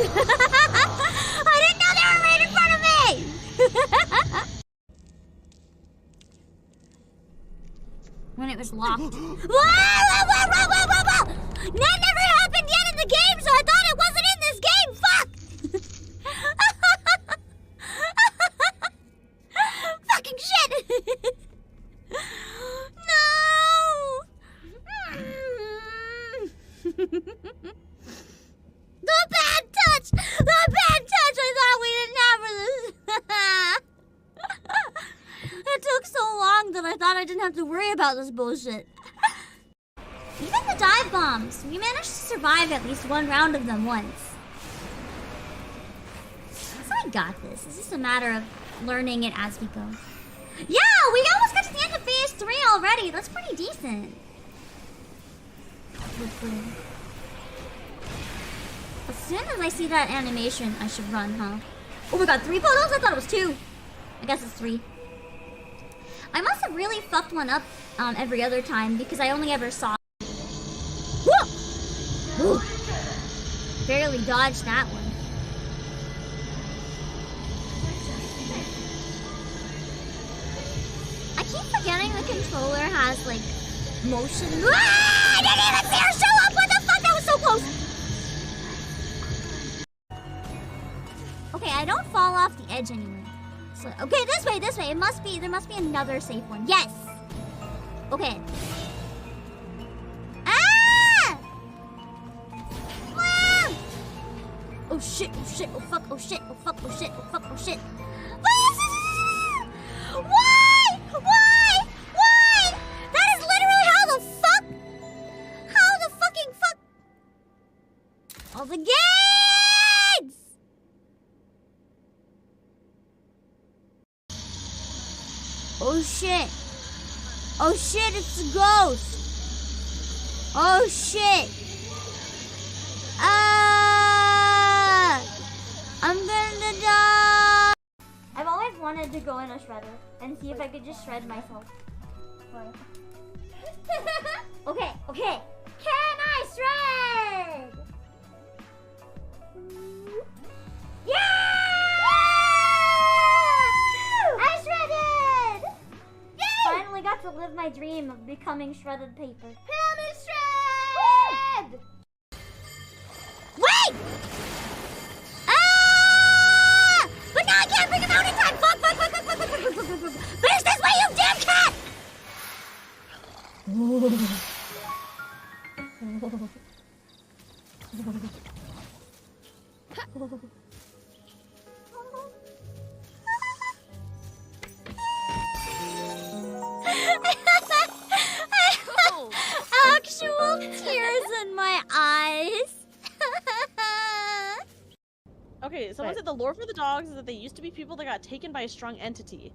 Speaker 1: I didn't know they were right in front of me! When it was locked. Whoa! That never happened yet in the game, so I thought it wasn't in this game! Fuck! Fucking shit! No! The bad touch! The bad touch! I thought we didn't have for this. It took so long that I thought I didn't have to worry about this bullshit. Even the dive bombs, we managed to survive at least one round of them once. So I got this. It's just a matter of learning it as we go. Yeah, we almost got to the end of phase 3 already. That's pretty decent. As soon as I see that animation, I should run, huh? Oh my god, 3 photos? I thought it was 2. I guess it's 3. I must have really fucked one up every other time because I only ever saw. Whoa! Ooh. Barely dodged that one. I keep forgetting the controller has like motion. Ah! I didn't even see her show up! What the fuck? That was so close! Okay, I don't fall off the edge anymore. So, okay, this way. There must be another safe one. Yes! Okay. Ah! Ah! Oh shit, oh fuck, oh shit. Why? That is literally how the fuck? How the fucking fuck? All the gates! Oh shit, it's a ghost. Oh shit. I'm gonna die. I've always wanted to go in a shredder and see if I could just shred myself. Okay. Can I shred? Yeah! I shredded! Yay! Finally got to live my dream of becoming shredded paper. Helmet shred! Wait! Ah! But now I can't bring him out in time! Fuck! Finish this way, you damn cat! Actual tears in my eyes.
Speaker 13: Okay, someone said the lore for the dogs is that they used to be people that got taken by a strong entity.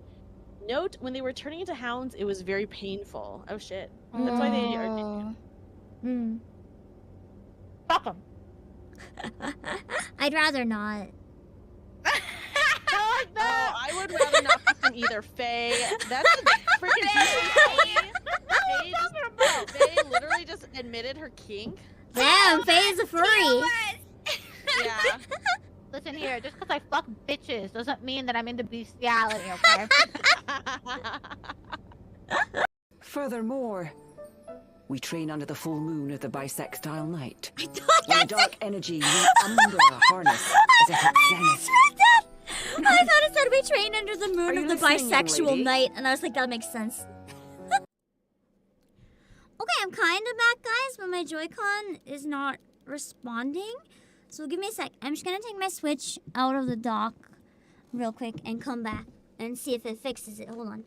Speaker 13: Note, when they were turning into hounds, it was very painful. Oh shit. That's why they are...
Speaker 1: Fuck them. I'd rather not.
Speaker 13: No, I would rather not fuck them either. Faye, that's a freaking Faye literally just admitted her kink.
Speaker 1: Damn, Faye's a furry.
Speaker 13: Yeah.
Speaker 14: Listen here, just because I fuck bitches doesn't mean that I'm into bestiality, okay?
Speaker 15: Furthermore, We train under the full moon of the bisextile night.
Speaker 1: I thought
Speaker 15: when
Speaker 1: that's
Speaker 15: dark energy meets Umbra harness is at its zenith.
Speaker 1: I thought it said we train under the moon
Speaker 15: Are
Speaker 1: of
Speaker 15: you
Speaker 1: the
Speaker 15: listening, young
Speaker 1: bisexual
Speaker 15: lady?
Speaker 1: night, and I was like, that makes sense. Okay, I'm kind of back, guys, but my Joy-Con is not responding. So give me a sec. I'm just gonna take my Switch out of the dock real quick and come back and see if it fixes it. Hold on.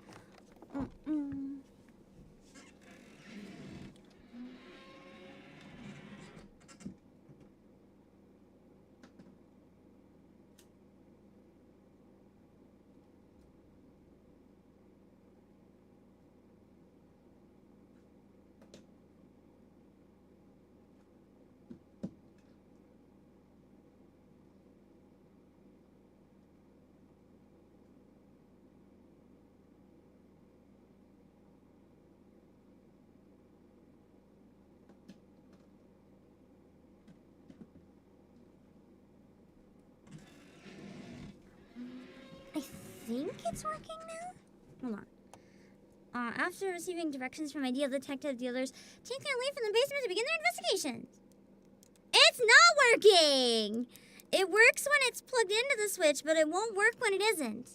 Speaker 1: I think it's working now. Hold on. After receiving directions from Ideal Detective, the others take their leave from the basement to begin their investigation. It's not working! It works when it's plugged into the Switch, but it won't work when it isn't.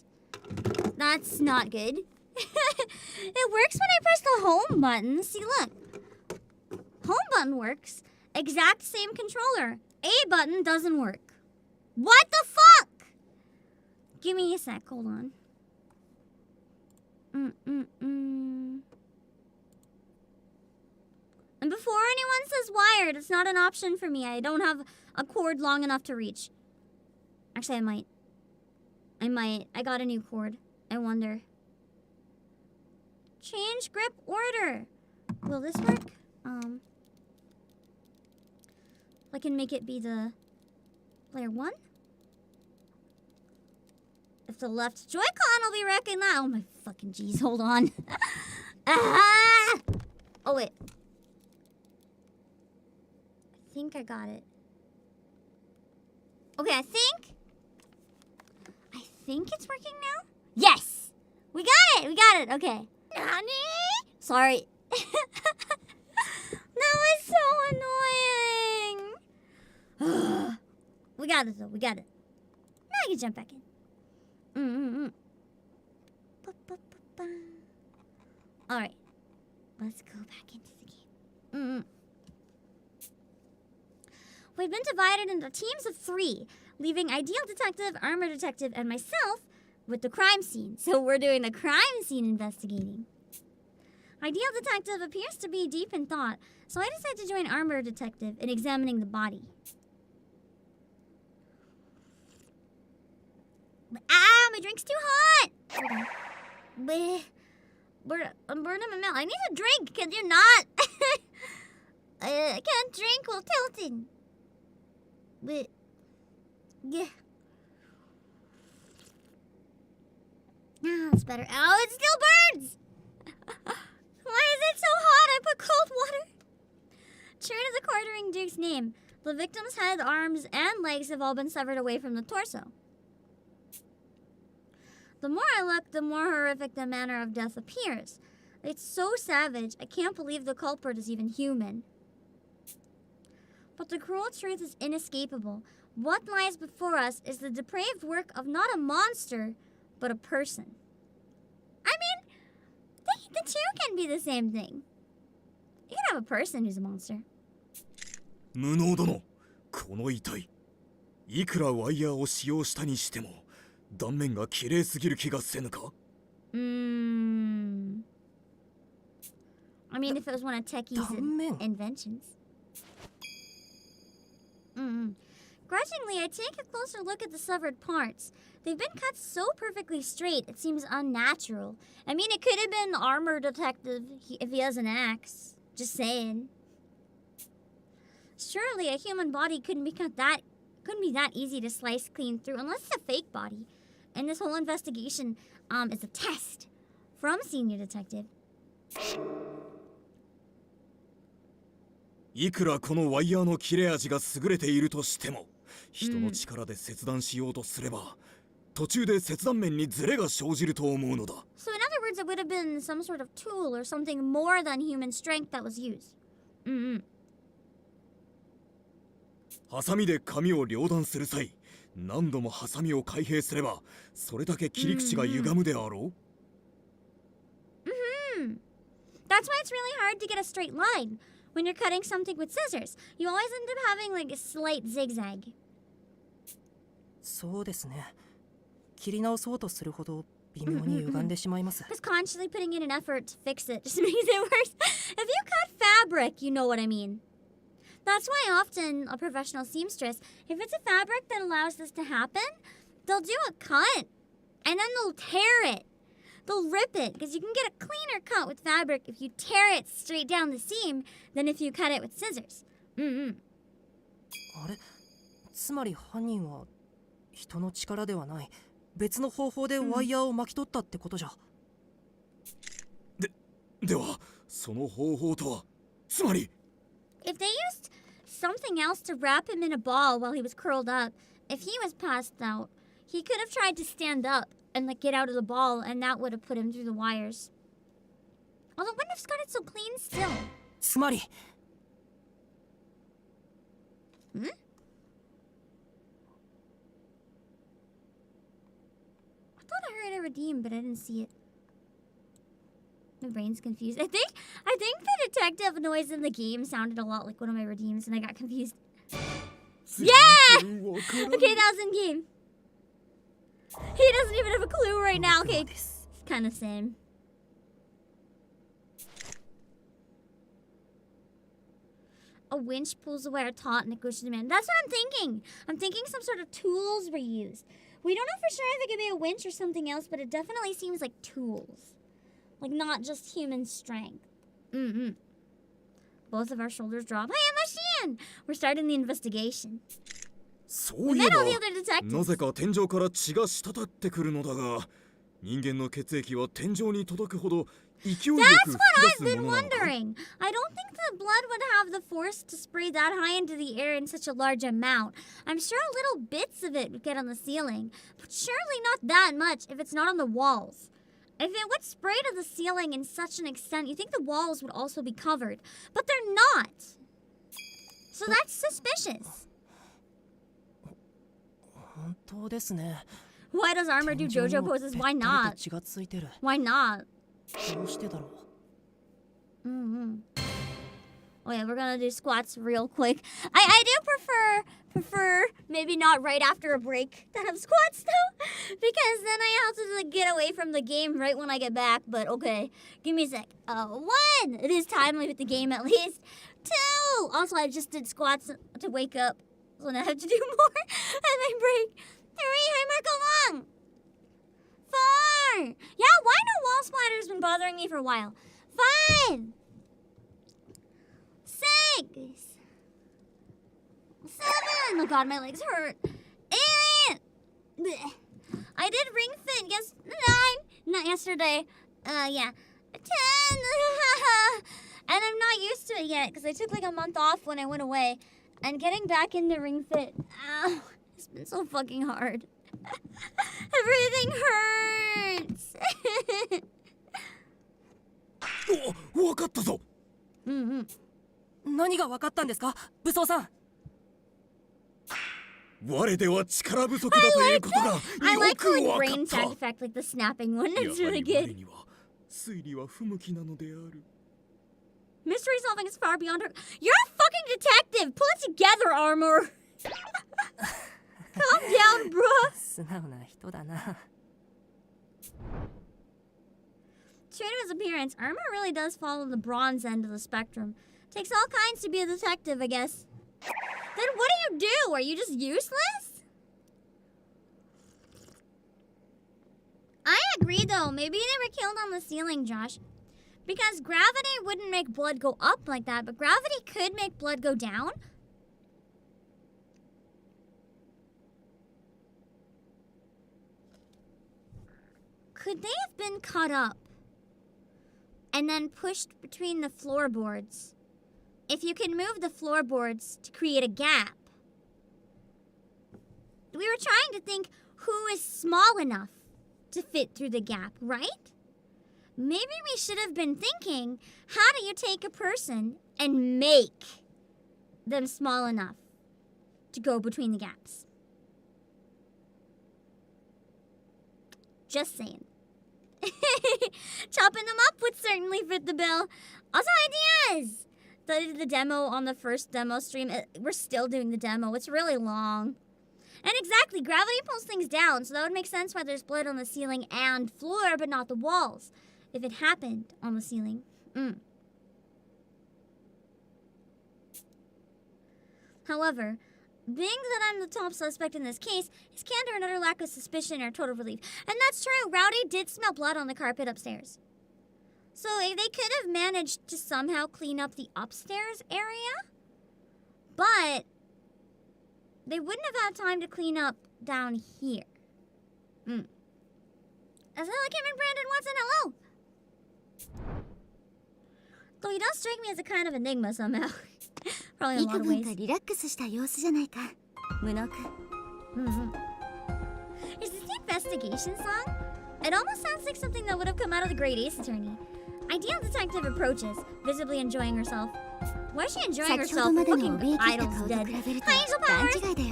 Speaker 1: That's not good. It works when I press the home button. See, look. Home button works. Exact same controller. A button doesn't work. What the fuck? Give me a sec. Hold on. And before anyone says wired, it's not an option for me. I don't have a cord long enough to reach. Actually, I might. I got a new cord. I wonder. Change grip order. Will this work? I can make it be the player 1. If the left Joy-Con will be recognized. Oh my fucking jeez, hold on. Ah! Oh wait. I think I got it. Okay, I think it's working now. Yes! We got it, okay. Nani? Sorry. That was so annoying. We got it though, we got it. Now I can jump back in. Alright. Let's go back into the game. We've been divided into teams of 3, leaving Ideal Detective, Armor Detective, and myself with the crime scene. So we're doing the crime scene investigating. Ideal Detective appears to be deep in thought, so I decided to join Armor Detective in examining the body. Ah, my drink's too hot! Hold on. I'm burning my mouth. I need a drink. Can you not? I can't drink while tilting. But yeah. Ah, that's better. Oh, it still burns! Why is it so hot? I put cold water. True to the quartering Duke's name, the victim's head, arms, and legs have all been severed away from the torso. The more I look, the more horrific the manner of death appears. It's so savage, I can't believe the culprit is even human. But the cruel truth is inescapable. What lies before us is the depraved work of not a monster, but a person. I mean, the two can be the same thing. You can have a person who's a monster.
Speaker 8: 無能殿、この遺体。いくらワイヤーを使用したにしても、断面が綺麗すぎる気がせぬか?
Speaker 1: I mean, if it was one of Techie's inventions. Grudgingly, I take a closer look at the severed parts. They've been cut so perfectly straight, it seems unnatural. I mean, it could have been Armor Detective if he has an axe. Just saying. Surely a human body couldn't be that easy to slice clean through unless it's a fake body. And this whole investigation is a test from Senior Detective.
Speaker 8: いくらこのワイヤーの切れ味が優れているとしても、人の力で切断しようとすれば、途中で切断面にズレが生じると思うのだ。
Speaker 1: So in other words, it would have been some sort of tool or something more than human strength that was used.
Speaker 8: ハサミで紙を両断する際、何度もハサミを開閉すれば、それだけ切り口が歪むであろう。
Speaker 1: That's why it's really hard to get a straight line when you're cutting something with scissors. You always end up having like a slight zigzag.
Speaker 7: そうですね。切り直そうとするほど微妙に歪んでしまいます。
Speaker 1: Just constantly putting in an effort to fix it just makes it worse. If you cut fabric, you know what I mean. That's why often a professional seamstress, if it's a fabric that allows this to happen, they'll do a cut and then they'll tear it. They'll rip it because you can get a cleaner cut with fabric if you tear it straight down the seam than if you cut it with scissors.
Speaker 7: あれ、つまり犯人は人の力ではない別の方法でワイヤーを巻き取ったってことじゃ。
Speaker 8: では、その方法とは、つまり
Speaker 1: If they used something else to wrap him in a ball while he was curled up, if he was passed out, he could have tried to stand up and like get out of the ball, and that would have put him through the wires. Although, wouldn't have got it so clean still.
Speaker 7: つまり
Speaker 1: I thought I heard a redeem, but I didn't see it. My brain's confused. I think the detective noise in the game sounded a lot like one of my redeems, and I got confused. Yeah! Okay, that was in game. He doesn't even have a clue right now. Okay, it's kind of same. A winch pulls the wire taut and it goes to the man. That's what I'm thinking. I'm thinking some sort of tools were used. We don't know for sure if it could be a winch or something else, but it definitely seems like tools. Like, not just human strength. Both of our shoulders drop. Hey, Machine! We're starting the investigation.
Speaker 8: そういえば、なぜか天井から血が滴ってくるのだが、人間の血液は天井に届くほど勢いよく吹き出すものなのか。
Speaker 1: That's what I've been wondering. I don't think the blood would have the force to spray that high into the air in such a large amount. I'm sure little bits of it would get on the ceiling, but surely not that much if it's not on the walls. If it would spray to the ceiling in such an extent, you think the walls would also be covered. But they're not. So that's suspicious.
Speaker 7: 本当ですね。
Speaker 1: Why does armor do JoJo poses? Why not?
Speaker 7: 血がついてる。
Speaker 1: Why not?
Speaker 7: どうしてだろう。
Speaker 1: Oh yeah, we're gonna do squats real quick. I do prefer maybe not right after a break to have squats though, because then I have to like, get away from the game right when I get back. But okay, give me a sec. 1, it is timely with the game at least. 2, also I just did squats to wake up, so now I have to do more at my break. 3, hi Marco Long. 4, yeah, why no wall splatter's been bothering me for a while. 5, 6, 7. Oh god, my legs hurt. 8. Blech. I did ring fit 9. Not yesterday. Yeah. 10. And I'm not used to it yet because I took like a month off when I went away. And getting back into ring fit, it's been so fucking hard. Everything hurts.
Speaker 8: お、わかったぞ。
Speaker 7: 何がわかったんですか、武装さん。
Speaker 8: 我では力不足だということがよくわかった。
Speaker 1: I like the like brain sound effect, like the snapping one. It's really good.
Speaker 8: には推理は不向きなのである。
Speaker 1: Mystery solving is far beyond her. You're a fucking detective. Pull it together, Armor. Calm down, bruh.
Speaker 7: 素直な人だな。
Speaker 1: True to his appearance, Armor really does fall on the bronze end of the spectrum. Takes all kinds to be a detective, I guess. Then what do you do? Are you just useless? I agree, though. Maybe they were killed on the ceiling, Josh. Because gravity wouldn't make blood go up like that, but gravity could make blood go down. Could they have been cut up and then pushed between the floorboards? If you can move the floorboards to create a gap. We were trying to think who is small enough to fit through the gap, right? Maybe we should have been thinking, how do you take a person and make them small enough to go between the gaps. Just saying. Chopping them up would certainly fit the bill. Also ideas! So I did the demo on the first demo stream. We're still doing the demo. It's really long. And exactly, gravity pulls things down, so that would make sense why there's blood on the ceiling and floor, but not the walls. If it happened on the ceiling. However, being that I'm the top suspect in this case, his candor and utter lack of suspicion are total relief. And that's true, Rowdy did smell blood on the carpet upstairs. So they could have managed to somehow clean up the upstairs area, but they wouldn't have had time to clean up down here. As hell, I came in, Brandon Watson, hello! Though he does strike me as a kind of enigma somehow. Probably in a lot of ways.
Speaker 2: リラックスした様子じゃないか、無能く。
Speaker 1: Is this the investigation song? It almost sounds like something that would have come out of the Great Ace Attorney. Ideal detective approaches, visibly enjoying herself. Why is she enjoying herself? Fucking idol's dead. Hi, Angel Powers!
Speaker 2: 勘違いだよ。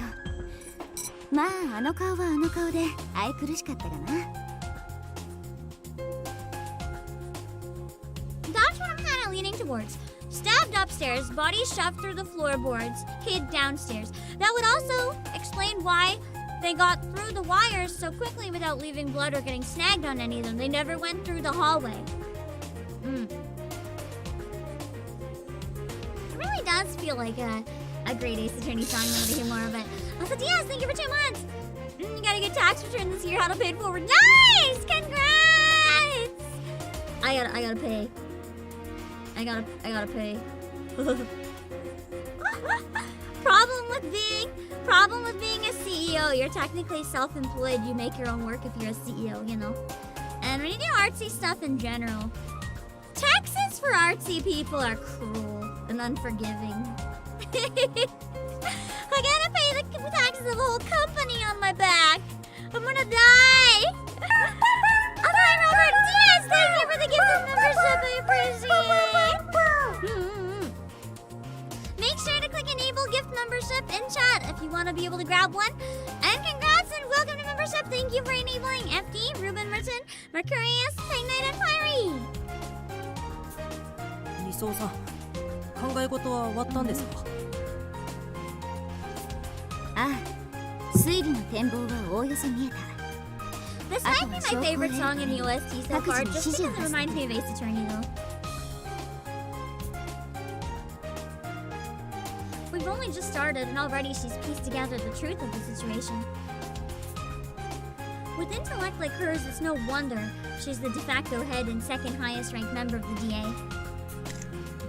Speaker 2: まあ、あの顔はあの顔で愛くるしかったがな。
Speaker 1: That's what I'm kind of leaning towards. Stabbed upstairs, body shoved through the floorboards, hid downstairs. That would also explain why they got through the wires so quickly without leaving blood or getting snagged on any of them. They never went through the hallway. It really does feel like a Great Ace Attorney song. I want to hear more of it. Also, Diaz, thank you for 2 months. You got a good tax return this year. How to pay it forward. Nice! Congrats! I gotta pay. I gotta pay. Problem with being a CEO. You're technically self-employed. You make your own work if you're a CEO, you know. And when you do artsy stuff in general, taxes for artsy people are cruel and unforgiving. I gotta pay the taxes of a whole company on my back. I'm gonna die. Okay, Robert. Yes, thank you for the gift of membership. I appreciate. Make sure to click enable gift membership in chat if you want to be able to grab one. And congrats and welcome to membership. Thank you for enabling FD, Ruben Merton, Mercurius, Peg Knight, and Pyrie.
Speaker 7: 理想さん、考え事は終わったんですか？
Speaker 2: ああ、推理の展望はおおよそ見えた。
Speaker 1: This might be my favorite song in the OST so far, just because it reminds me of Ace Attorney, though. We've only just started, and already she's pieced together the truth of the situation. With intellect like hers, it's no wonder she's the de facto head and second highest ranked member of the DA.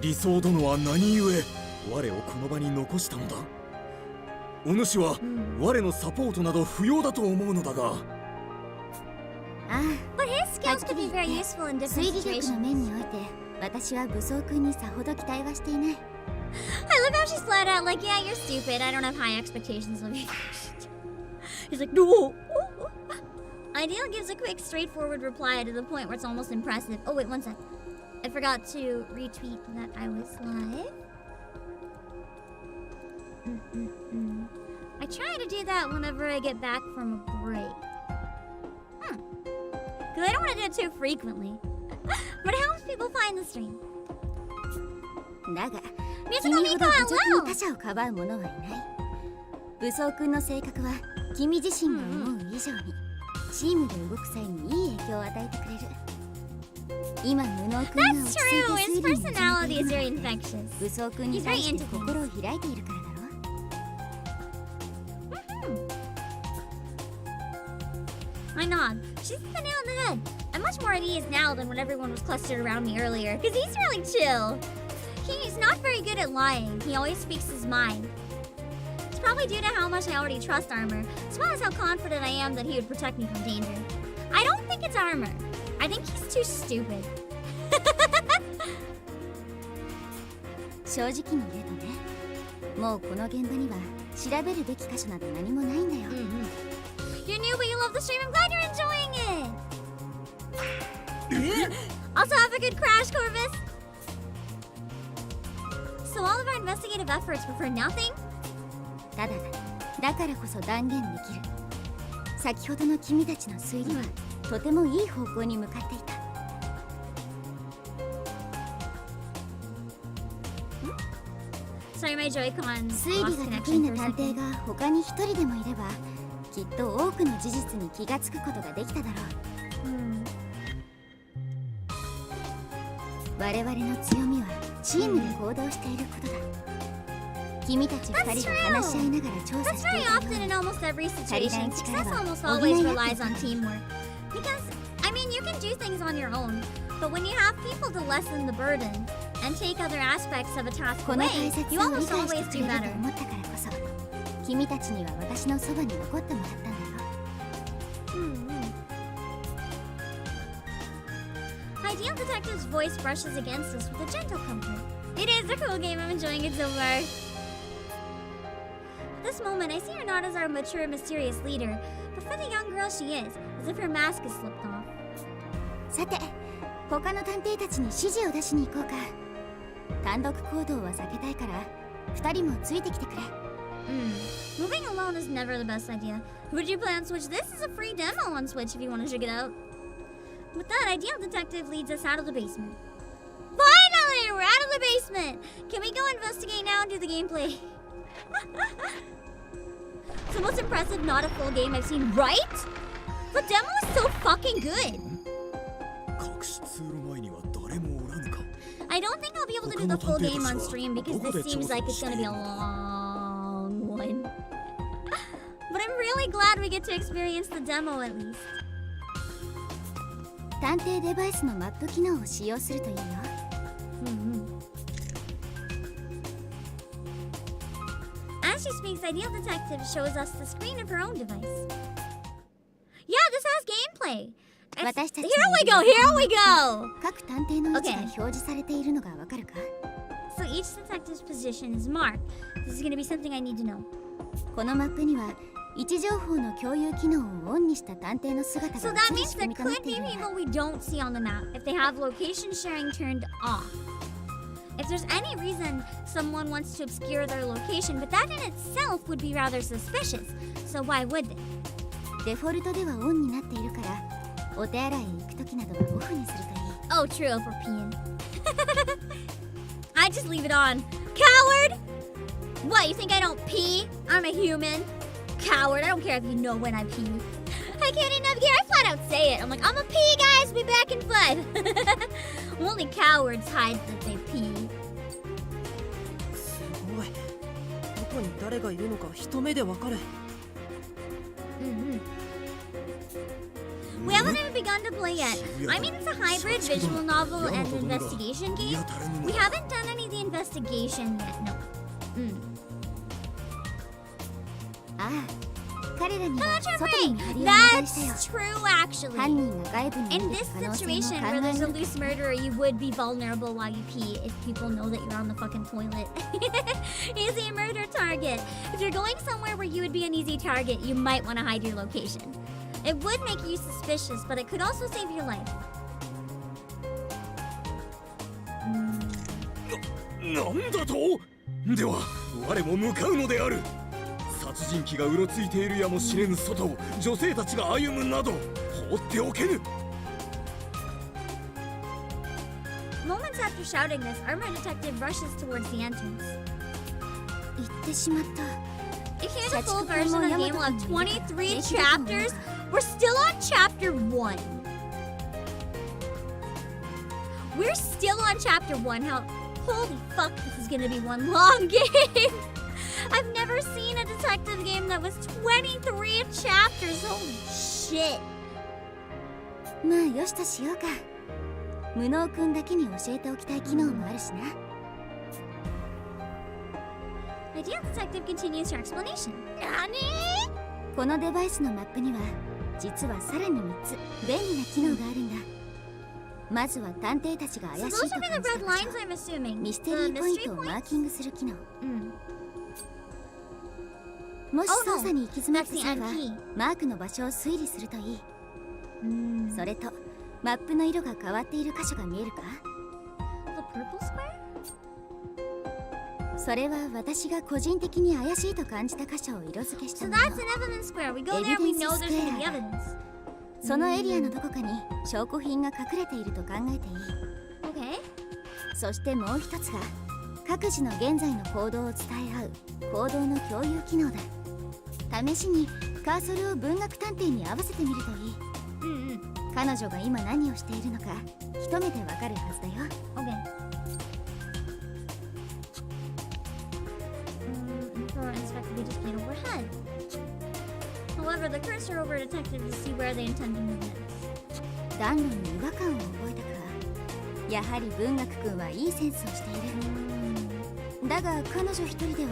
Speaker 8: 理想殿は何故我をこの場に残したのだ。お主は我のサポートなど不要だと思うのだが。
Speaker 1: But his skills could be very useful in different
Speaker 2: 推理力
Speaker 1: situations.
Speaker 2: の面において、私は武装君にさほど期待はしていない。
Speaker 1: I love how she's flat out like, yeah, you're stupid. I don't have high expectations of you. He's like, no. Ideal gives a quick, straightforward reply to the point where it's almost impressive. Oh, wait, one sec. I forgot to retweet that I was live. I try to do that whenever I get back from a break. Because I don't want to do it too frequently. But it helps people find the stream.
Speaker 2: だが、
Speaker 1: Musical
Speaker 2: 君ほ
Speaker 1: Miko,
Speaker 2: ど侮辱の
Speaker 1: hello!
Speaker 2: 他者をかばう者はいない。武装君の性格は君自身が思う以上にチームで動く際にいい影響を与えてくれる。今無能君が落ち着いて
Speaker 1: His
Speaker 2: 推理に臨ん
Speaker 1: personality is
Speaker 2: で
Speaker 1: very
Speaker 2: いるのは
Speaker 1: infectious.
Speaker 2: 武装君に対して心を開いているからだろ。
Speaker 1: I nod. She's hit the nail on the head. I'm much more at ease now than when everyone was clustered around me earlier, because he's really chill. He's not very good at lying. He always speaks his mind. It's probably due to how much I already trust Armor, as well as how confident I am that he would protect me from danger. I don't think it's Armor. I think he's too stupid.
Speaker 2: 正直に言うとね、もうこの現場には調べるべき箇所など何もないんだよ。
Speaker 1: You're new, but you love the stream. I'm glad you're enjoying it. Also, have a good crash, Corvus. So all of our investigative efforts were for nothing?
Speaker 2: ただだからこそ断言できる。先ほどの君たちの推理はとてもいい方向に向かっていた。
Speaker 1: Sorry, my Joy-Con
Speaker 2: 推理
Speaker 1: lost
Speaker 2: が
Speaker 1: connection
Speaker 2: 得意
Speaker 1: for
Speaker 2: な
Speaker 1: a
Speaker 2: 探偵
Speaker 1: second.
Speaker 2: が他に一人でもいればきっと多くの事実に気がつくことができただろう。我々の強みはチームで行動していることだ。君たち二人が話し合いながら調査
Speaker 1: That's
Speaker 2: してい
Speaker 1: very
Speaker 2: たよ
Speaker 1: often
Speaker 2: う
Speaker 1: in
Speaker 2: に
Speaker 1: almost every situation.
Speaker 2: Success
Speaker 1: Success almost
Speaker 2: always
Speaker 1: always
Speaker 2: relies
Speaker 1: relies on
Speaker 2: on
Speaker 1: teamwork. Because, I mean, you can do things on your own, but when you have people to lessen the burden and take other aspects of a task
Speaker 2: この
Speaker 1: away,
Speaker 2: 大切
Speaker 1: you
Speaker 2: さを理
Speaker 1: almost
Speaker 2: 解
Speaker 1: always
Speaker 2: して
Speaker 1: do
Speaker 2: くれる
Speaker 1: better.
Speaker 2: と思ったからこそ君たちには私のそばに残ってもらったんだよ。
Speaker 1: Ideal Detective's voice brushes against us with a gentle comfort. It is a cool game, I'm enjoying it so far. At this moment, I see her not as our mature, mysterious leader, but for the young girl she is, as if her mask has slipped off.
Speaker 2: さて他の探偵たちに指示を出しに行こうか。単独行動は避けたいから二人もついてきてくれ。
Speaker 1: Moving alone is never the best idea. Would you play on Switch? This is a free demo on Switch if you want to check it out. With that, Ideal Detective leads us out of the basement. Finally! We're out of the basement! Can we go investigate now and do the gameplay? It's the most impressive, not a full game I've seen, right? The demo is so fucking good!
Speaker 8: 隠し通路前には誰もおらぬか。
Speaker 1: I don't think I'll be able to do the full game on stream because this seems like it's gonna be a long one. But I'm really glad we get to experience the demo at least.
Speaker 2: 探偵デバイスのマップ機能を使用するといいよ。
Speaker 1: As she speaks, Ideal Detective shows us the screen of her own device. Yeah, this has gameplay. Here
Speaker 2: 私たち
Speaker 1: we go, here we go!
Speaker 2: 各探偵の位置が表示されているのがわかるか？
Speaker 1: So each detective's position is marked. This is gonna be something I need to know.
Speaker 2: このマップには位置情報の共有機能をオンにした探偵の姿
Speaker 1: So
Speaker 2: が
Speaker 1: that
Speaker 2: 映る
Speaker 1: means
Speaker 2: 仕
Speaker 1: there
Speaker 2: 組みとなっ
Speaker 1: could
Speaker 2: てい
Speaker 1: be
Speaker 2: るんだ。
Speaker 1: people we don't see on the map if they have location sharing turned off. If there's any reason someone wants to obscure their location, but that in itself would be rather suspicious. So why would they?
Speaker 2: デフォルトではオンになっているからお手洗いへ行くときなどはオフにするといい。
Speaker 1: Oh, true, for peeing. I just leave it on. Coward! What, you think I don't pee? I'm a human. Coward, I don't care if you know when I pee. I can't even navigate, I flat out say it. I'm like, I'm a pee, guys, be back in 5. Only cowards hide that they pee.
Speaker 7: すごい。どこに誰がいるのか一目でわかる。
Speaker 1: We haven't even begun to play yet. I mean, it's a hybrid visual novel and investigation game. We haven't done any of the investigation yet, no.
Speaker 2: ああ、彼らには
Speaker 1: That's
Speaker 2: 外
Speaker 1: right.
Speaker 2: に見張りをお願いしたよ。
Speaker 1: That's true, actually.
Speaker 2: 犯人が外部に
Speaker 1: In
Speaker 2: 逃げ
Speaker 1: this
Speaker 2: た可能性も
Speaker 1: situation
Speaker 2: 考
Speaker 1: where
Speaker 2: え
Speaker 1: there's a
Speaker 2: る。
Speaker 1: loose murderer, you would be vulnerable while you pee if people know that you're on the fucking toilet. Easy murder target. If you're going somewhere where you would be an easy target, you might want to hide your location. It would make you suspicious, but it could also save your life.
Speaker 8: なんだと？では我も向かうのである。殺人鬼がうろついているやもしれぬ外を女性たちが歩むなど放っておけぬ。
Speaker 1: Moments after shouting this, Armor Detective rushes towards the entrance.
Speaker 2: 行ってしまった。
Speaker 1: If here's a full version of the game, we'll have 23 chapters. We're still on chapter 1. We're still on chapter 1. Holy fuck, this is gonna be one long game. I've never seen a detective game that was 23 chapters. Holy shit.
Speaker 2: まあよしとしようか。無能くんだけに教えておきたい機能もあるしな。
Speaker 1: Ideal Detective continues her explanation. NANI?
Speaker 2: このデバイスのマップには実はさらに3つ便利な機能があるんだ。まずは探偵たちが怪し
Speaker 1: So
Speaker 2: い
Speaker 1: those
Speaker 2: と
Speaker 1: are
Speaker 2: 感
Speaker 1: the
Speaker 2: じた
Speaker 1: red
Speaker 2: 場
Speaker 1: lines,
Speaker 2: 所、
Speaker 1: I'm assuming.
Speaker 2: ミステ
Speaker 1: The
Speaker 2: リーポイン
Speaker 1: mystery
Speaker 2: トをマー
Speaker 1: points?
Speaker 2: キングする機能。もし捜査に行き詰まった際は
Speaker 1: That's the NP.
Speaker 2: マークの場所を推理するといい。それとマップの色が変わっている箇所が見えるか？
Speaker 1: The purple square?
Speaker 2: それは私が個人的に怪しいと感じた箇所を色付けした
Speaker 1: So
Speaker 2: もの。
Speaker 1: that's an evidence square. We go there, we know there's gonna be evidence.
Speaker 2: そのエリアのどこかに証拠品が隠れていると考えていい。
Speaker 1: Okay.
Speaker 2: そしてもう一つが各自の現在の行動を伝え合う行動の共有機能だ。試しにカーソルを文学探偵に合わせてみるといい。彼女が今何をしているのか一目でわかるはずだよ。
Speaker 1: Okay. For inspector, they just get overhead. However, the cursor over a detective to see where they intend to move next.
Speaker 2: 暖炉に違和感を覚えたか。やはり文学君はいいセンスをしている。だが彼女一人では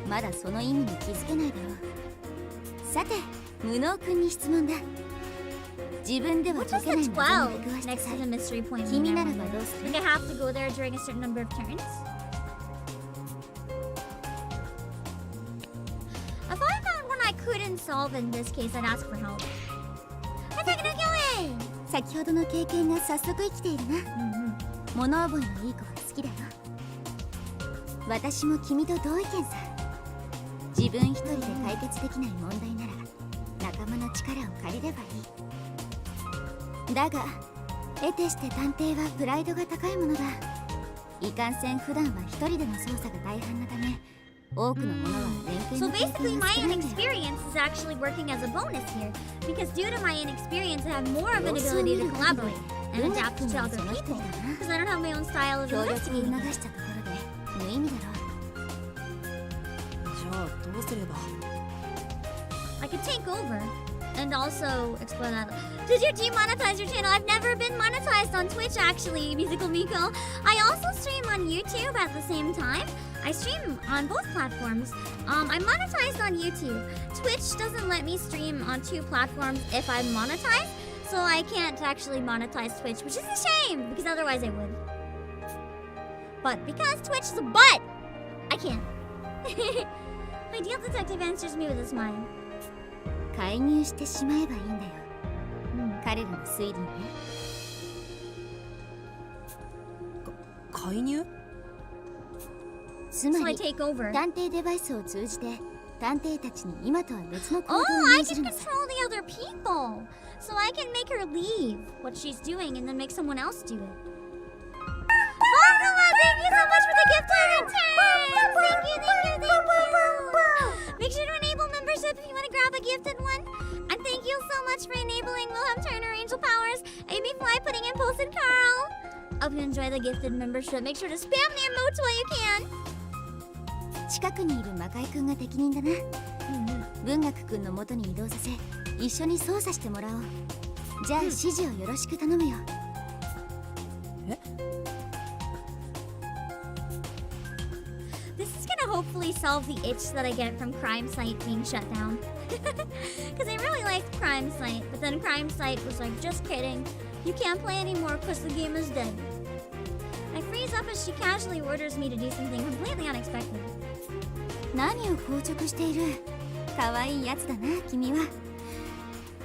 Speaker 2: まだその意味に気づけないだろう。さて、無能君に質問だ。自分では
Speaker 1: What
Speaker 2: 解
Speaker 1: does
Speaker 2: けない
Speaker 1: the
Speaker 2: 謎に
Speaker 1: 12
Speaker 2: 出くわした
Speaker 1: next
Speaker 2: 際
Speaker 1: to the mystery point mean?
Speaker 2: 君
Speaker 1: I
Speaker 2: なら
Speaker 1: wonder?
Speaker 2: ばどうする？
Speaker 1: Like I have to go there during a certain number of turns? If I found one I couldn't solve in this case, I'd ask for help. I'm taking a killing!
Speaker 2: 先ほどの経験が早速生きているな。物覚えのいい子が好きだよ。私も君と同意見さ。自分一人で解決できない問題なら仲間の力を借りればいい。だが得てして探偵はプライドが高いものだ。いかんせん普段は一人での捜査が大半なため多くのものは連携
Speaker 1: So
Speaker 2: の経
Speaker 1: basically,
Speaker 2: 験が
Speaker 1: my
Speaker 2: 少ないんだよ。
Speaker 1: inexperience is actually working as a bonus here. Because due to my inexperience, I have more of an ability to collaborate and adapt to other people. Because I don't have my own style of
Speaker 2: 協力を
Speaker 1: investigating.
Speaker 2: 促したところで無意味だろう。
Speaker 7: じゃあどうすれば。
Speaker 1: I could take over and also explore that. Did you demonetize your channel? I've never been monetized on Twitch actually, Musical Miko. I also stream on YouTube at the same time. I stream on both platforms. I'm monetized on YouTube. Twitch doesn't let me stream on two platforms if I'm monetized, so I can't actually monetize Twitch, which is a shame because otherwise I would. But because Twitch is a butt, I can't. My deal detective answers me with a smile.
Speaker 2: 介入してしまえばいいんだよ。彼らの推理にね。
Speaker 7: 介入？
Speaker 2: つま
Speaker 1: So I
Speaker 2: り
Speaker 1: take over.
Speaker 2: 探偵デバイスを通じて探偵たちに今とは別の行動
Speaker 1: Oh,
Speaker 2: を
Speaker 1: I
Speaker 2: 命じ
Speaker 1: can
Speaker 2: るのさ。
Speaker 1: control the other people. So I can make her leave what she's doing and then make someone else do it. Bangala, thank you so much for the gift return. Thank you, thank you, thank you. Make sure to enable membership if you want to grab a gifted one. And thank you so much for enabling Wilhelm Turner Angel Powers, Amy Fly putting in posted Carl. Hope you enjoy the gifted membership. Make sure to spam the emotes while you can.
Speaker 2: 近くにいる魔界くんが適任だな。文学くんの元に移動させ一緒に操作してもらおう。じゃあ指示をよろしく頼むよ。
Speaker 1: This is gonna hopefully solve the itch that I get from Crime Site being shut down. Because I really liked Crime Site, but then Crime Site was like, just kidding. You can't play anymore because the game is dead. I freeze up as she casually orders me to do something completely unexpected.
Speaker 2: 何を硬直している。可愛いやつだな君は。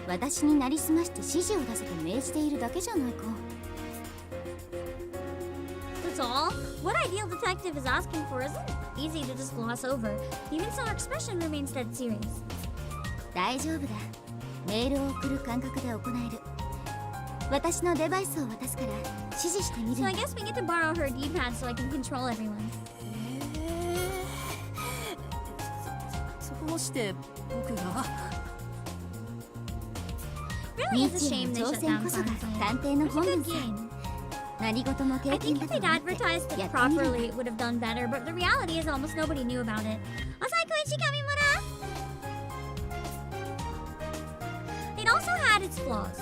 Speaker 2: 私になりすまして指示を出せと命じているだけじゃないか。
Speaker 1: That's all? What Ideal Detective is asking for isn't easy to just gloss over. Even so, her expression remains dead serious.
Speaker 2: 大丈夫だ。メールを送る感覚で行える。私のデバイスを渡すから指示してみる
Speaker 1: So
Speaker 2: ん
Speaker 1: I
Speaker 2: だ。
Speaker 1: guess we get to borrow her D-pad so I can control everyone.
Speaker 7: どうして僕が？
Speaker 1: Really is a shame they
Speaker 2: 挑
Speaker 1: shut
Speaker 2: 戦
Speaker 1: down
Speaker 2: こそが
Speaker 1: Crime Site.
Speaker 2: 探偵の
Speaker 1: It's a
Speaker 2: 本
Speaker 1: good
Speaker 2: 分さ。
Speaker 1: game.
Speaker 2: 何事も経
Speaker 1: I
Speaker 2: 験
Speaker 1: think
Speaker 2: だ
Speaker 1: if
Speaker 2: と
Speaker 1: they'd
Speaker 2: 思って
Speaker 1: advertised it
Speaker 2: やってみる
Speaker 1: properly, it would have done better, but the reality is almost nobody knew about it. Asai Koichi Kamimura! It also had its flaws.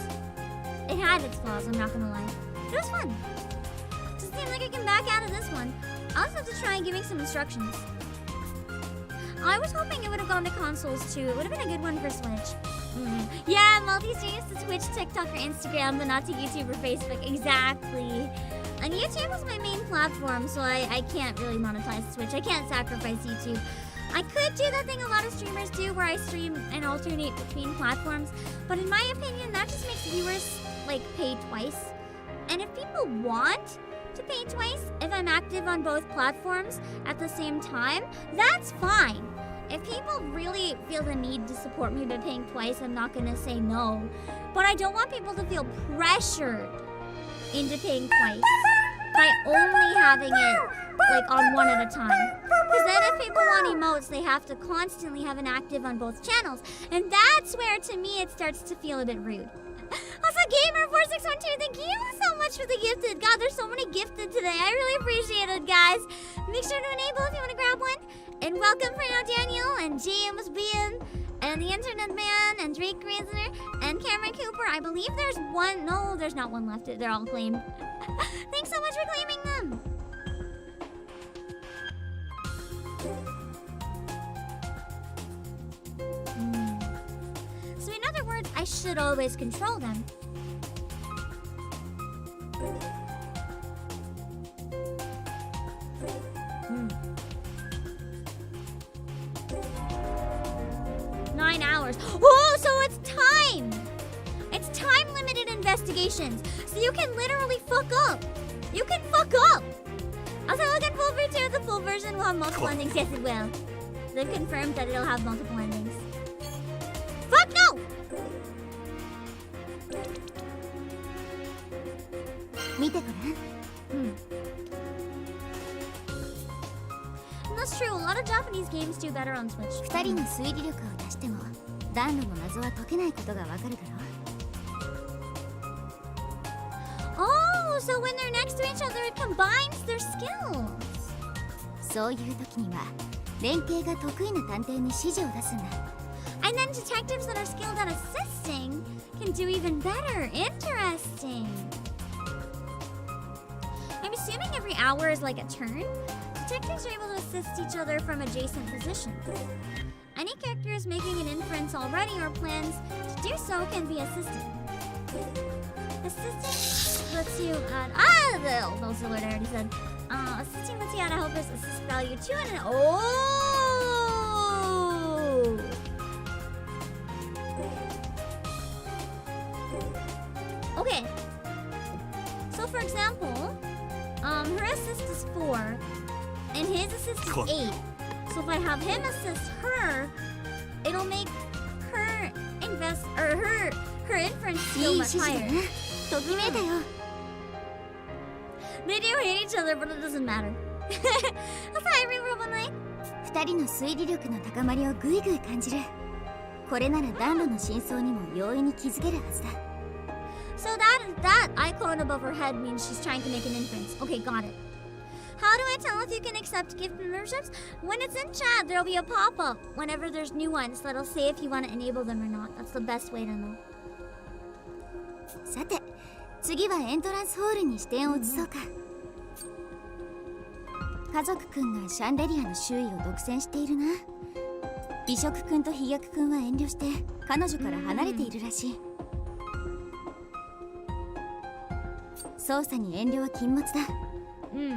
Speaker 1: It had its flaws, I'm not gonna lie. It was fun. Doesn't seem like I can back out of this one. I'll just have to try giving some instructions. I was hoping it would have gone to consoles too. It would have been a good one for Switch. Yeah, multi-streams to Twitch, TikTok, or Instagram, but not to YouTube or Facebook. Exactly. And YouTube is my main platform, so I can't really monetize Twitch. I can't sacrifice YouTube. I could do that thing a lot of streamers do where I stream and alternate between platforms, but in my opinion, that just makes viewers, like, pay twice. And if people want to pay twice if I'm active on both platforms at the same time. That's fine. If people really feel the need to support me by paying twice, I'm not gonna say no. But I don't want people to feel pressured into paying twice by only having it like on one at a time. Because then if people want emotes, they have to constantly have an active on both channels. And that's where, to me, it starts to feel a bit rude. Also, Gamer4612, thank you so much for the gifted. God, there's so many gifted today. I really appreciate it, guys. Make sure to enable if you want to grab one. And welcome for now, Daniel, and James Bean, and the Internet Man, and Drake Reasoner, and Cameron Cooper. I believe there's one. No, there's not one left. They're all claimed. Thanks so much for claiming them. So in other words, I should always control them. Hmm. 9 hours. Oh, so it's time! It's time-limited investigations. So you can literally fuck up. You can fuck up! Also, look at Fulver 2. The full version will have multiple endings. Yes, it will. They've confirmed that it'll have multiple endings. Fuck no! That's true. A lot of Japanese games do better on Switch.
Speaker 2: 2人の推理力を出しても暖炉の謎は解けないことがわかるだろ
Speaker 1: Oh, so when they're next to each other, it combines their skills.
Speaker 2: そういう時には連携が得意な探偵に指示を出すんだ
Speaker 1: And then detectives that are skilled at assisting can do even better. Interesting. I'm assuming every hour is like a turn. Detectives are able to assist each other from adjacent positions. Any characters making an inference already or plans to do so can be assisted. Assisting lets you add... those are what I already said. Assisting lets you add a helper's assist value to an... Oh! Okay. So for example, her assist is 4, and his assist is 8. So if I have him assist her, it'll make her her inference skill much higher. They do hate each other, but it doesn't matter. That's how I remember one night.
Speaker 2: 2人の推理力の高まりをぐいぐい感じるこれなら暖炉の真相にも容易に気づけるはずだ
Speaker 1: So that icon above her head means she's trying to make an inference. Okay, got it. How do I tell if you can accept gift memberships? When it's in chat, there'll be a pop-up whenever there's new ones that'll say if you want to enable them or not. That's the best way to know.
Speaker 2: さて次はエントランスホールに視点を移そうか家族くんがシャンデリアの周囲を独占しているな美食くんと飛躍くんは遠慮して彼女から離れているらしい操作に遠慮は禁物だ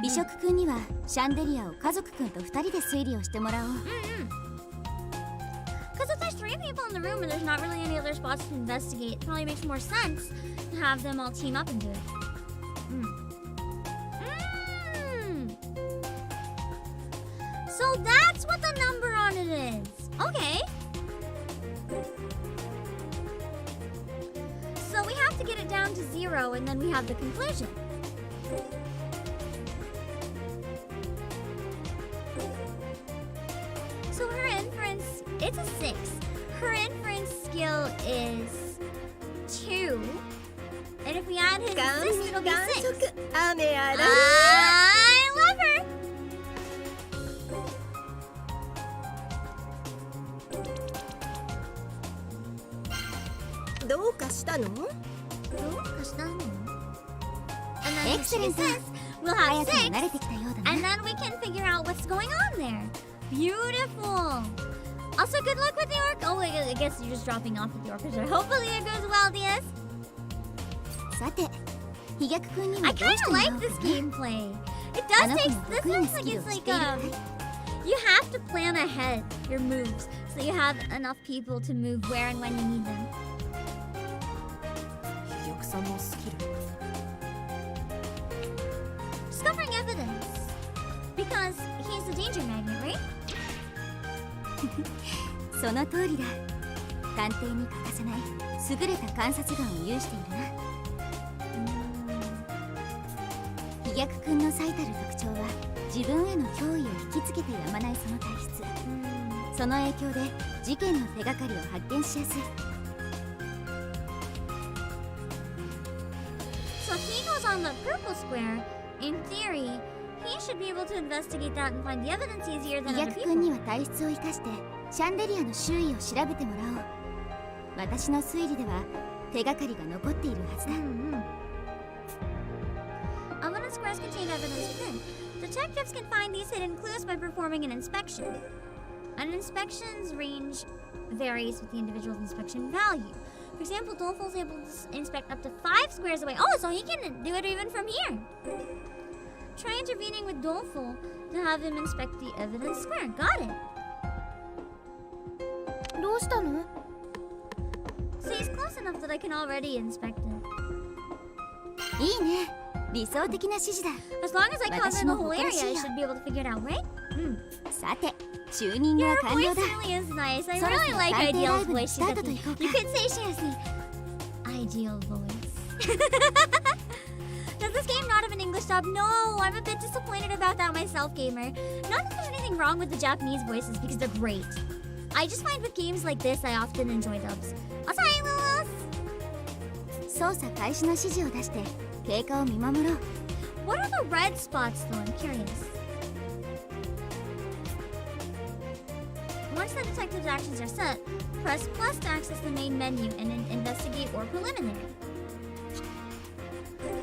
Speaker 2: 美食くんにはシャンデリアを家族くんと2人で推理をしてもらおう
Speaker 1: Because if there's 3 people in the room and there's not really any other spots to investigate, it probably makes more sense to have them all team up and do it. So that's what the number on it is. Okay. So we have to get it down to 0 and then we have the conclusion. So her inference, it's a 6. Her inference skill is 2. And if we add his assist, it'll be 6. I love her!
Speaker 9: どうかしたの？
Speaker 1: And then she says, we'll have 6, and then we can figure out what's going on there. Beautiful. Also, good luck with the orc. Oh, wait, I guess you're just dropping off with the orchestra. Hopefully it goes well, DS.
Speaker 2: さて飛躍くんに
Speaker 1: I
Speaker 2: もどう
Speaker 1: kind
Speaker 2: して
Speaker 1: of
Speaker 2: もらお
Speaker 1: like
Speaker 2: う
Speaker 1: this
Speaker 2: かな
Speaker 1: gameplay. It does take. This looks like it's like you have to plan ahead your moves so you have enough people to move where and when you need them.
Speaker 7: 飛躍さんのスキル
Speaker 1: danger magnet, right?
Speaker 2: その通りだ。探偵に欠かせない優れた観察眼を有しているな。飛躍君の最たる特徴は自分への脅威を引きつけてやまないその体質。その影響で事件の手がかりを発見しやすい。
Speaker 1: So if he goes on the purple square, in theory, he should be able to investigate that and find the evidence easier than
Speaker 2: 飛
Speaker 1: other
Speaker 2: 躍
Speaker 1: people.
Speaker 2: 君には体質を生かしてシャンデリアの周囲を調べてもらおう。私の推理では手がかりが残っているはずだ。
Speaker 1: Evidence squares contain evidence within. Detectives can find these hidden clues by performing an inspection. An inspection's range varies with the individual's inspection value. For example, Dolphin's able to inspect up to 5 squares away. Oh, so he can do it even from here. Try intervening with Dolphin to have him inspect the evidence square. Got it.
Speaker 2: どうしたの？
Speaker 1: So he's close enough that I can already inspect it.
Speaker 2: いいね。理想的な指示だ。
Speaker 1: As long as I cover the whole area, I should be able to figure it out, right?
Speaker 2: さて、チューニングは
Speaker 1: Your
Speaker 2: 完了
Speaker 1: voice
Speaker 2: だ。
Speaker 1: really is nice. I
Speaker 2: そろそ
Speaker 1: really
Speaker 2: ろ
Speaker 1: like
Speaker 2: 探偵ラ
Speaker 1: Ideal's
Speaker 2: イブに
Speaker 1: voice.
Speaker 2: スタートといこうか。
Speaker 1: You could say she has the ideal voice. Does this game not have an English dub? No, I'm a bit disappointed about that myself, gamer. Not that there's anything wrong with the Japanese voices because they're great. I just find with games like this, I often enjoy dubs. Asylum!
Speaker 2: 操作開始の指示を出して経過を見守ろう。
Speaker 1: What are the red spots though? I'm curious. Once the detective's actions are set, press plus to access the main menu and then investigate or preliminary.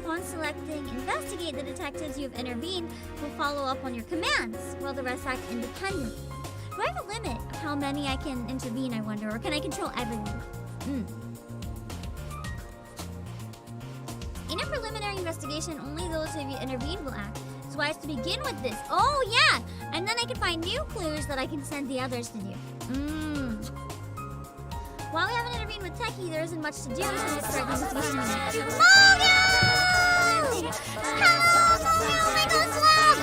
Speaker 1: Upon selecting investigate, the detectives you have intervened will follow up on your commands, while the rest act independently. Do I have a limit of how many I can intervene, I wonder, or can I control everyone? In a preliminary investigation, only those who have intervened will act. So I have to begin with this. Oh, yeah! And then I can find new clues that I can send the others to do. While we haven't intervened with Techie, there isn't much to do, so let's start the investigation. Mogo! Hello, Mogo! My ghost love!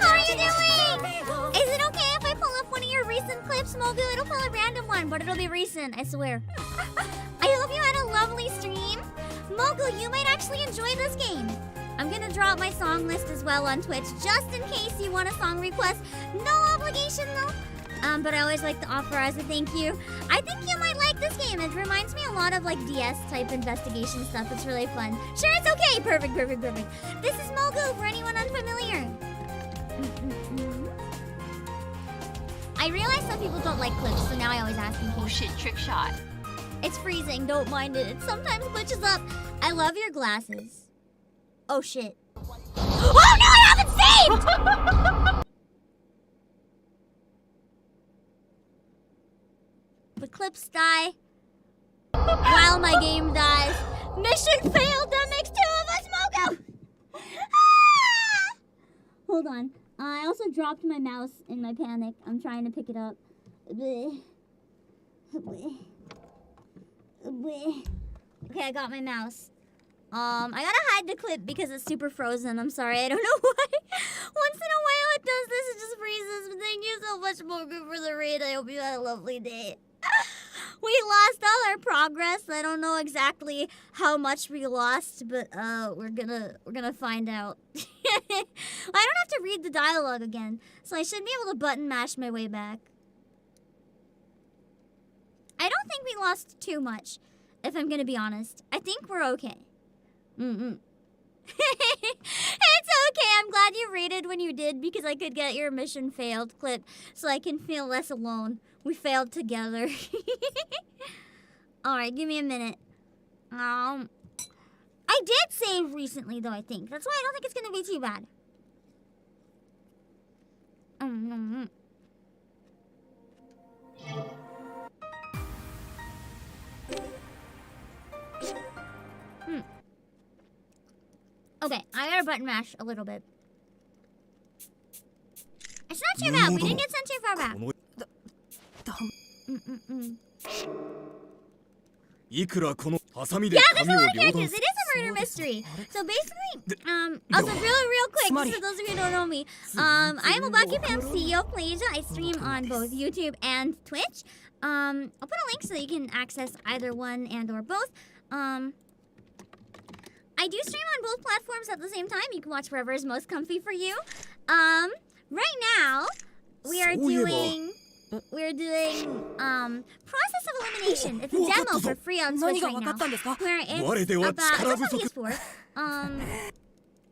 Speaker 1: How are you doing? Is it okay if I pull up one of your recent clips, Mogo? It'll pull a random one, but it'll be recent, I swear. I hope you had a lovely stream. Mogo, you might actually enjoy this game. I'm gonna drop my song list as well on Twitch, just in case you want a song request. No obligation though. But I always like to offer as a thank you. I think you might like this game. It reminds me a lot of like DS type investigation stuff. It's really fun. Sure, it's okay. Perfect. This is Mogo for anyone unfamiliar. I realize some people don't like clips, so now I always ask in case.
Speaker 14: Oh shit, trick shot.
Speaker 1: It's freezing, don't mind it. It sometimes glitches up. I love your glasses. Oh shit. Oh no, I have it saved! The clips die while my game dies. Mission failed, that makes 2 of us, Mogo! Ah! Hold on. I also dropped my mouse in my panic. I'm trying to pick it up. Okay, I got my mouse. I gotta hide the clip because it's super frozen. I'm sorry, I don't know why. Once in a while it does this, it just freezes. But thank you so much, Mogo, for the raid. I hope you had a lovely day. We lost all our progress. I don't know exactly how much we lost, but we're gonna find out. I don't have to read the dialogue again, so I should be able to button mash my way back. I don't think we lost too much, if I'm gonna be honest. I think we're okay. It's okay. I'm glad you rated when you did because I could get your mission failed clip so I can feel less alone. We failed together. Alright, give me a minute. I did save recently though, I think. That's why I don't think it's gonna be too bad. Okay, I gotta button mash a little bit. It's not too bad. We didn't get sent too far back.
Speaker 8: いくらこのハサミで
Speaker 1: Yeah, there's
Speaker 8: 髪
Speaker 1: a
Speaker 8: を
Speaker 1: lot of
Speaker 8: 両
Speaker 1: characters.
Speaker 8: 断
Speaker 1: It is a murder mystery. So basically, also real quick, just for those of you who don't know me, I'm Obake Pam, CEO of Playasia. I stream on both YouTube and Twitch. I'll put a link so that you can access either one and or both. I do stream on both platforms at the same time. You can watch wherever is most comfy for you. Right now, we're doing Process of Elimination. It's a demo for free on Switch right now. Where it's about PS4.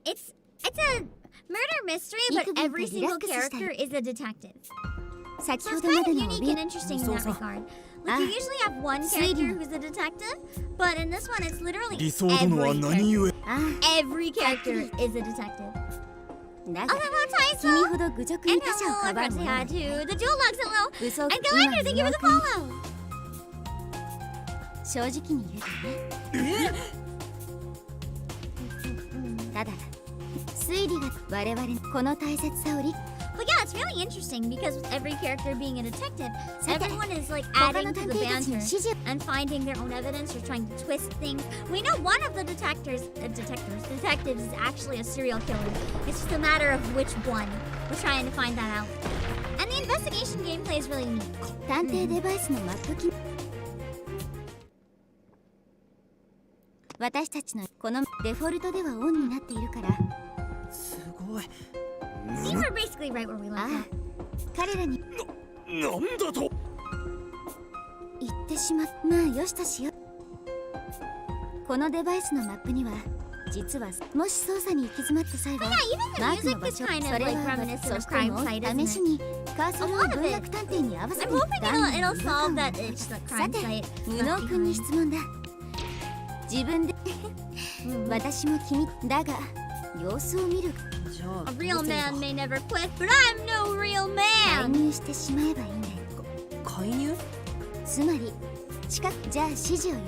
Speaker 1: It's a murder mystery, but every single character is a detective. So it's kind of unique and interesting in that regard. Like you usually have one character who's a detective, but in this one it's literally every character is a detective. Oh, hello, Taiso! And hello, Process to the deluxe, hello! And Gallagher, thank you for the follow!
Speaker 2: 正直に言うとねただ推理が我々この大切さを理
Speaker 1: But yeah, it's really interesting because with every character being a detective, everyone is like adding to the banter and finding their own evidence or trying to twist things. We know one of the detectives is actually a serial killer. It's just a matter of which one. We're trying to find that out. And the investigation gameplay is really neat.
Speaker 2: 探偵デバイスのマップ機私たちのこのデフォルトではオンになっているから
Speaker 7: すごい
Speaker 1: See, we're basically right where we left off.
Speaker 2: 彼らに
Speaker 8: なんだと
Speaker 2: 言ってしままあよしとしようこのデバイスのマップには実はもし操作に行き詰まった際はマークの場所それはそしても試しにカーソルを文学探偵に合わせて段のさて無能君に質問だ自分で私も君だが様子を見る
Speaker 1: A real man may never quit, but I'm no real man!
Speaker 2: 介入してしまえばいいんだよ
Speaker 7: 介入
Speaker 2: つまり近くじゃあ指示をよ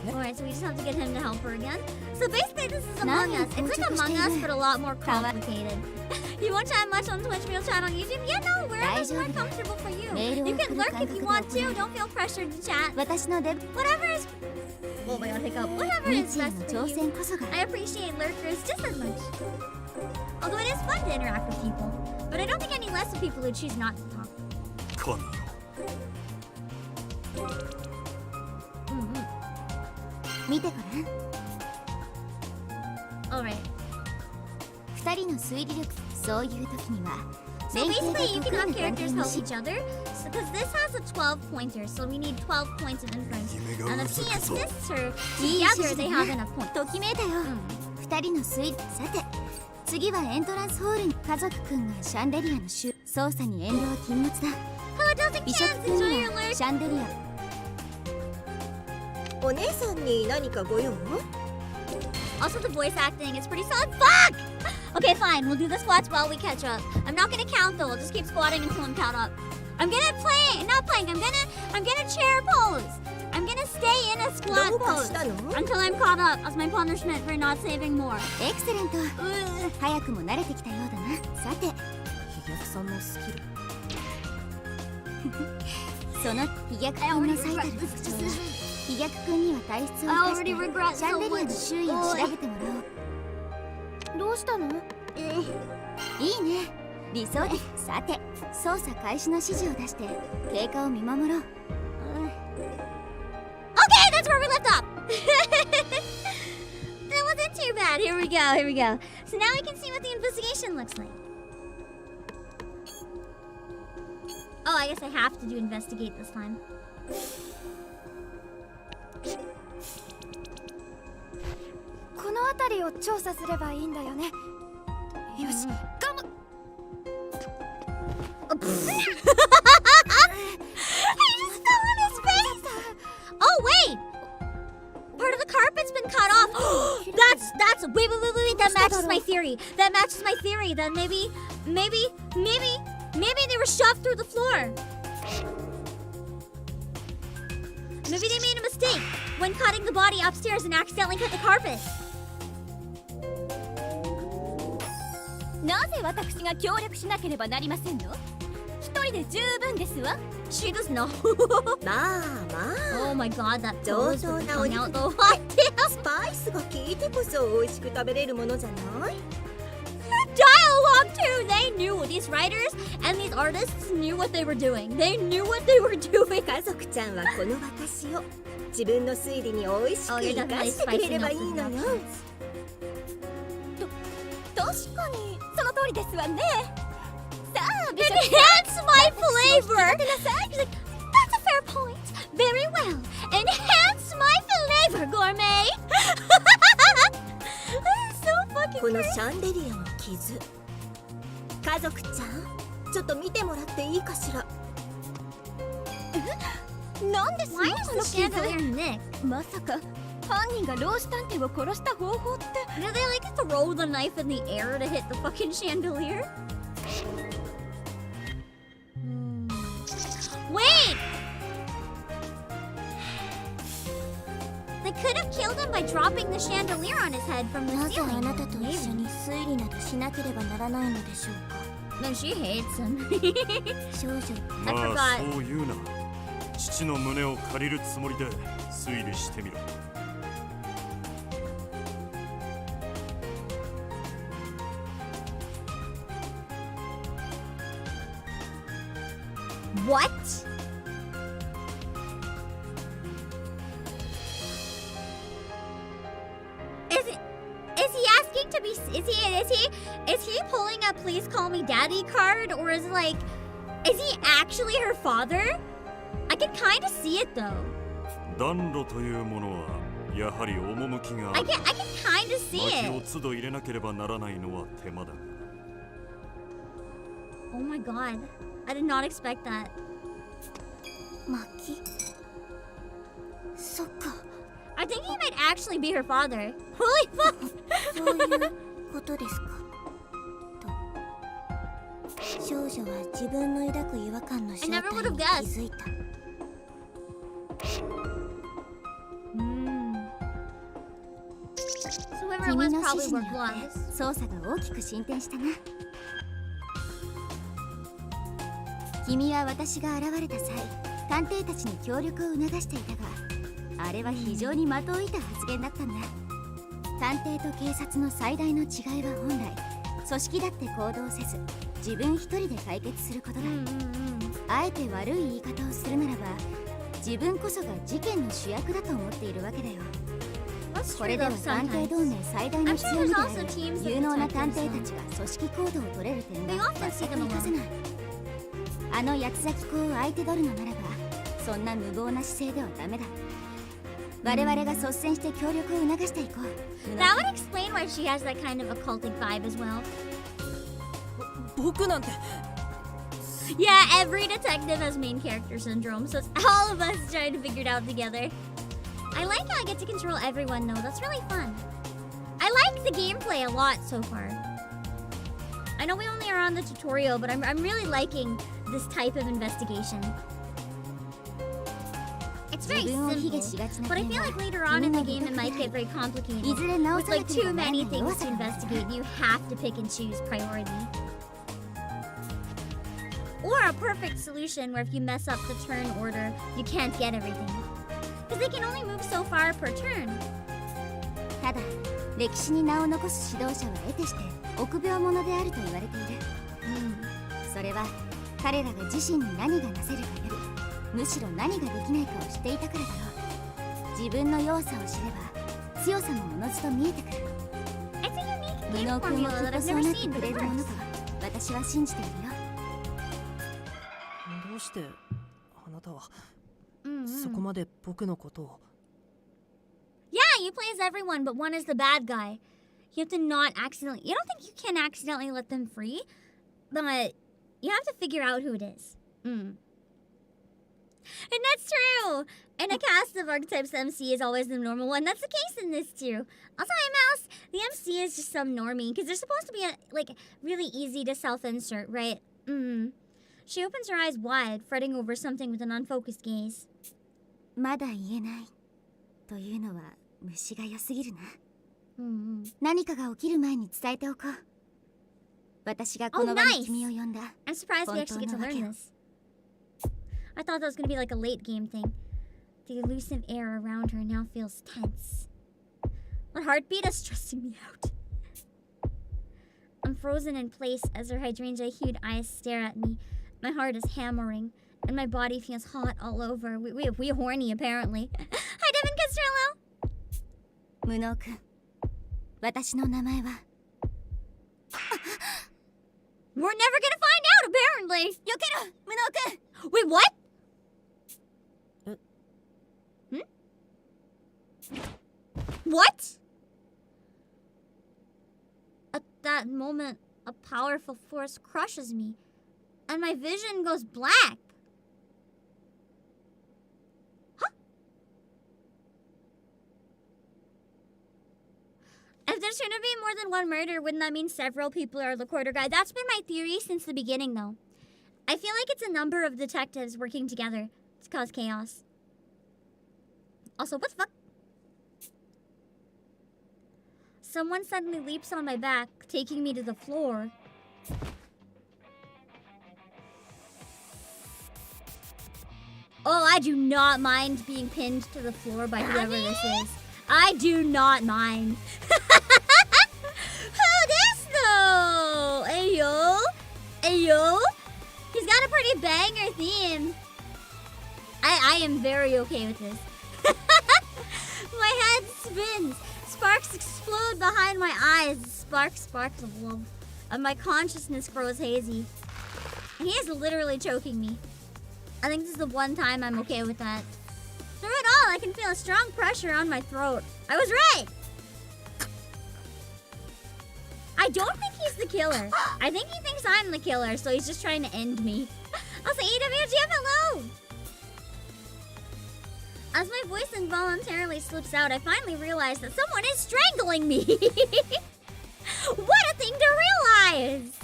Speaker 1: Alright, so we just have to get him to help her again. So basically this is Among Us. It's like Among Us, but a lot more complicated. You won't chat much on Twitch, we'll chat on YouTube? Yeah, no, wherever's more comfortable for you. You can lurk if you want to, don't feel pressured to chat. Whatever is... Oh my god, hiccup. Whatever is best for you. I appreciate lurkers just as much. Although it is fun to interact with people. But I don't think any less of people who choose not to talk.
Speaker 2: 見てごらん
Speaker 1: Alright.
Speaker 2: 二人の推理力そういう時には
Speaker 1: So basically, you can have characters help each other. Because this has a 12 pointer, so we need 12 points of inference. And if he assists her, together they have enough points.
Speaker 2: ときめいたよ二人の推理さて次はエントランスホールに家族くんがシャンデリアの操作に遠慮は禁物だ
Speaker 1: Hello, Delta
Speaker 2: ビショッ
Speaker 1: Cans,
Speaker 2: プ君
Speaker 1: enjoy
Speaker 2: に
Speaker 1: your
Speaker 2: は
Speaker 1: lurk.
Speaker 2: シャンデリア
Speaker 9: お姉さんに何かご用？
Speaker 1: Also, the voice acting is pretty solid. Fuck! Okay, fine. We'll do the squats while we catch up. I'm not gonna count though. I'll just keep squatting until I'm caught up. I'm gonna play, not plank. I'm gonna chair pose. I'm gonna stay in a squat pose until I'm caught up as my punishment for not saving more.
Speaker 2: エクセレント早くも慣れてきたようだなさて
Speaker 7: 飛躍さんのスキル
Speaker 2: その飛躍君の最たる特徴は飛躍君には体質を生かしてシャンデリアの周囲を調べてもらおうどうしたのいいね理想的さて操作開始の指示を出して経過を見守ろう
Speaker 1: Okay, that's where we left off. That wasn't too bad. Here we go. So now we can see what the investigation looks like. Oh, I guess I have to do investigate this time.
Speaker 6: この辺りを調査すればいいんだよねよしガム
Speaker 1: Oh wait! Part of the carpet's been cut off. That's wait. That matches my theory. Then maybe they were shoved through the floor. Maybe they made a mistake when cutting the body upstairs and accidentally cut the carpet.
Speaker 2: なぜ私が協力しなければなりませんの一人で十分ですわ
Speaker 1: She does not.
Speaker 9: まあまあ
Speaker 1: Oh my god, that
Speaker 9: 上
Speaker 1: pose
Speaker 9: 等
Speaker 1: with the
Speaker 9: なお
Speaker 1: tongue
Speaker 9: 肉
Speaker 1: out
Speaker 9: って
Speaker 1: though. What the
Speaker 9: スパイスが効いてこそ美味しく食べれるものじゃない
Speaker 1: dialogue too! They knew, these writers and these artists knew what they were doing. They knew what they were doing.
Speaker 9: 家族ちゃんはこの私を自分の推理に美味しく
Speaker 1: Oh, you're
Speaker 9: 生か
Speaker 1: definitely
Speaker 9: してくれ
Speaker 1: spicing
Speaker 9: れば
Speaker 1: up
Speaker 9: いい
Speaker 1: the
Speaker 9: のよ
Speaker 1: options.
Speaker 2: 確かにその通りですわね。さあビショ
Speaker 1: Enhance my flavor! He's like, that's a fair point. Very well. Enhance my flavor, gourmet! So fucking
Speaker 9: この
Speaker 1: crazy.
Speaker 9: シャンデリアの傷家族ちゃんちょっと見てもらっていいかしら
Speaker 2: なんです
Speaker 1: Why
Speaker 2: の
Speaker 1: is
Speaker 2: その
Speaker 1: the
Speaker 2: 傷
Speaker 1: chandelier nicked?
Speaker 2: まさか犯人が老子探偵を殺した方法って
Speaker 1: Did they like throw the knife in the air to hit the fucking chandelier? Wait! They could have killed him by dropping the chandelier on his head from the
Speaker 10: なぜあ
Speaker 1: ceiling.
Speaker 10: なたと一緒に推理などしなければならないのでしょうか
Speaker 1: No, she hates him.
Speaker 10: 少女
Speaker 1: I
Speaker 11: ま
Speaker 1: forgot.
Speaker 11: あそう言うな。父の胸を借りるつもりで推理してみろ。
Speaker 1: What? Is he asking to be? Is he pulling a "Please call me daddy" card, or is like, is he actually her father? I can kind of see it though.
Speaker 11: 暖炉というものはやはり趣があ
Speaker 1: I
Speaker 11: る。
Speaker 1: can kind of see
Speaker 11: 薪を
Speaker 1: it.
Speaker 11: 都度入れなければならないのは手間だ。
Speaker 1: Oh my god, I did not expect that.
Speaker 10: 薪そっか
Speaker 1: I think he might actually be her father. Holy fuck!
Speaker 10: そういうことですかと少女は自分の抱く違和感の正
Speaker 1: I
Speaker 10: 体
Speaker 1: never would have
Speaker 10: に気
Speaker 1: guessed.
Speaker 10: づいた
Speaker 1: So whoever it
Speaker 2: 君
Speaker 1: was
Speaker 2: の
Speaker 1: probably
Speaker 2: 指示
Speaker 1: wore
Speaker 2: によって
Speaker 1: gloves.
Speaker 2: 捜査が大きく進展したな。君は私が現れた際探偵たちに協力を促していたが、あれは非常に的を射た発言だったんだ。探偵と警察の最大の違いは本来組織だって行動せず自分一人で解決することだ。あえて悪い言い方をするならば自分こそが事件の主役だと思っているわけだよ。
Speaker 1: That's
Speaker 2: こ
Speaker 1: true
Speaker 2: れでは
Speaker 1: though
Speaker 2: 探偵
Speaker 1: sometimes.
Speaker 2: 同盟最大の
Speaker 1: I'm
Speaker 2: 強
Speaker 1: sure
Speaker 2: みで
Speaker 1: there's
Speaker 2: あ
Speaker 1: also
Speaker 2: る
Speaker 1: teams of
Speaker 2: 有能な
Speaker 1: detectives
Speaker 2: 探偵
Speaker 1: though.
Speaker 2: たちが組織行動を取れる点
Speaker 1: They
Speaker 2: が
Speaker 1: often see
Speaker 2: 全く
Speaker 1: them
Speaker 2: 活かせ
Speaker 1: alone.
Speaker 2: ない。あの八つ咲き子を相手取るのならばそんな無謀な姿勢ではダメだ。我々が率先して協力を促していこう。
Speaker 1: That would explain why she has that kind of occultic vibe as well.
Speaker 7: 僕なんて
Speaker 1: Yeah, every detective has main character syndrome, so it's all of us trying to figure it out together. I like how I get to control everyone though, that's really fun. I like the gameplay a lot so far. I know we only are on the tutorial, but I'm really liking this type of investigation. It's very
Speaker 2: 自分を卑下
Speaker 1: simple,
Speaker 2: しがちな
Speaker 1: but I
Speaker 2: 点
Speaker 1: feel
Speaker 2: は
Speaker 1: like later on in the game it might get very complicated.
Speaker 2: いずれ直
Speaker 1: With
Speaker 2: さな
Speaker 1: like
Speaker 2: けれ
Speaker 1: too
Speaker 2: ばならな
Speaker 1: many
Speaker 2: い
Speaker 1: things
Speaker 2: 弱
Speaker 1: to
Speaker 2: さがある。
Speaker 1: investigate, you have to pick and choose priority. Or a perfect solution where if you mess up the turn order, you can't get everything. Because they can only move so far per turn.
Speaker 2: ただ歴史に名を残す指導者は得てして臆病者であると言われている。それは彼らが自身に何がなせるかよりむしろ何ができないかを知っていたからだろう。自分の弱さを知れば強さもおのずと見えてくる。
Speaker 1: It's a unique
Speaker 2: 無
Speaker 1: game
Speaker 2: 能君も
Speaker 1: formula
Speaker 2: きっ
Speaker 1: that
Speaker 2: と
Speaker 1: I've
Speaker 2: そう
Speaker 1: never
Speaker 2: なって
Speaker 1: seen,
Speaker 2: く
Speaker 1: but
Speaker 2: れ
Speaker 1: it
Speaker 2: るもの
Speaker 1: works.
Speaker 2: と私は信じているよ。
Speaker 7: どうしてあなたは
Speaker 1: Mm-hmm.
Speaker 7: そこまで僕のことを
Speaker 1: Yeah, you play as everyone, but one is the bad guy. You have to not accidentally... You don't think you can accidentally let them free? But you have to figure out who it is. And that's true! In a cast of archetypes, the MC is always the normal one. That's the case in this too. I'll tell you, Mouse, the MC is just some normie, because they're supposed to be, like, really easy to self-insert, right? She opens her eyes wide, fretting over something with an unfocused gaze.
Speaker 2: まだ言えないというのは虫が良すぎるな。何かが起きる前に伝えておこう。私がこの場に君を呼んだ。
Speaker 1: I'm surprised we actually get to learn this. I thought that was gonna be like a late game thing. The elusive air around her now feels tense. My heartbeat is stressing me out. I'm frozen in place as her hydrangea-hued eyes stare at me. My heart is hammering, and my body feels hot all over. We horny, apparently. Hi, Devin Castrillo!
Speaker 2: 無能君、私の名前は
Speaker 1: We're never gonna find out, apparently!
Speaker 2: 避ける、無能君
Speaker 1: Wait, what? What? At that moment, a powerful force crushes me, and my vision goes black. Huh? If there's gonna be more than one murder, wouldn't that mean several people are the quarter guy? That's been my theory since the beginning, though. I feel like it's a number of detectives working together to cause chaos. Also, what the fuck? Someone suddenly leaps on my back, taking me to the floor. Oh, I do not mind being pinned to the floor by whoever this is. I do not mind. Who this though? Ayo? Ayo? He's got a pretty banger theme. I am very okay with this. My head spins. Sparks explode behind my eyes. Sparks of love. And my consciousness grows hazy. He is literally choking me. I think this is the one time I'm okay with that. Through it all, I can feel a strong pressure on my throat. I was right! I don't think he's the killer. I think he thinks I'm the killer, so he's just trying to end me. Also, EWGF, hello! As my voice involuntarily slips out, I finally realize that someone is strangling me! What a thing to realize!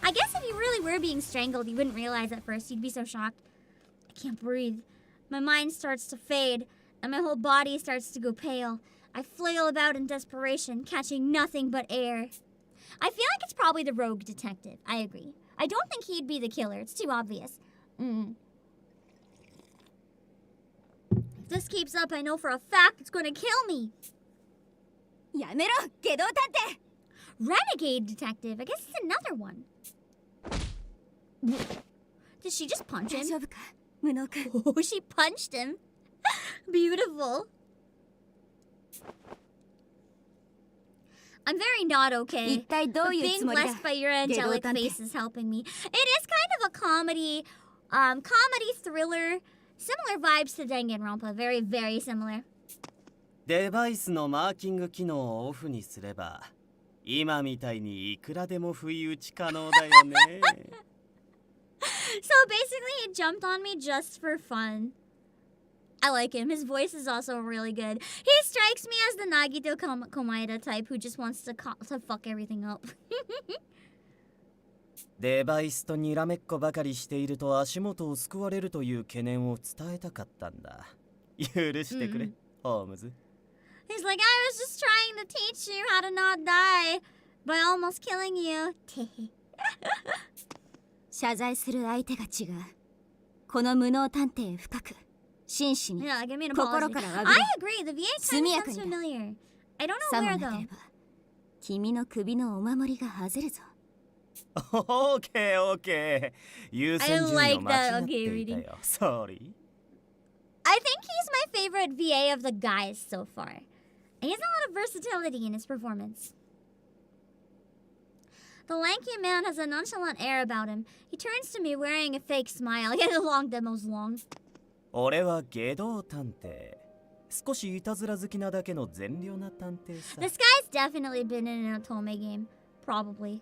Speaker 1: I guess if you really were being strangled, you wouldn't realize at first. You'd be so shocked. I can't breathe. My mind starts to fade, and my whole body starts to go pale. I flail about in desperation, catching nothing but air. I feel like it's probably the rogue detective. I agree. I don't think he'd be the killer. It's too obvious. If this keeps up, I know for a fact it's going to kill me.
Speaker 2: やめろ、下道探偵
Speaker 1: Renegade detective. I guess it's another one. Did she just punch him?
Speaker 2: 大丈夫か、無能君
Speaker 1: Oh, she punched him. Beautiful. I'm very not okay.
Speaker 2: 一体ど
Speaker 1: But
Speaker 2: ういう
Speaker 1: being
Speaker 2: つもりだ
Speaker 1: blessed by your angelic
Speaker 2: 下道探偵
Speaker 1: face is helping me. It is kind of a comedy thriller. Similar vibes to Danganronpa. Very, very similar.
Speaker 16: デバイスのマーキング機能をオフにすれば今みたいにいくらでも不意打ち可能だよね
Speaker 1: So basically, he jumped on me just for fun. I like him. His voice is also really good. He strikes me as the Nagito Komaeda type who just wants to fuck everything up.
Speaker 16: デバイスとにらめっこばかりしていると足元を救われるという懸念を伝えたかったんだ。許してくれ、ホームズ。
Speaker 1: He's like, I was just trying to teach you how to not die by almost killing you.
Speaker 2: 謝罪する相手が違うこの無能探偵深く真摯に
Speaker 1: Yeah, give me an
Speaker 2: 心
Speaker 1: apology.
Speaker 2: から詫
Speaker 1: I
Speaker 2: びろ
Speaker 1: agree. The VA
Speaker 2: 速
Speaker 1: kind
Speaker 2: や
Speaker 1: of
Speaker 2: か
Speaker 1: sounds
Speaker 2: にだ
Speaker 1: familiar. I don't know
Speaker 2: さも
Speaker 1: where
Speaker 2: なけ
Speaker 1: though.
Speaker 2: れば君の首のお守りが外れぞ
Speaker 16: オーケーオーケー優先順位を間違っていたよ。Sorry.
Speaker 1: I think he's my favorite VA of the guys so far. He has a lot of versatility in his performance. The lanky man has a nonchalant air about him. He turns to me wearing a fake smile. Yeah, the long demo's long.
Speaker 16: 俺は下道探偵。少しいたずら好きなだけの善良な探偵さ。
Speaker 1: This guy's definitely been in an Otome game. Probably.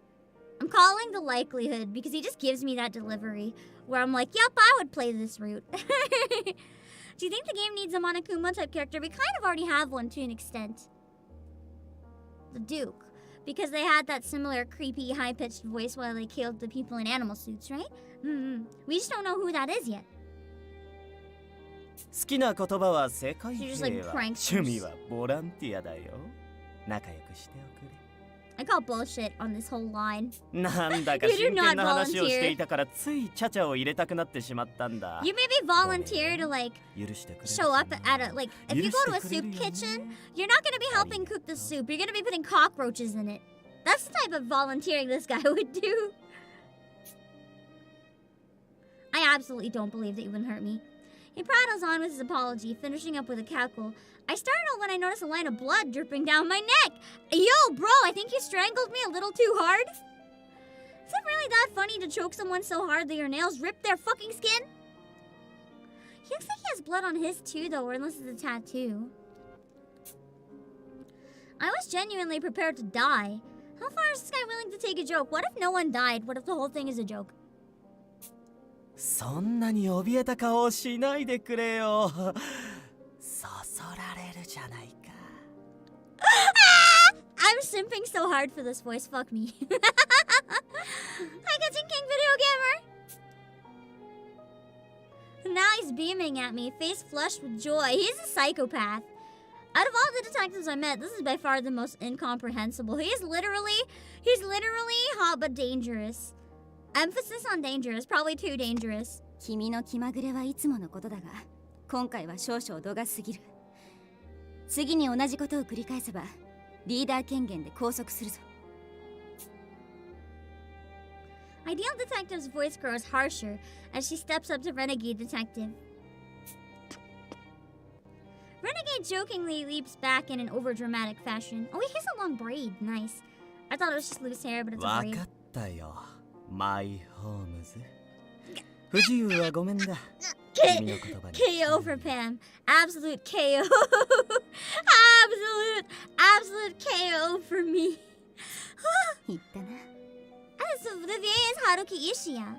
Speaker 1: I'm calling the likelihood because he just gives me that delivery where I'm like, yep, I would play this route. Do you think the game needs a Monokuma type character? We kind of already have one to an extent. The Duke. Because they had that similar creepy high-pitched voice while they killed the people in animal suits, right? We just don't know who that is yet.
Speaker 16: 好きな言葉は世界
Speaker 1: So you're just
Speaker 16: 平
Speaker 1: like
Speaker 16: 和。
Speaker 1: pranksters.
Speaker 16: 趣味はボランティアだよ。仲良くしておくれ。
Speaker 1: I call bullshit on this whole line.
Speaker 16: なんだか
Speaker 1: You do
Speaker 16: 真
Speaker 1: not
Speaker 16: 剣な話を
Speaker 1: volunteer.
Speaker 16: していたからついチャチャを入れたくなってしまったんだ。
Speaker 1: You maybe volunteer to like
Speaker 16: 許してくれる
Speaker 1: show up at a like if you go to a soup kitchen, you're not gonna be helping cook the soup. You're gonna be putting cockroaches in it. That's the type of volunteering this guy would do. I absolutely don't believe that you wouldn't hurt me. He prattles on with his apology, finishing up with a cackle. I startled when I noticed a line of blood dripping down my neck. Yo, bro, I think you strangled me a little too hard. Is it really that funny to choke someone so hard that your nails rip their fucking skin? He looks like he has blood on his too, though, or unless it's a tattoo. I was genuinely prepared to die. How far is this guy willing to take a joke? What if no one died? What if the whole thing is a joke?
Speaker 16: そんなに怯えた顔をしないでくれよ。そそられるじゃないか。
Speaker 1: I'm simping so hard for this voice. Fuck me. Hi, Kitchen King Video Gamer. Now he's beaming at me, face flushed with joy. He's a psychopath. Out of all the detectives I met, this is by far the most incomprehensible. He's literally hot but dangerous. Emphasis on dangerous, probably too dangerous.
Speaker 2: 君の気まぐれはいつものことだが、今回は少々度が過ぎる。次に同じことを繰り返せば、リーダー権限で拘束するぞ。
Speaker 1: Ideal Detective's voice grows harsher as she steps up to Renegade Detective. Renegade jokingly leaps back in an overdramatic fashion. Oh, he has a long braid. Nice. I thought it was just loose hair, but it's a
Speaker 16: わ
Speaker 1: braid.
Speaker 16: かったよ。マイホームズ。不自由はごめんだ。君の言葉に
Speaker 1: KO for Pam. Absolute KO. absolute KO for me.
Speaker 2: 言ったな。
Speaker 1: As of Olivier is Haruki Ishiya.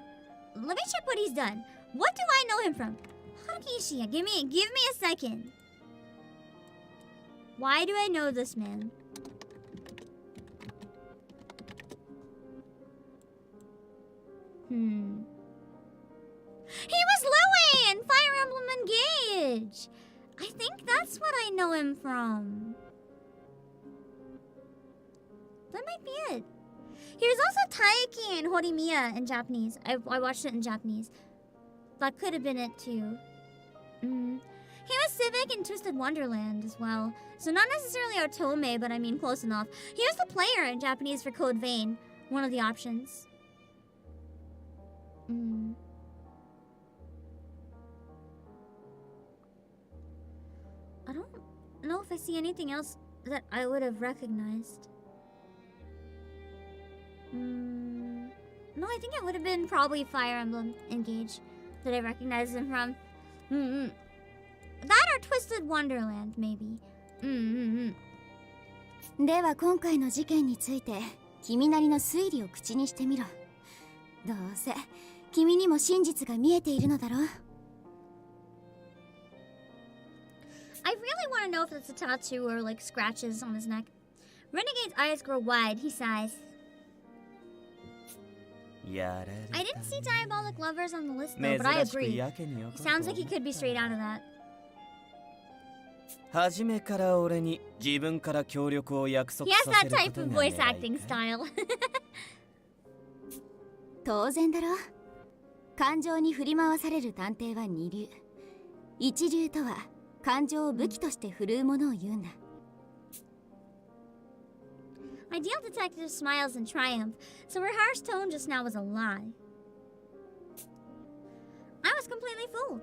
Speaker 1: Let me check what he's done. What do I know him from? Haruki Ishiya, give me a second. Why do I know this man? He was Louie in Fire Emblem Engage. I think that's what I know him from. That might be it. He was also Taiki in Horimiya in Japanese. I watched it in Japanese. That could have been it too. He was Civic in Twisted Wonderland as well. So not necessarily Otome, but I mean close enough. He was the player in Japanese for Code Vein. One of the options. I don't know if I see anything else that I would have recognized. No, I think it would have been probably Fire Emblem Engage that I recognized him from. That or Twisted Wonderland, maybe.
Speaker 2: では今回の事件について君なりの推理を口にしてみろ。どうせ君にも真実が見えているのだろう。
Speaker 1: I really want to know if it's a tattoo or like scratches on his neck. Renegade's eyes grow wide. He sighs.
Speaker 16: やられた
Speaker 1: I didn't see diabolic lovers on the list though, but I
Speaker 16: 珍しく
Speaker 1: agree.
Speaker 16: やけによか
Speaker 1: Sounds like he could be straight out of that.
Speaker 16: 初めから俺に自分から協力を約
Speaker 1: He
Speaker 16: 束
Speaker 1: has
Speaker 16: させ
Speaker 1: that
Speaker 16: る
Speaker 1: type
Speaker 16: こと
Speaker 1: of
Speaker 16: が
Speaker 1: voice
Speaker 16: 狙い
Speaker 1: acting style.
Speaker 2: 当然だろ。感情に振り回される探偵は二流。一流とは感情を武器として振るうものを言うんだ。
Speaker 1: Ideal Detective smiles in triumph, so her harsh tone just now was a lie. I was completely fooled.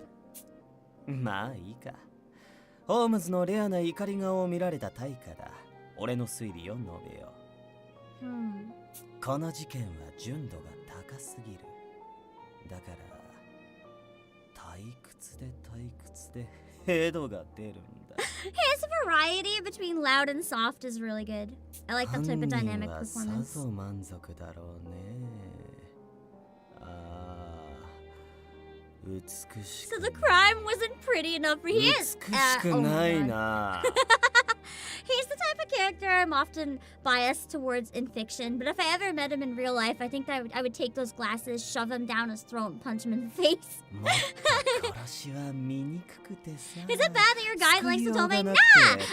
Speaker 16: まあいいか。ホームズのレアな怒り顔を見られた対価だ。俺の推理を述べよう。この事件は純度が高すぎる。だから退屈でヘドが出るんだ。
Speaker 1: His variety between loud and soft is really good. I like that type of dynamic
Speaker 16: 犯人は
Speaker 1: performance.
Speaker 16: さぞ満足だろうね。美しく
Speaker 1: So the crime wasn't pretty enough for his.
Speaker 16: 美しくないな。
Speaker 1: He's the type of character I'm often biased towards in fiction, but if I ever met him in real life, I think that I would take those glasses, shove him down his throat, and punch him in the face.
Speaker 16: もっと殺しは醜 Is
Speaker 1: it bad that your guide likes Otome? Nah!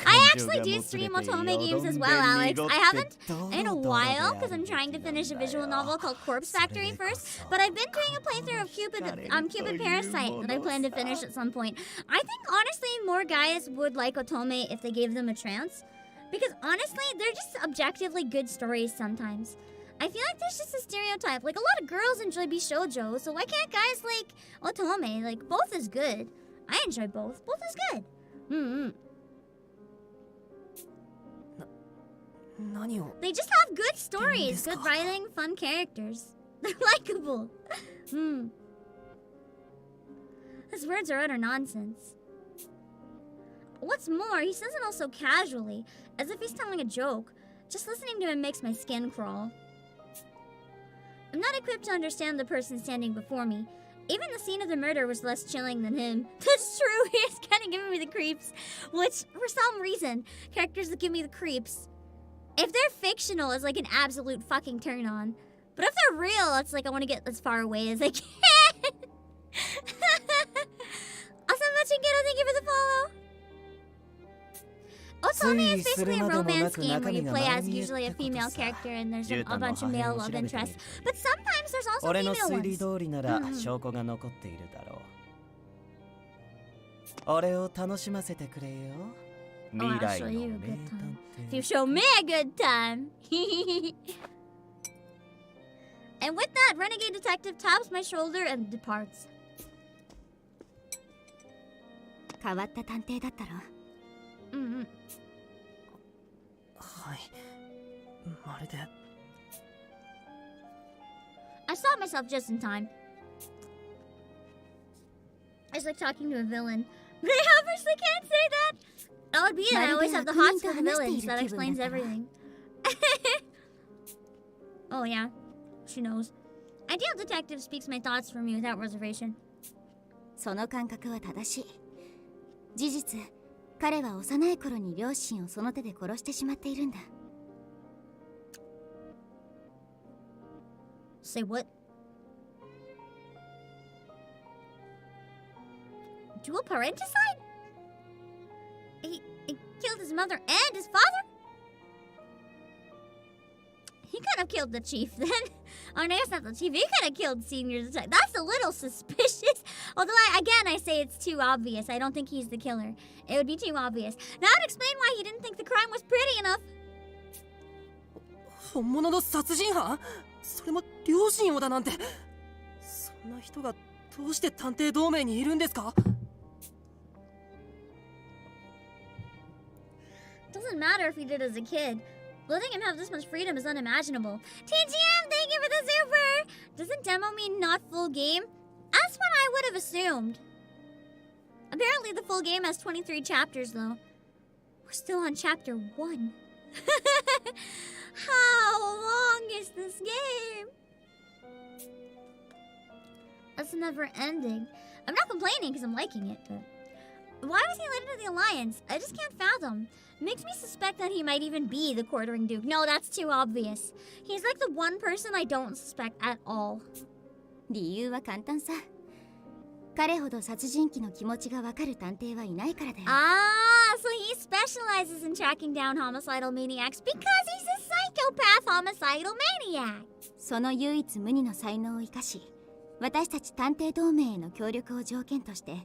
Speaker 1: I actually do stream Otome games as well, Alex. I haven't in a while because I'm trying to finish a visual novel called Corpse Factory first, but I've been doing a playthrough of Cupid Parasite that I plan to finish at some point. I think honestly more guys would like Otome if they gave them a chance, because honestly they're just objectively good stories sometimes. I feel like there's just a stereotype. Like, a lot of girls enjoy Bishoujo, so why can't guys like Otome? Like, both is good. I enjoy both. Both is good. They just have good stories, good writing, fun characters. They're likable. His words are utter nonsense. What's more, he says it all so casually, as if he's telling a joke. Just listening to him makes my skin crawl. I'm not equipped to understand the person standing before me. Even the scene of the murder was less chilling than him. That's true, he's kind of giving me the creeps. Which, for some reason, characters that give me the creeps, if they're fictional, it's like an absolute fucking turn on. But if they're real, it's like I want to get as far away as I can. Awesome, Machingero, thank you for the follow. Otome is basically a romance game where you play as usually a female character and there's a bunch of male love interests. But sometimes there's also female ones. Oh, I'll show you a good time. If you show me a good time. And with that, Renegade Detective taps my shoulder and departs.
Speaker 2: 変わった探偵だったろ。
Speaker 7: はい。まるで。
Speaker 1: I stopped myself just in time. It's like talking to a villain. But I obviously can't say that. That would be it. I always have the hots for the villains. That explains everything. Oh yeah, she knows. Ideal Detective speaks my thoughts for me without reservation.
Speaker 2: その感覚は正しい。事実、彼は幼い頃に両親をその手で殺してしまっているんだ。
Speaker 1: Say what? Dual parenticide? He killed his mother and his father? He could have killed the chief then. Oh, no, it's not the chief. He could have killed Senior Detective. That's a little suspicious. Although, I say it's too obvious. I don't think he's the killer. It would be too obvious. Now I'd explain why he didn't think the crime was pretty enough.
Speaker 7: 本物の殺人犯？それも両親をだなんて。そんな人がどうして探偵同盟にいるんですか？
Speaker 1: Doesn't matter if he did as a kid. Letting him have this much freedom is unimaginable. TGM, thank you for the super! Doesn't demo mean not full game? That's what I would have assumed. Apparently the full game has 23 chapters though. We're still on chapter 1. How long is this game? That's never ending. I'm not complaining because I'm liking it, but... Why was he led into the Alliance? I just can't fathom. Makes me suspect that he might even be the Quartering Duke. No, that's too obvious. He's like the one person I don't suspect at all.
Speaker 2: 理由は簡単さ。彼ほど殺人鬼の気持ちがわかる探偵はいないからだよ。
Speaker 1: Ah, so he specializes in tracking down homicidal maniacs because he's a psychopath homicidal maniac.
Speaker 2: その唯一無二の才能を生かし、私たち探偵同盟への協力を条件として、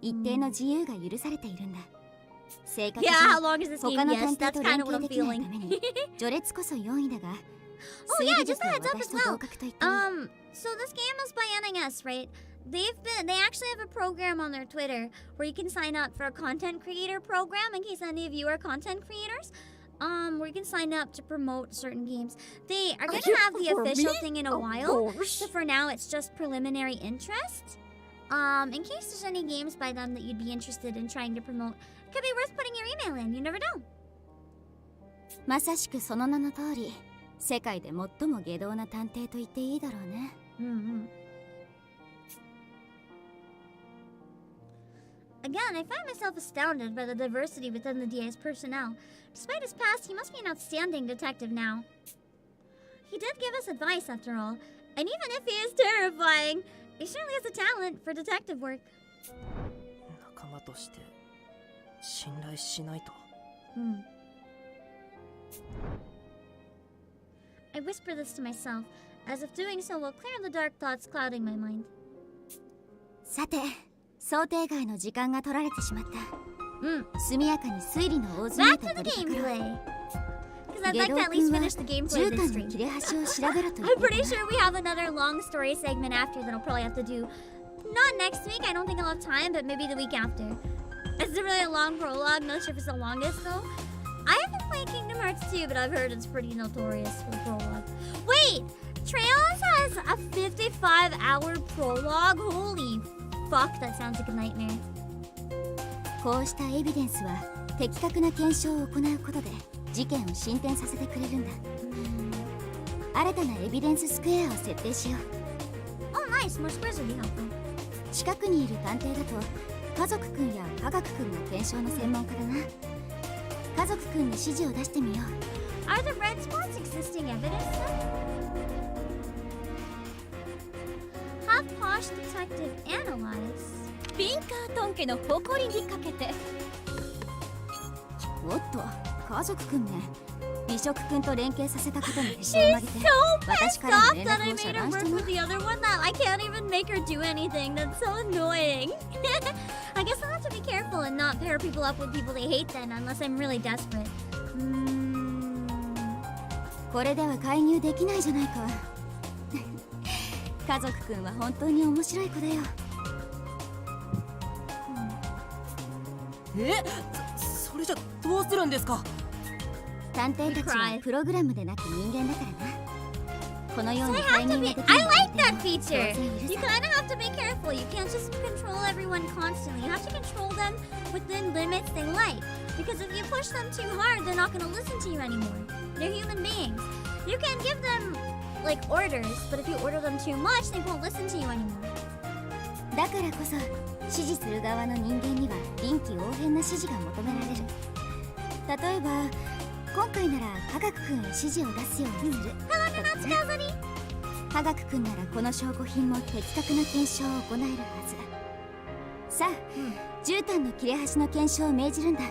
Speaker 2: 一定の自由が許されているんだ。正確に他の探偵と連携できないために序列こそ4位だが、
Speaker 1: Oh yeah, just a heads up as well. So this game is by NS, right? They actually have a program on their Twitter where you can sign up for a content creator program in case any of you are content creators. Where you can sign up to promote certain games. They are gonna have the official thing in a while. So for now, it's just preliminary interest. In case there's any games by them that you'd be interested in trying to promote, it could be worth putting your email in. You never know.
Speaker 2: まさしくその名の通り、世界で最も下道な探偵と言っていいだろうね。
Speaker 1: Again, I find myself astounded by the diversity within the DA's personnel. Despite his past, he must be an outstanding detective now. He did give us advice, after all, and even if he is terrifying, he certainly has a talent for detective work.
Speaker 7: 仲間ととして信頼しないと。
Speaker 1: I whisper this to myself, as if doing so will clear the dark thoughts clouding my mind.
Speaker 2: さて、想定外の時間が取られてしまった。速やかに推理の大詰め
Speaker 1: Back
Speaker 2: と
Speaker 1: to
Speaker 2: 取
Speaker 1: the
Speaker 2: り掛かろ
Speaker 1: gameplay.
Speaker 2: う。
Speaker 1: Because I'd
Speaker 2: ゲ
Speaker 1: like
Speaker 2: ド
Speaker 1: to
Speaker 2: ウ
Speaker 1: at
Speaker 2: 君
Speaker 1: least
Speaker 2: は
Speaker 1: finish the gameplay
Speaker 2: 絨
Speaker 1: of this
Speaker 2: 毯の
Speaker 1: stream.
Speaker 2: 切れ端を調べろと言っ
Speaker 1: I'm
Speaker 2: てい
Speaker 1: pretty
Speaker 2: た
Speaker 1: sure we have another long story segment after that I'll probably have to do. Not next week, I don't think I'll have time, but maybe the week after. It's a really long prologue, not sure if it's the longest though. I haven't played Kingdom Hearts 2, but I've heard it's pretty notorious for the prologue. Wait! Trails has a 55-hour prologue? Holy fuck, that sounds like a nightmare.
Speaker 2: こうしたエビデンスは的確な検証を行うことで事件を進展させてくれるんだ。新たなエビデンススクエアを設定しよう。
Speaker 1: Oh nice, more squares would be helpful.
Speaker 2: 近くにいる探偵だと家族くんや科学くんが検証の専門家だな。家族くんに指示を出してみよう。
Speaker 1: Are the red spots existing evidence then? Have Posh Detective analyze.
Speaker 2: ピンカートン家の誇りにかけて。おっと、家族くんね。美食くんと連携させたことに手錠を曲げて、私からの連
Speaker 1: That
Speaker 2: 絡
Speaker 1: I
Speaker 2: を遮
Speaker 1: made her
Speaker 2: 断し
Speaker 1: work
Speaker 2: てな。
Speaker 1: with the other one. That I can't even make her do anything. That's so annoying. I guess I'll have to be careful and not pair people up with people they hate then, unless I'm really desperate.
Speaker 2: これでは介入できないじゃないか。家族くんは本当に面白い子だよ。
Speaker 7: それじゃどうするんですか？
Speaker 2: 探偵たちはプログラムでなく人間だからな。このよう
Speaker 1: So
Speaker 2: に
Speaker 1: I
Speaker 2: 介
Speaker 1: have to
Speaker 2: 入
Speaker 1: be.
Speaker 2: ができ
Speaker 1: I
Speaker 2: ない
Speaker 1: like
Speaker 2: 相
Speaker 1: that
Speaker 2: 手
Speaker 1: feature.
Speaker 2: は当然許
Speaker 1: You
Speaker 2: さない。
Speaker 1: kind of have to be careful. You can't just control everyone constantly. You have to control them within limits they like. Because if you push them too hard, they're not going to listen to you anymore. They're human beings. You can give them like orders, but if you order them too much, they won't listen to you anymore.
Speaker 2: だからこそ指示する側の人間には臨機応変な指示が求められる。例えば今回なら科学くんへ指示を出すようにする。科学くんならこの証拠品も的確な検証を行えるはず。さあ、絨毯の切れ端の検証を命じるんだ。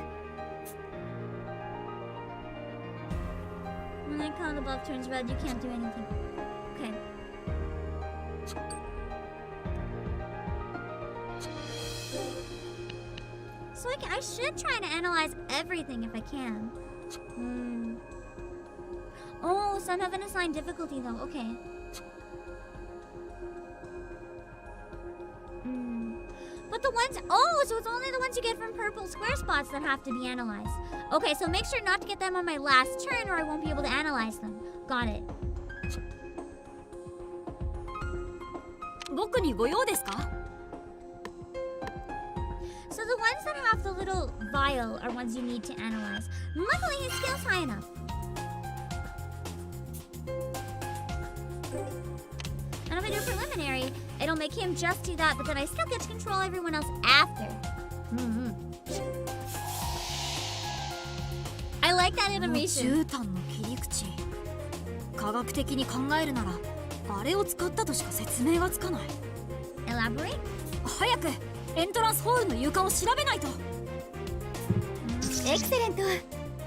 Speaker 1: When I count above turns red, you can't do anything. Okay. So I should try to analyze everything if I can. Oh, some have an assigned difficulty though. Okay. But the ones... Oh, so it's only the ones you get from purple square spots that have to be analyzed. Okay, so make sure not to get them on my last turn or I won't be able to analyze them. Got it.
Speaker 4: 僕にご用ですか？
Speaker 1: So the ones that have the little vial are ones you need to analyze. Luckily, his skill's high enough. And if I do a preliminary, it'll make him just do that, but then I still get to control everyone else after. I like that
Speaker 4: この
Speaker 1: animation.
Speaker 4: 絨毯の切り口、科学的に考えるならあれを使ったとしか説明がつかない。
Speaker 1: Elaborate?
Speaker 4: 早くエントランスホールの床を調べないと。
Speaker 2: エクセレント。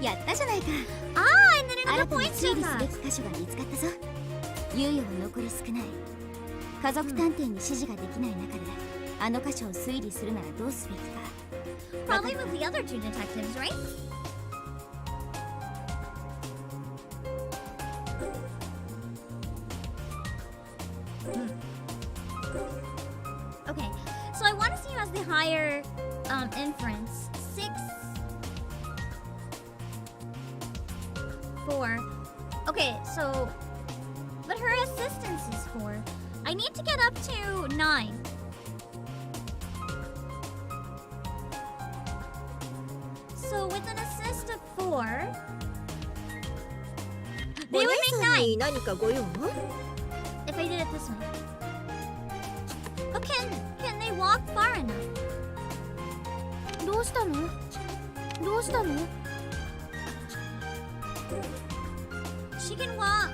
Speaker 2: やったじゃないか。
Speaker 1: Ah, and then
Speaker 2: 新
Speaker 1: another
Speaker 2: たに
Speaker 1: point
Speaker 2: 推理す
Speaker 1: shooter.
Speaker 2: べき箇所が見つかったぞ。猶予は残り少ない。家族探偵に指示ができない中であの箇所を推理するならどうすべきか。
Speaker 1: Probably with the other two detectives, right? Okay, so I want to see who has the higher inference. 6, 4. Okay, so but her assistance is 4. I need to get up to 9. So with an assist of 4,
Speaker 9: お
Speaker 1: they
Speaker 9: 姉
Speaker 1: would make
Speaker 9: さん
Speaker 1: 9
Speaker 9: に何かご用？
Speaker 1: if I did it this way. But can they walk far enough?
Speaker 2: どうしたの？どうしたの？
Speaker 1: She can walk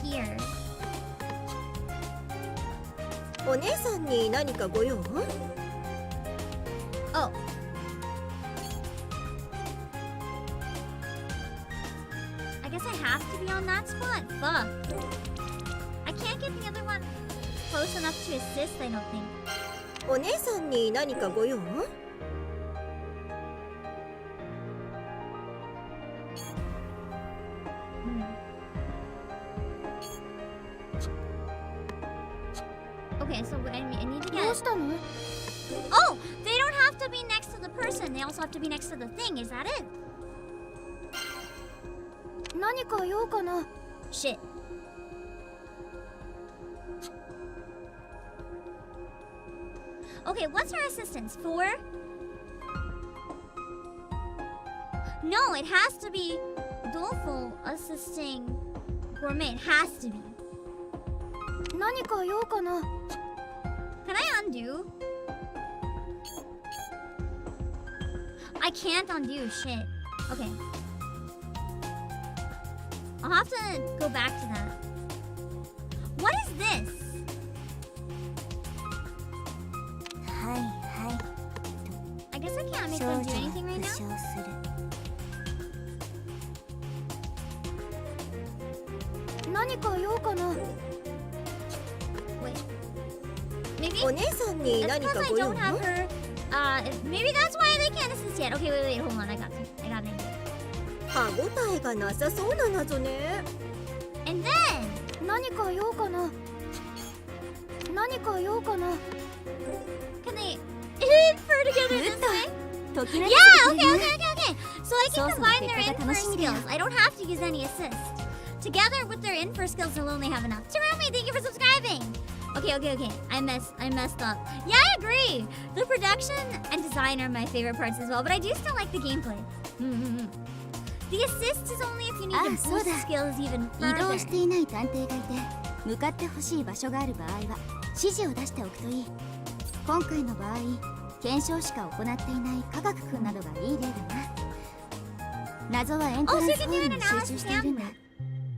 Speaker 1: here.
Speaker 9: お姉さんに何かご用？
Speaker 1: Oh. I guess I have to be on that spot? Fuck. I can't get the other one close enough to assist, I don't think.
Speaker 9: お姉さんに何かご用？
Speaker 1: Okay, so I need to get... Oh! They don't have to be next to the person. They also have to be next to the thing. Is that it?
Speaker 2: 何か用かな？
Speaker 1: Shit. Okay, what's our assistance? 4? No, it has to be Dolfo assisting Gourmet. It has to be.
Speaker 2: 何か用かな？
Speaker 1: Can I undo? I can't undo shit. Okay. I'll have to go back to that. What is this?
Speaker 10: はいはい
Speaker 1: I guess I can't make
Speaker 10: 少
Speaker 1: them
Speaker 10: 女
Speaker 1: do
Speaker 10: は
Speaker 1: anything
Speaker 10: 負
Speaker 1: right
Speaker 10: 傷
Speaker 1: now.
Speaker 10: する
Speaker 2: 何か用かな？
Speaker 1: Wait. Maybe?
Speaker 9: お姉さんに
Speaker 1: That's
Speaker 9: 何
Speaker 1: because
Speaker 9: か
Speaker 1: I
Speaker 9: ご用？
Speaker 1: don't have her. Maybe that's why they can't assist yet. Okay, wait, hold on. I got it. I got it.
Speaker 9: 歯ごたえがなさそうな謎ね。
Speaker 1: And then,
Speaker 2: 何か用かな？何か用かな？
Speaker 1: can they infer together this way?
Speaker 2: ときめ
Speaker 1: Yeah,
Speaker 2: き
Speaker 1: okay, okay, okay, okay. So I can
Speaker 2: So,
Speaker 1: combine
Speaker 2: so,
Speaker 1: their
Speaker 2: okay,
Speaker 1: infer
Speaker 2: 楽しみだよ。
Speaker 1: skills. I don't have to use any assist. Together with their infer skills, they'll only have enough. Terumi, thank you for subscribing. Okay, okay, okay. I messed up. Yeah, I agree. The production and design are my favorite parts as well, but I do still like the gameplay. The assist is only if you need to
Speaker 2: so
Speaker 1: boost
Speaker 2: da.
Speaker 1: skills even
Speaker 2: 移動
Speaker 1: further.
Speaker 2: していない探偵がいて向かってほしい場所がある場合は指示を出しておくといい。今回の場合検証しか行っていない科学君などがいい例だな。謎はエントランスホールに集中しているんだ。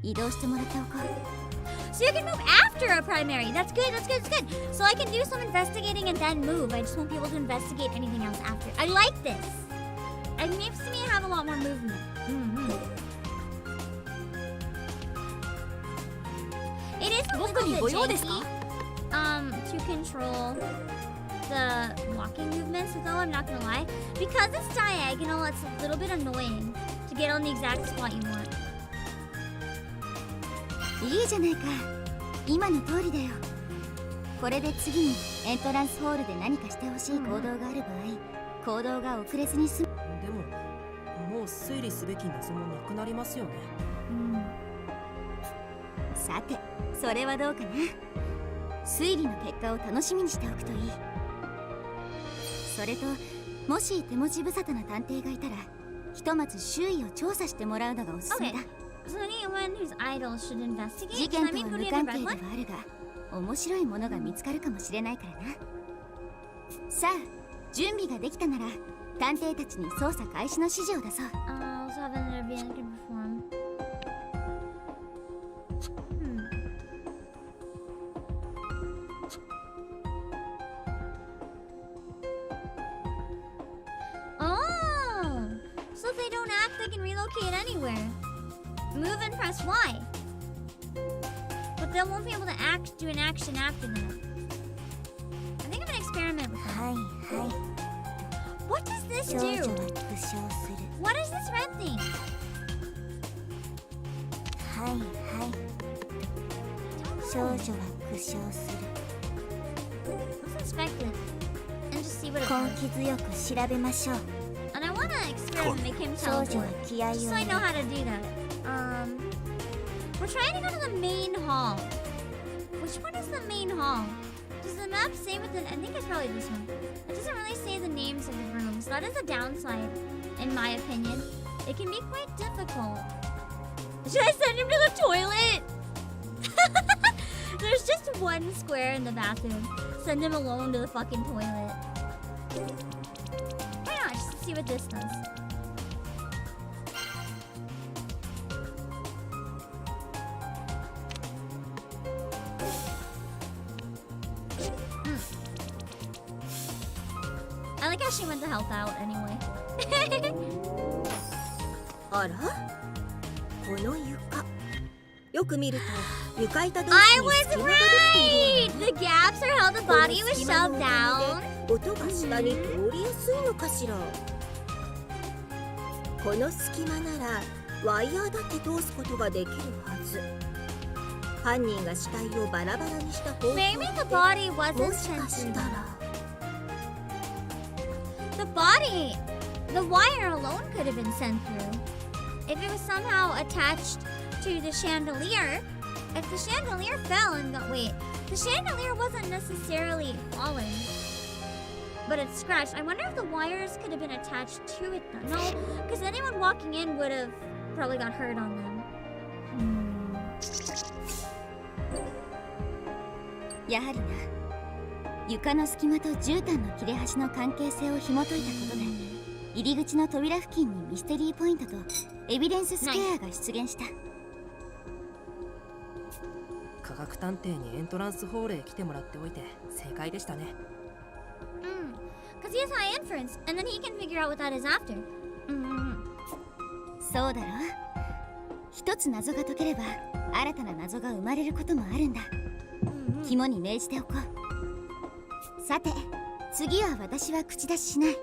Speaker 2: 移動してもらっておこう。
Speaker 1: So you can move after a primary. That's good, that's good, that's good. So I can do some investigating and then move. I just won't be able to investigate anything else after. I like this. It makes me have a lot more movement. It is a little
Speaker 4: 僕に
Speaker 1: bit
Speaker 4: ご用ですか？
Speaker 1: janky, to control the walking movements, though, I'm not gonna lie. Because it's diagonal, it's a little bit annoying to get on the exact spot you want.
Speaker 2: いいじゃないか。今の通りだよ。これで次にエントランスホールで何かしてほしい行動がある場合、行動が遅れずに済む。
Speaker 7: でももう推理すべき謎もなくなりますよね。
Speaker 2: さて、それはどうかな。推理の結果を楽しみにしておくといい。それと、もし手持ち無沙汰な探偵がいたら、ひとまず周囲を調査してもらうのがおすすめだ。
Speaker 1: So anyone who's idle should investigate.
Speaker 2: 事
Speaker 1: Should
Speaker 2: 件
Speaker 1: I
Speaker 2: と
Speaker 1: mean
Speaker 2: は
Speaker 1: go
Speaker 2: 無
Speaker 1: to the
Speaker 2: 関
Speaker 1: other
Speaker 2: 係
Speaker 1: red
Speaker 2: では
Speaker 1: one?
Speaker 2: あるが、面白いものが見つかるかもしれないからな。さあ、準備ができたなら、探偵たちに捜査開始の指示を出そう。
Speaker 1: Also have an interview and can perform. Oh! So if they don't act, they can relocate anywhere. Move and press Y. But they won't be able to do an action after that. I think I'm gonna experiment with that.
Speaker 10: はいはい
Speaker 1: What does this
Speaker 10: 少女
Speaker 1: do?
Speaker 10: は負傷する
Speaker 1: What is this red thing?
Speaker 10: はいはい少女は負傷する
Speaker 1: Let's inspect it and just see what it
Speaker 10: 根
Speaker 1: does.
Speaker 10: 気強く調べましょう
Speaker 1: And I wanna experiment make him
Speaker 10: 少女は
Speaker 1: teleport.
Speaker 10: 気合を
Speaker 1: Just
Speaker 10: 入
Speaker 1: so
Speaker 10: れ
Speaker 1: I know how to do that. We're trying to go to the main hall. Which one is the main hall? Does the map say what the... I think it's probably this one. It doesn't really say the names of the rooms. That is a downside, in my opinion. It can be quite difficult. Should I send him to the toilet? There's just one square in the bathroom. Send him alone to the fucking toilet. Why not? Just see what this does. like how she went to help out anyway.
Speaker 9: あら、この床、よく見ると床板同
Speaker 1: I
Speaker 9: 士に
Speaker 1: was
Speaker 9: 隙間ができている
Speaker 1: right! The gaps are how the body was shoved down.
Speaker 9: 音が下に通りやすいのかしら。この隙間ならワイヤーだって通すことができるはず。犯人が死体をバラバラにした方法
Speaker 1: Maybe the body
Speaker 9: も
Speaker 1: wasn't
Speaker 9: しか
Speaker 1: sent
Speaker 9: し
Speaker 1: through
Speaker 9: た
Speaker 1: that.
Speaker 9: ら
Speaker 1: The body, the wire alone could have been sent through. If it was somehow attached to the chandelier, if the chandelier fell and got, wait, the chandelier wasn't necessarily falling, but it's scratched. I wonder if the wires could have been attached to it though. No, because anyone walking in would have probably got hurt on them.
Speaker 2: やはりな、床の隙間と絨毯の切れ端の関係性を紐解いたことで、入り口の扉付近にミステリーポイントとエビデンススクエアが出現した。
Speaker 7: 科学探偵にエントランスホールへ来てもらっておいて正解でしたね。
Speaker 1: Because he has high inference, and then he can figure out what that is after.
Speaker 2: そうだろ。一つ謎が解ければ新たな謎が生まれることもあるんだ。肝に銘じておこう。さて、次は私は口出ししない。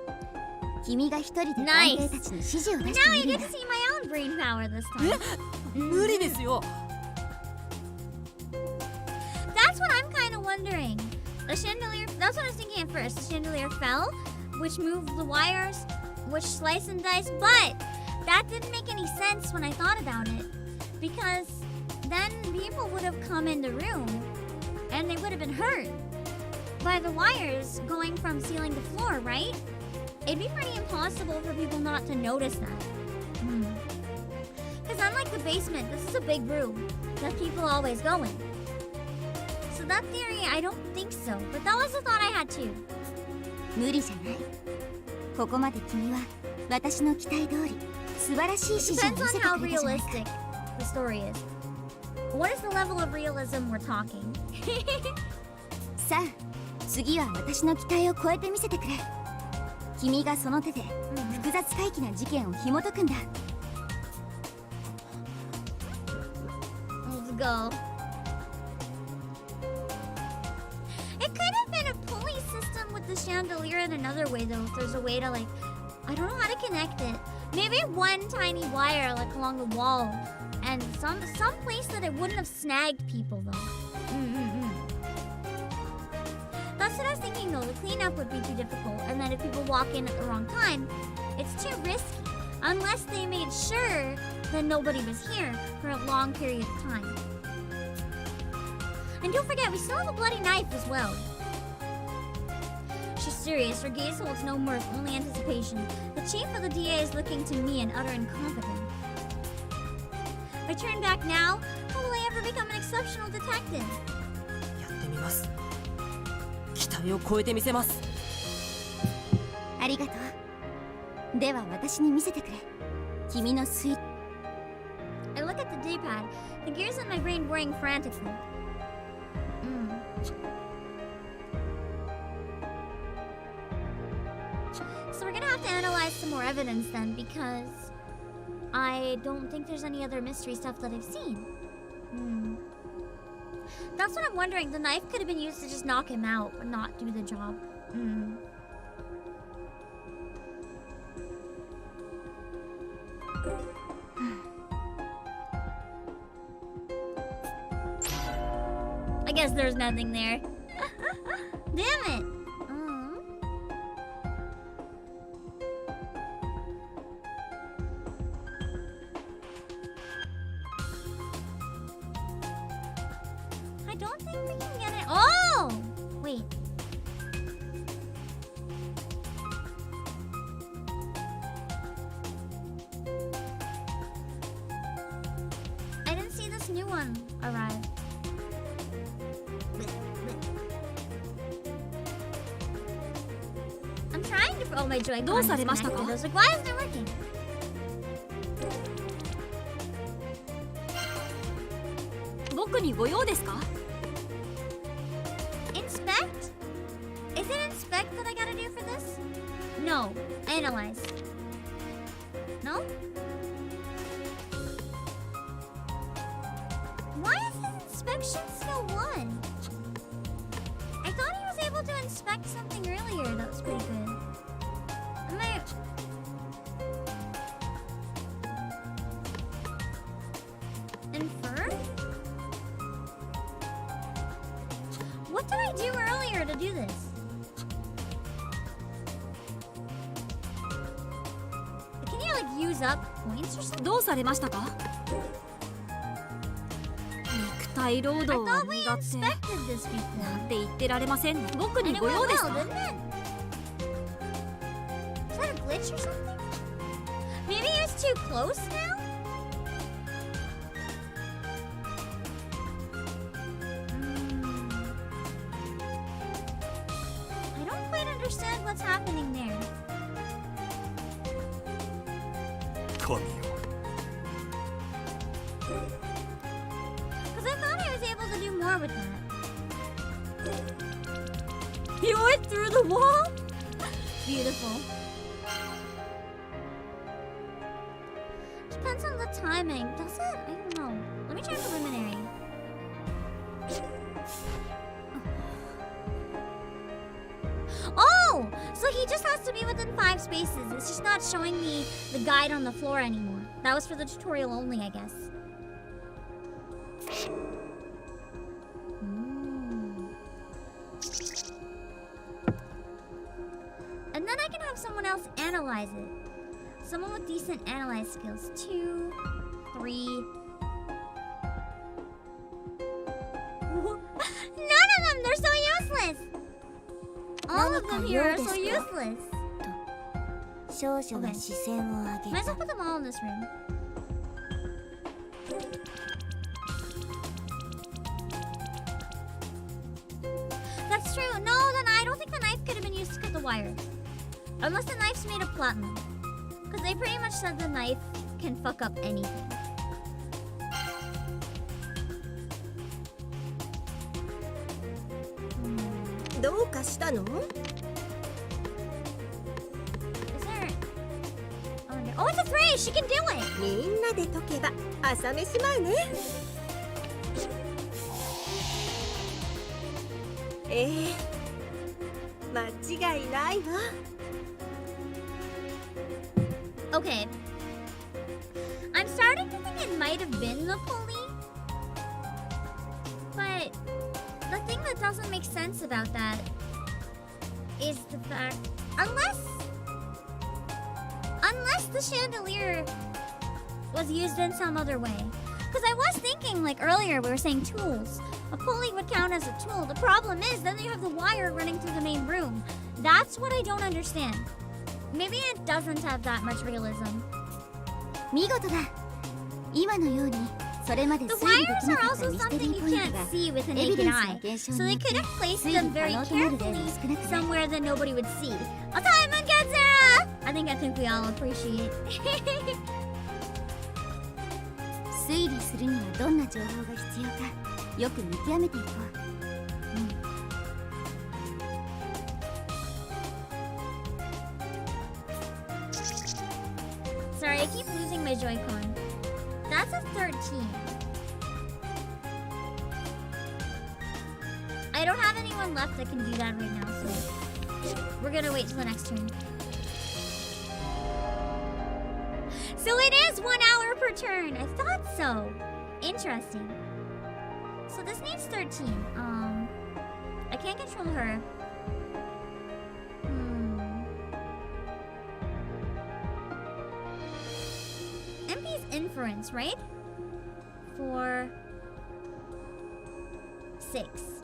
Speaker 2: 君が一人で探偵たちに指示を出して
Speaker 1: Now
Speaker 2: み
Speaker 1: you
Speaker 2: る
Speaker 1: get
Speaker 2: んだ。
Speaker 1: to see my own brain power this time.
Speaker 7: 無理ですよ。
Speaker 1: That's what I'm kind of wondering. The chandelier, that's what I was thinking at first. The chandelier fell, which moved the wires, which sliced and diced, but that didn't make any sense when I thought about it. Because then people would have come in the room and they would have been hurt by the wires going from ceiling to floor, right? It'd be pretty impossible for people not to notice that. Because unlike the basement, this is a big room that people always go in. So that theory, I don't think so. But that was the thought I had too.
Speaker 2: 無理じゃない。ここまで君は私の期待通り素晴らしい指示を
Speaker 1: Depends
Speaker 2: 見せ
Speaker 1: on
Speaker 2: て
Speaker 1: how
Speaker 2: くれたじゃないか。
Speaker 1: realistic the story is. What is the level of realism we're talking?
Speaker 2: さあ、次は私の期待を超えてみせてくれ。君がその手で複雑怪奇な事件を紐解くんだ。
Speaker 1: Let's go. It could have been a pulley system with the chandelier in another way though. If there's a way to like, I don't know how to connect it. Maybe one tiny wire like along the wall, and some place that it wouldn't have snagged people though. That's what I was thinking though. The cleanup would be too difficult, and then if people walk in at the wrong time, it's too risky. Unless they made sure that nobody was here for a long period of time. And don't forget, we still have a bloody knife as well. She's serious. Her gaze holds no mirth, only anticipation. The chief of the DA is looking to me in utter incompetence. If I turn back now, how will I ever become an exceptional detective?
Speaker 7: やってみます。期待を超えてみせます。
Speaker 2: ありがとう。では私に見せてくれ。君の推
Speaker 1: I look at the D-pad, the gears in my brain whirring frantically. So we're gonna have to analyze some more evidence then, because I don't think there's any other mystery stuff that I've seen. That's what I'm wondering. The knife could have been used to just knock him out, but not do the job. I guess there's nothing there. Damn it! I don't think we can get it. Oh! Wait. I didn't see this new one arrive. I'm trying to. Oh, my Joy-Con
Speaker 4: どうされましたか？
Speaker 1: disconnected. I was like, why isn't it working? Inspect? Is it inspect that I gotta do for this? No. Analyze. No? Why is his inspection still 1? I thought he was able to inspect something earlier that was pretty good. Am I... Infer? What did I do earlier to do this? Can you like use up points or something?
Speaker 4: どうされましたか？肉体労働
Speaker 1: I
Speaker 4: は
Speaker 1: thought we
Speaker 4: 苦手
Speaker 1: inspected this before.
Speaker 4: なんて言ってられませんね。僕
Speaker 1: And
Speaker 4: に
Speaker 1: it
Speaker 4: ご
Speaker 1: went
Speaker 4: 用です
Speaker 1: well,
Speaker 4: か？
Speaker 1: didn't it? Is that a glitch or something? Maybe it's too close now? I don't quite understand what's happening there.
Speaker 11: 神よ
Speaker 1: Because I thought I was able to do more with that. You went through the wall? Beautiful. Depends on the timing. Does it? I don't know. Let me try preliminary. Oh! So he just has to be within 5 spaces. It's just not showing me the guide on the floor anymore. That was for the tutorial only, I guess. And then I can have someone else analyze it. Someone with decent analyze skills. 2, 3. None of them! They're so useless! All of them here are so useless.
Speaker 10: 少女が視線を上
Speaker 1: Might
Speaker 10: げ
Speaker 1: as well
Speaker 10: た
Speaker 1: put them all in this room. That's true. No, then I don't think the knife could have been used to cut the wire. Unless the knife's made of platinum. Because they pretty much said the knife can fuck up anything.
Speaker 9: Is there...
Speaker 1: Oh, it's a 3! She can do it!
Speaker 9: みんなで解けば朝飯前ね。間違いないわ。
Speaker 1: Okay. I'm starting to think it might have been the pulley. But the thing that doesn't make sense about that is the fact... Unless the chandelier was used in some other way. Because I was thinking, like earlier, we were saying tools. A pulley would count as a tool. The problem is, then you have the wire running through the main room. That's what I don't understand. Maybe it doesn't have that much realism.
Speaker 2: 見事だ。今のようにそれまで
Speaker 1: The
Speaker 2: 推理で
Speaker 1: wires
Speaker 2: きな
Speaker 1: are
Speaker 2: かった
Speaker 1: also
Speaker 2: ミステ
Speaker 1: something
Speaker 2: リ
Speaker 1: you
Speaker 2: ーポイント
Speaker 1: can't
Speaker 2: が
Speaker 1: see with an
Speaker 2: エビ
Speaker 1: naked
Speaker 2: デンスの
Speaker 1: eye.
Speaker 2: 減少
Speaker 1: So
Speaker 2: に
Speaker 1: they
Speaker 2: よって
Speaker 1: could have placed
Speaker 2: 推理
Speaker 1: them
Speaker 2: 可
Speaker 1: very
Speaker 2: 能となる例
Speaker 1: carefully
Speaker 2: も少なくない
Speaker 1: somewhere that nobody would see. A time and Katsura! I think we all appreciate.
Speaker 2: 推理するにはどんな情報が必要かよく見極めていこう。
Speaker 1: Sorry, I keep losing my Joy-Con. That's a 13. I don't have anyone left that can do that right now, so we're gonna wait till the next turn. So it is 1 hour per turn. I thought so. Interesting. So this needs 13. I can't control her. MP's inference, right? 4, 6.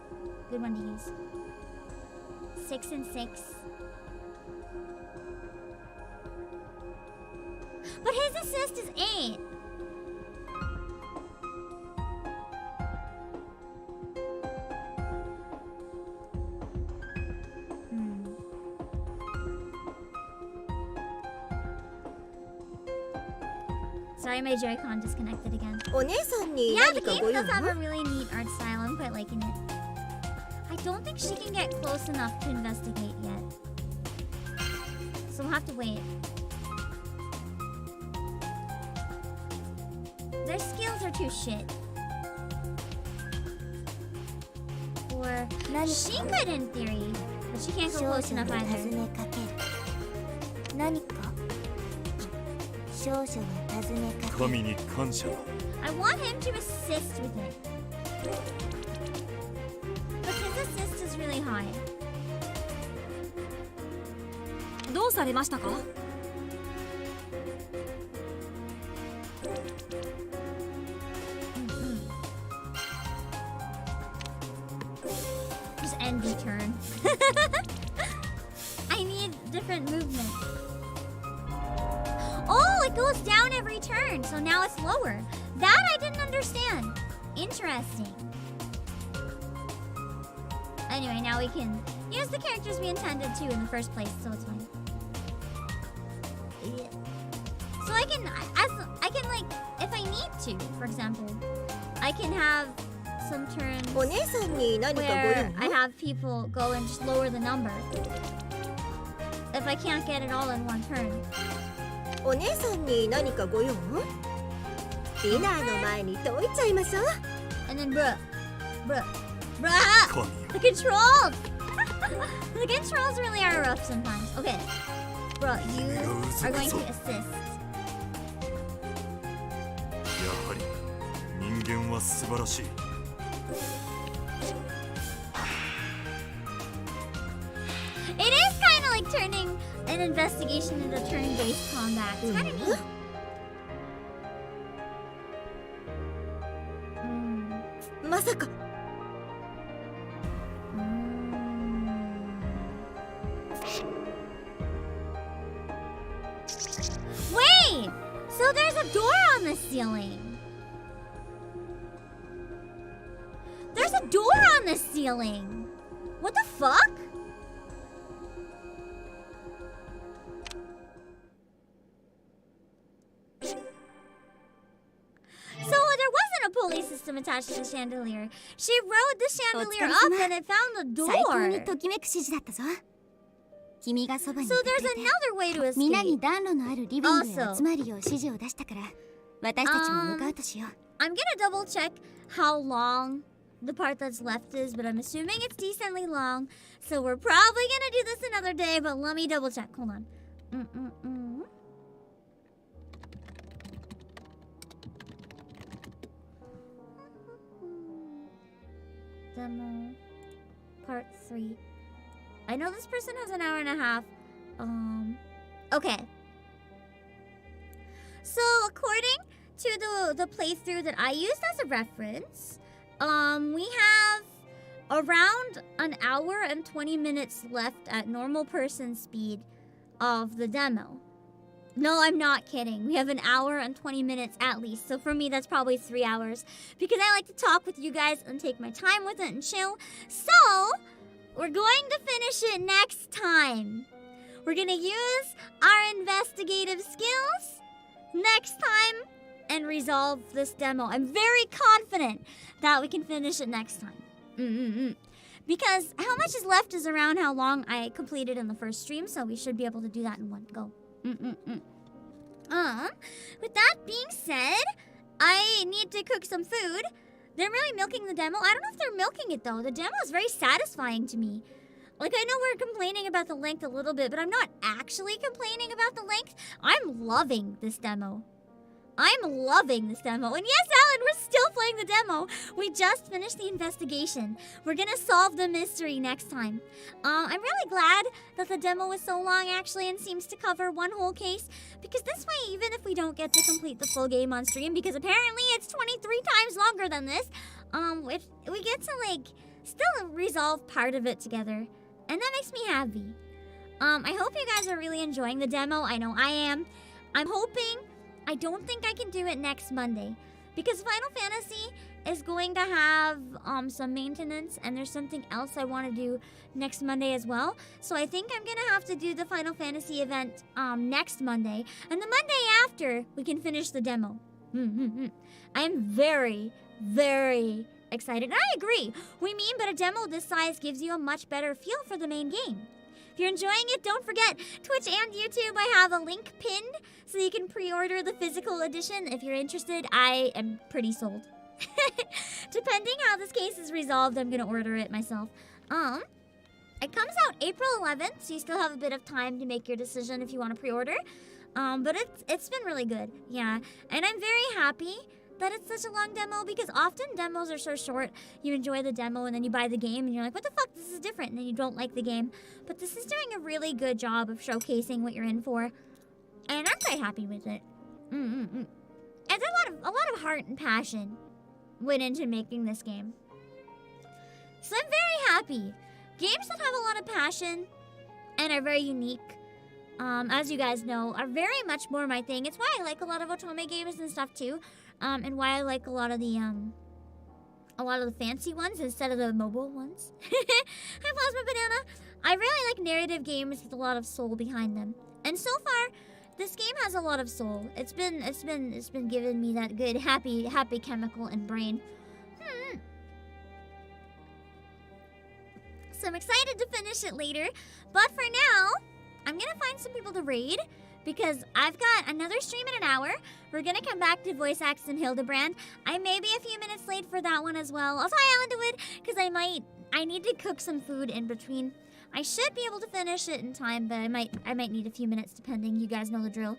Speaker 1: Good one to use. 6 and 6. But his assist is 8. Sorry, my Joy-Con disconnected again.
Speaker 9: お姉さんに
Speaker 1: Yeah,
Speaker 9: 何
Speaker 1: the
Speaker 9: か
Speaker 1: game
Speaker 9: ご用
Speaker 1: does have a really neat art style. I'm quite liking it. I don't think she can get close enough to investigate yet. So have to wait. Their skills are too shit. Or she could in theory, but she can't go close enough either.
Speaker 10: 何か少女が尋ねかける
Speaker 11: 神に感謝だ
Speaker 1: I want him to assist with it. But his assist is really high.
Speaker 4: どうされましたか？
Speaker 1: Just end the turn. I need different movement. Oh, it goes down every turn, so now it's lower. That I didn't understand. Interesting. Anyway, now we can use the characters we intended to in the first place, so it's fine. Yeah. So I can like, if I need to, for example, I can have some turns where I have people go and just lower the number. If I can't get it all in one turn.
Speaker 9: お姉さんに何かご用？ディナーの前に解いちゃいましょう。
Speaker 1: And then bruh. The controls! The controls really are rough sometimes. Okay. Bruh, you are going to assist.
Speaker 11: やはり人間は素晴らしい
Speaker 1: It is kind of like turning an investigation into turn-based combat. It's kind of neat. Wait! So there's a door on the ceiling. There's a door on the ceiling. What the fuck? So there wasn't a pulley system attached to the chandelier. She rode the chandelier up and it found the door.
Speaker 2: 最高にときめく指示だったぞ。君がそばにいて
Speaker 1: So
Speaker 2: くれ
Speaker 1: there's
Speaker 2: て
Speaker 1: another way to
Speaker 2: 皆に
Speaker 1: escape.
Speaker 2: 暖炉のあるリビングへ集まるよう指示を出したから私たちも向かうとしよう。
Speaker 1: I'm gonna double check how long the part that's left is, but I'm assuming it's decently long. So we're probably gonna do this another day, but let me double check. Hold on. Demo part 3. I know this person has an hour and a half. Okay. So according to the playthrough that I used as a reference, we have around an hour and 20 minutes left at normal person speed of the demo. No, I'm not kidding. We have an hour and 20 minutes at least. So for me, that's probably 3 hours because I like to talk with you guys and take my time with it and chill. So we're going to finish it next time. We're going to use our investigative skills next time and resolve this demo. I'm very confident that we can finish it next time. Because how much is left is around how long I completed in the first stream, so we should be able to do that in one go. With that being said, I need to cook some food. They're really milking the demo. I don't know if they're milking it though. The demo is very satisfying to me. Like, I know we're complaining about the length a little bit, but I'm not actually complaining about the length. I'm loving this demo. I'm loving this demo. And yes, Alan, we're still playing the demo. We just finished the investigation. We're gonna solve the mystery next time. I'm really glad that the demo was so long, actually, and seems to cover one whole case. Because this way, even if we don't get to complete the full game on stream, because apparently it's 23 times longer than this, we get to, like, still resolve part of it together. And that makes me happy. I hope you guys are really enjoying the demo. I know I am. I'm hoping... I don't think I can do it next Monday because Final Fantasy is going to have some maintenance and there's something else I want to do next Monday as well. So I think I'm going to have to do the Final Fantasy event next Monday. And the Monday after, we can finish the demo. I'm very, very excited. And I agree. We mean, but a demo this size gives you a much better feel for the main game. If you're enjoying it, don't forget Twitch and YouTube. I have a link pinned so you can pre-order the physical edition. If you're interested, I am pretty sold. Depending how this case is resolved, I'm gonna order it myself. It comes out April 11th, so you still have a bit of time to make your decision if you want to pre-order. But it's been really good, yeah. And I'm very happy that it's such a long demo because often demos are so short. You enjoy the demo and then you buy the game and you're like, what the fuck, this is different, and then you don't like the game. But this is doing a really good job of showcasing what you're in for, and I'm quite happy with it. And a lot of heart and passion went into making this game. So I'm very happy. Games that have a lot of passion and are very unique, as you guys know, are very much more my thing. It's why I like a lot of otome games and stuff too, and why I like a lot of the fancy ones instead of the mobile ones. Hi, Plasma Banana. I really like narrative games with a lot of soul behind them, and so far, this game has a lot of soul. It's been giving me that good happy chemical in brain. So I'm excited to finish it later. But for now, I'm gonna find some people to raid because I've got another stream in an hour. We're gonna come back to Voice Acts and Hildebrand. I may be a few minutes late for that one as well. Also, hi, Alandawood, because I need to cook some food in between. I should be able to finish it in time, but I might need a few minutes depending. You guys know the drill.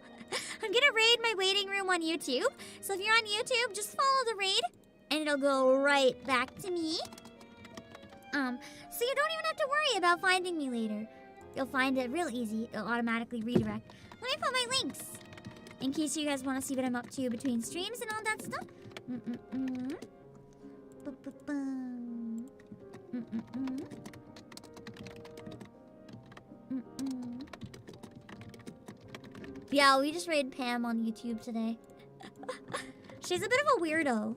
Speaker 1: I'm gonna raid my waiting room on YouTube. So if you're on YouTube, just follow the raid and it'll go right back to me. So you don't even have to worry about finding me later. You'll find it real easy. It'll automatically redirect. Let me put my links in case you guys want to see what I'm up to between streams and all that stuff. Yeah, we just raided Pam on YouTube today. She's a bit of a weirdo.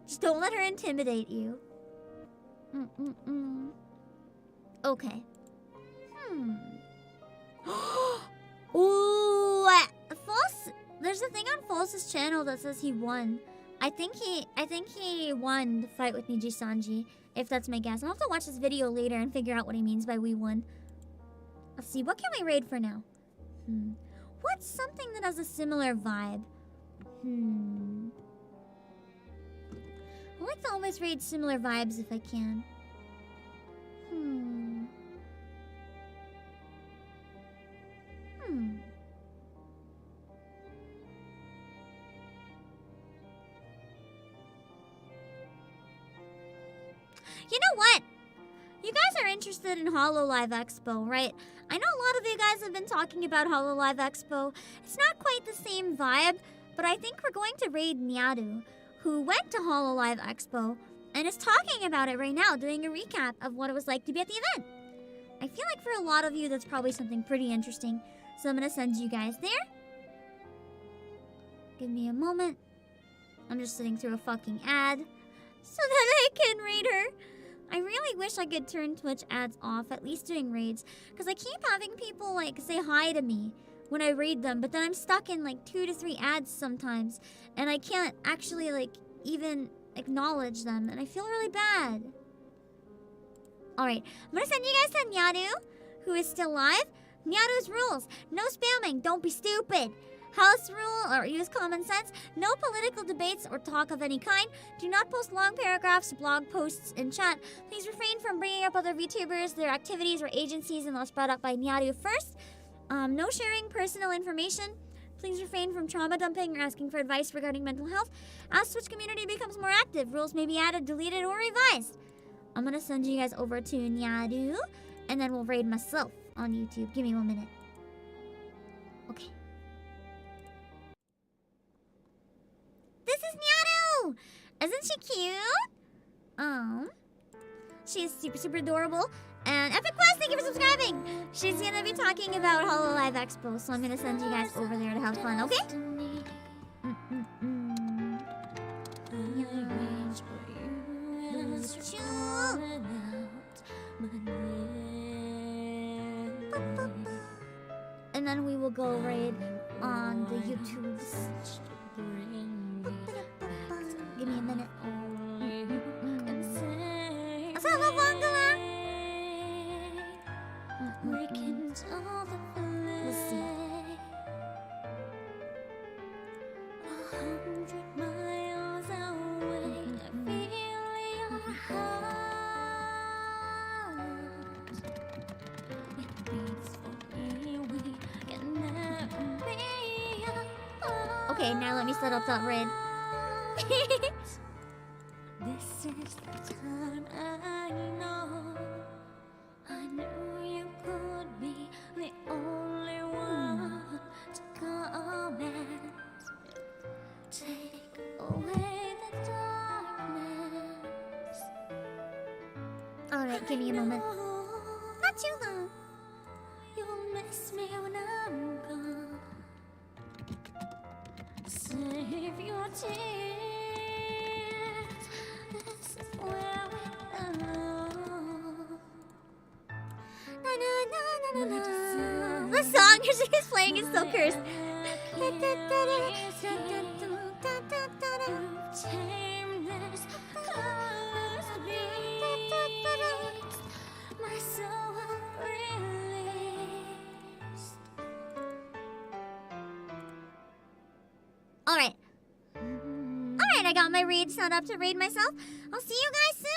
Speaker 1: Just don't let her intimidate you. Okay. Ooh, False. There's a thing on False's channel that says he won. I think he won the fight with Niji Sanji. If that's my guess, I'll have to watch this video later and figure out what he means by we won. Let's see. What can we raid for now? What's something that has a similar vibe? I like to always raid similar vibes if I can. You know what? You guys are interested in HoloLive Expo, right? I know a lot of you guys have been talking about HoloLive Expo. It's not quite the same vibe, but I think we're going to raid Nyaru, who went to HoloLive Expo and is talking about it right now, doing a recap of what it was like to be at the event. I feel like for a lot of you, that's probably something pretty interesting. So I'm gonna send you guys there. Give me a moment. I'm just sitting through a fucking ad so that I can raid her. I really wish I could turn Twitch ads off, at least doing raids, because I keep having people like say hi to me when I raid them, but then I'm stuck in like 2 to 3 ads sometimes, and I can't actually like even acknowledge them, and I feel really bad. Alright, I'm gonna send you guys to Nyaru, who is still live. Nyaru's rules: no spamming, don't be stupid. House rule, or use common sense: no political debates or talk of any kind. Do not post long paragraphs, blog posts in chat. Please refrain from bringing up other VTubers, their activities, or agencies unless brought up by Nyaru first. No sharing personal information. Please refrain from trauma dumping or asking for advice regarding mental health. As Twitch community becomes more active, rules may be added, deleted, or revised. I'm gonna send you guys over to Nyaru, and then we'll raid myself on YouTube. Give me 1 minute. Okay. This is Nyaru! Isn't she cute? She's super, super adorable. And Epic Quest, thank you for subscribing! She's gonna be talking about HoloLive Expo, so I'm gonna send you guys over there to have fun, okay? And then we will go raid on the YouTubes. Give me a minute. Assalamu alaikum. Okay, now let me set up that raid. This is the time I know. I knew you could be the only one to come and take away the darkness. Alright, give me a moment. Not too long. You'll miss me when I'm gone. Save your tears. This is where we belong. Na na na na na na. The song she's playing is so cursed. My soul released. Alright. Alright, I got my raid set up to raid myself. I'll see you guys soon.